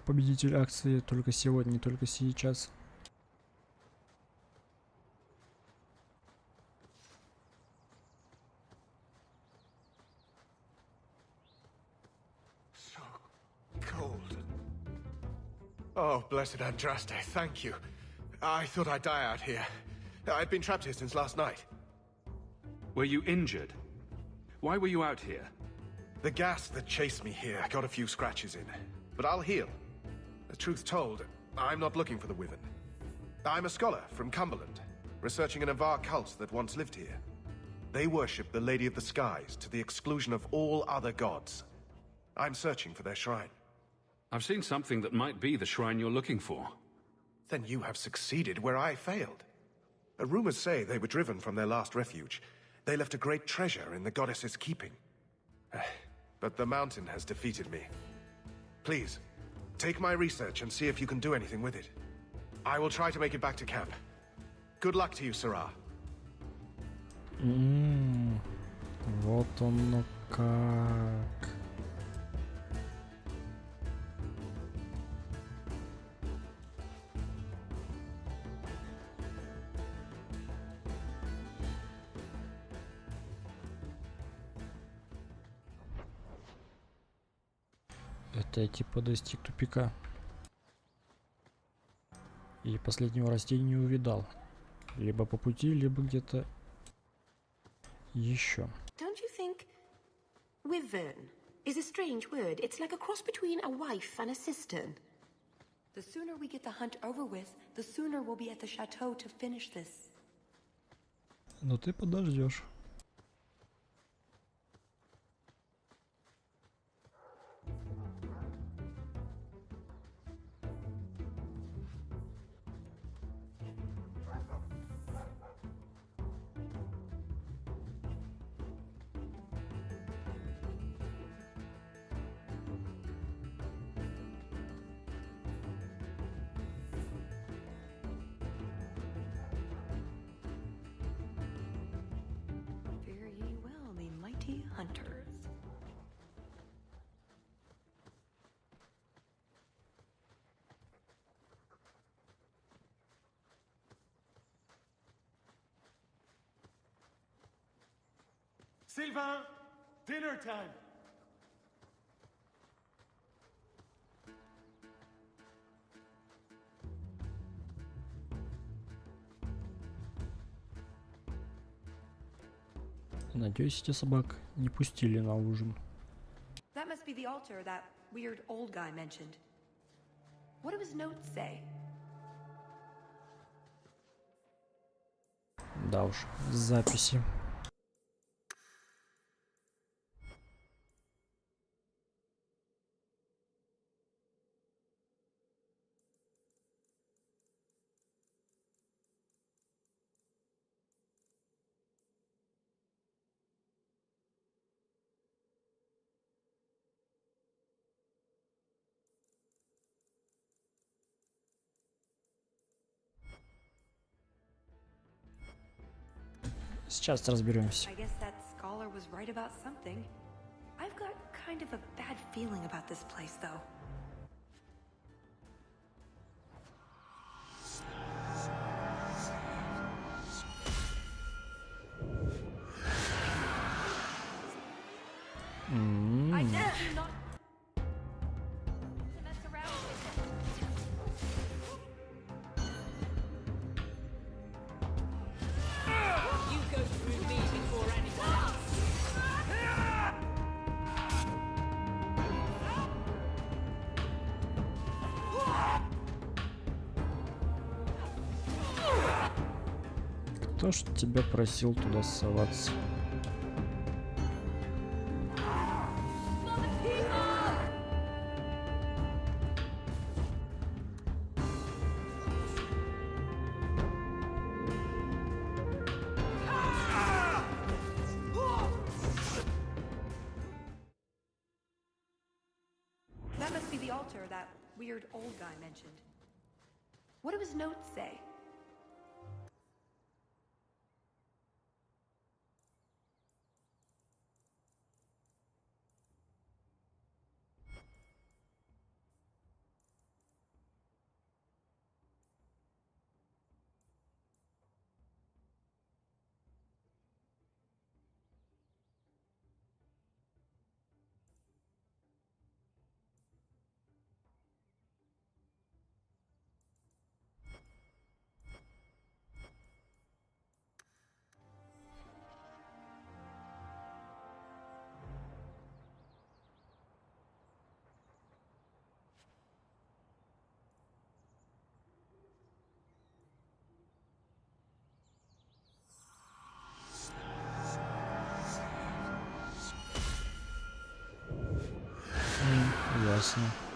победитель акции, только сегодня, не только сейчас. So cold. Oh, blessed Andraste, thank you. I thought I'd die out here. I've been trapped here since last night. Were you injured? Why were you out here? The gas that chased me here got a few scratches in, but I'll heal. The truth told, I'm not looking for the Wyvern. I'm a scholar from Cumberland, researching an Avar cult that once lived here. They worship the Lady of the Skies to the exclusion of all other gods. I'm searching for their shrine. I've seen something that might be the shrine you're looking for. Then you have succeeded where I failed. Rumors say they were driven from their last refuge. They left a great treasure in the goddess's keeping. But the mountain has defeated me. Please, take my research and see if you can do anything with it. I will try to make it back to camp. Good luck to you, Sarah. Вот оно как. Это я типа достиг тупика. И последнего растения не увидал. Либо по пути, либо где-то еще. Don't you think wyvern is a strange word? It's like a cross between a wife and a cistern. The sooner we get the hunt over with, the sooner we'll be at the chateau to finish this. Но ты подождешь. Very well, the mighty hunters. Sylvain, dinner time. Надеюсь, эти собак не пустили на ужин. That must be the altar that weird old guy mentioned. What do his notes say? Да уж, записи. Сейчас разберемся. I guess that scholar was right about something. I've got kind of a bad feeling about this place, though. I dare you not to mess around with it. You go through me before anyone else. Кто ж тебя просил туда соваться? That must be the the altar that weird old guy mentioned. What do his notes say? Ясно.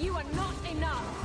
You are not enough!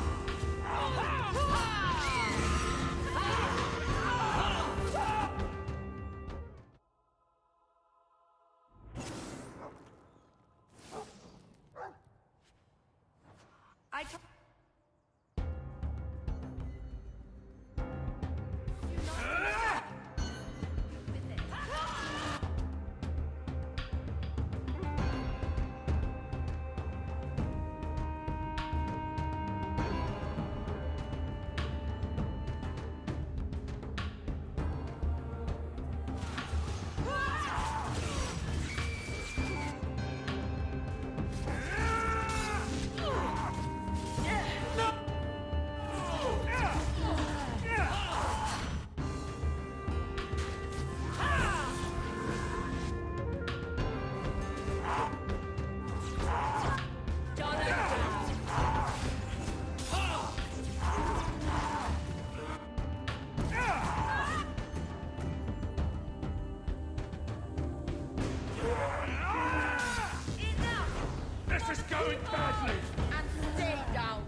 This is going badly! And stay down.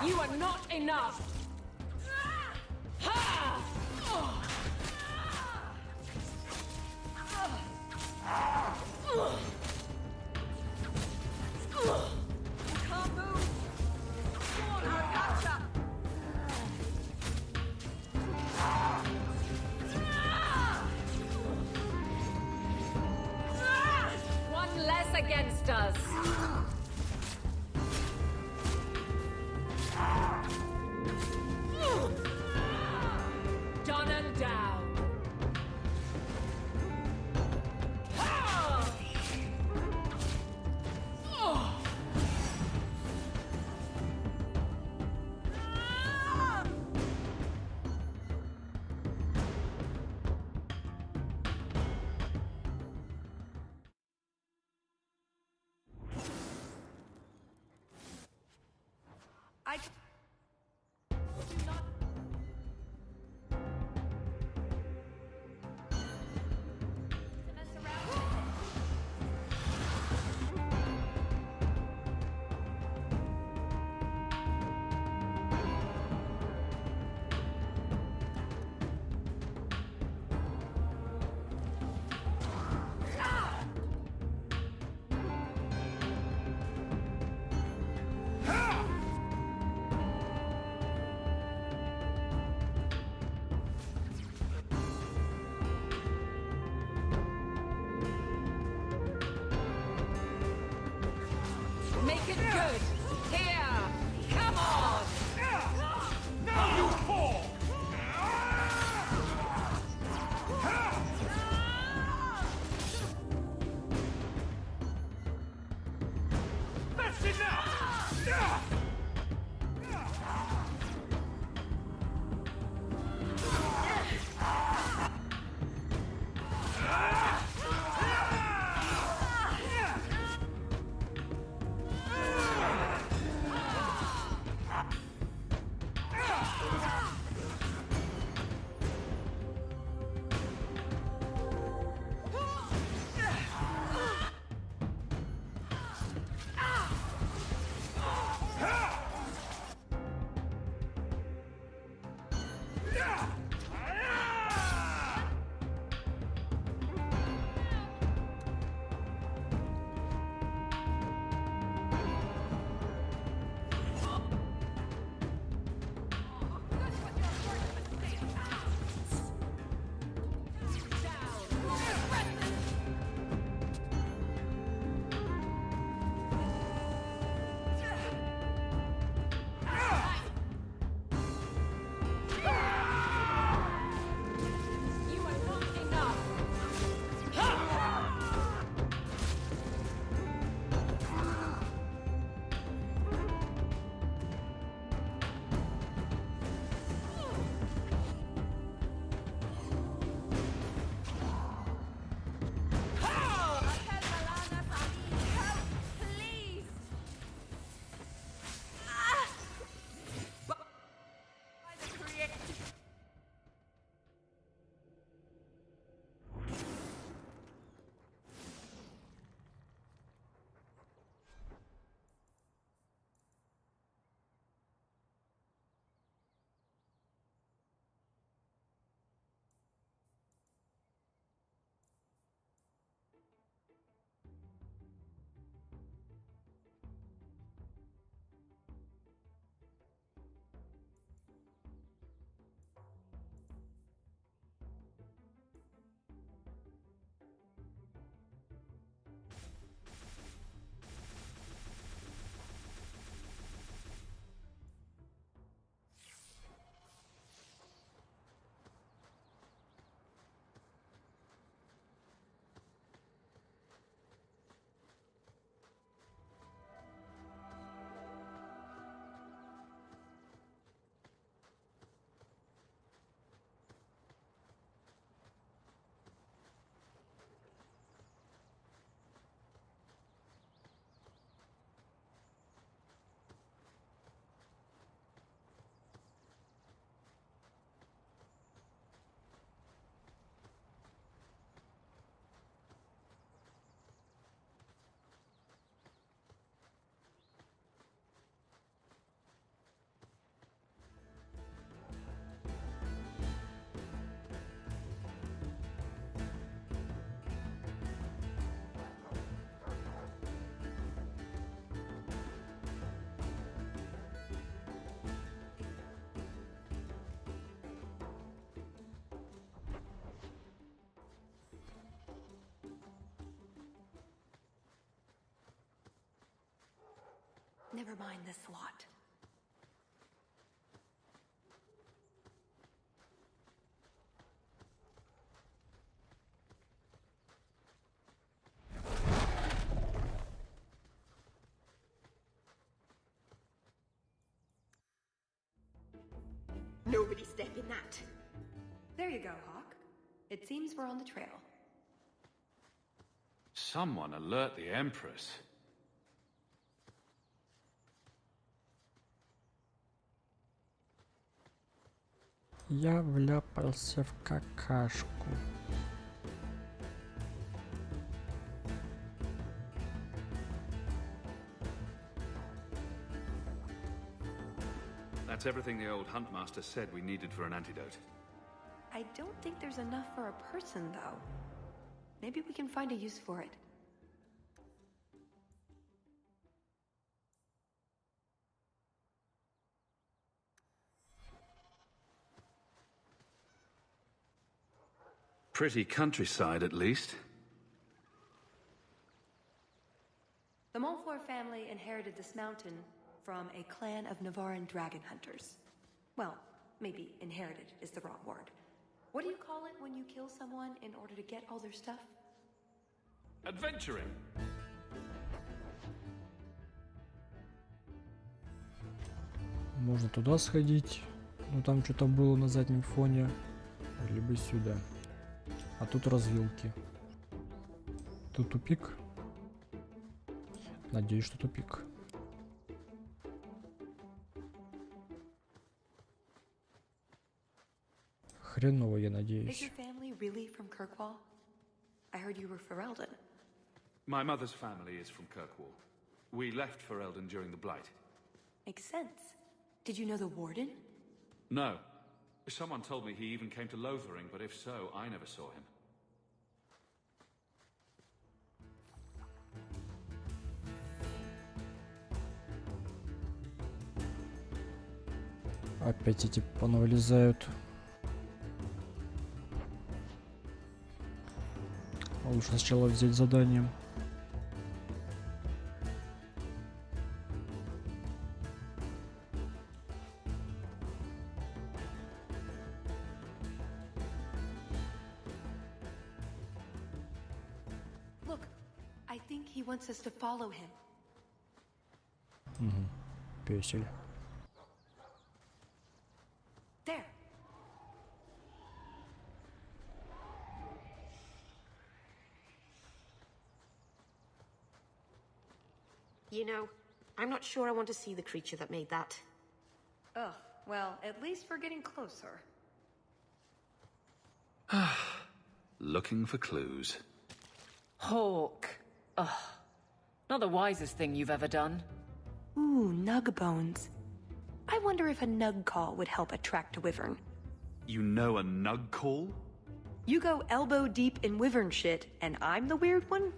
You are not enough! Can't move. Come on, I'll catch up. One less against us. Done and down. Never mind this lot. Nobody step in that. There you go, Hawk. It seems we're on the trail. Someone alert the Empress. Я вляпался в какашку. That's everything the old huntmaster said we needed for an antidote. I don't think there's enough for a person, though. Maybe we can find a use for it. Pretty countryside, at least. The Montfort family inherited this mountain from a clan of Navarran dragon hunters. Well, maybe inherited is the wrong word. What do you call it when you kill someone in order to get all their stuff? Adventuring. Можно туда сходить, но там что-то было на заднем фоне, либо сюда. А тут развилки. Тут тупик. Надеюсь, что тупик. Хреново, я Is надеюсь. your family really from Kirkwall? I heard you were Ferelden. My mother's family is from Kirkwall. We left Ferelden during the Blight. Makes sense. Did you know the Warden? No. Someone told me he even came to Lothering, but if so, I never saw him. Опять эти понавылезают. Лучше сначала взять задание. Look, I think he wants us to follow him. Угу. Песель. There. You know, I'm not sure I want to see the creature that made that. Ugh, well, at least we're getting closer. Looking for clues. Hawk. Ugh. Not the wisest thing you've ever done. Ooh, nug bones. I wonder if a nug call would help attract a wyvern. You know a nug call? You go elbow deep in wyvern shit, and I'm the weird one?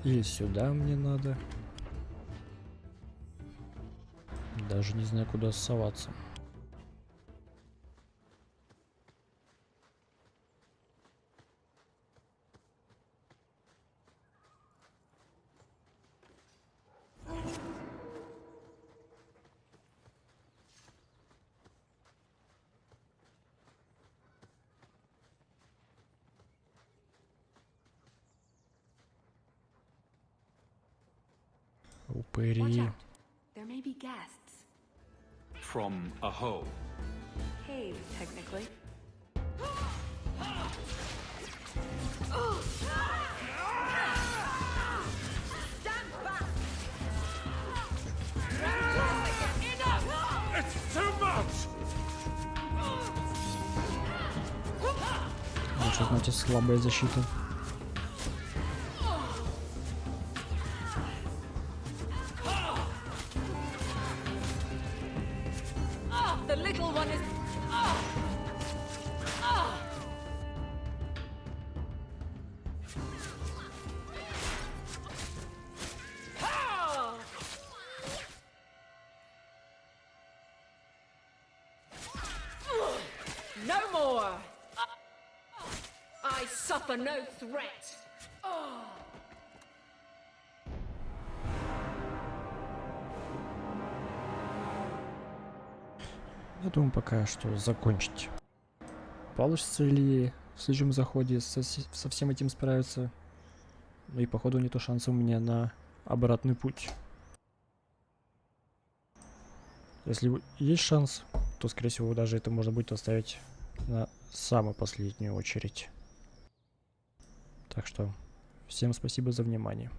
И сюда мне надо. Даже не знаю, куда соваться. Watch Упыри. out. There may be guests. From a hole. Cave, technically. Stand back! It's too much! Ну, что значит слабая защита? The little one is... No more! suffer no threat. Я думаю, пока что закончить. Получится ли в следующем заходе со всем этим справиться? Ну и походу не то шанса у меня на обратный путь. Если есть шанс, то скорее всего даже это можно будет оставить на самую последнюю очередь. Так что всем спасибо за внимание.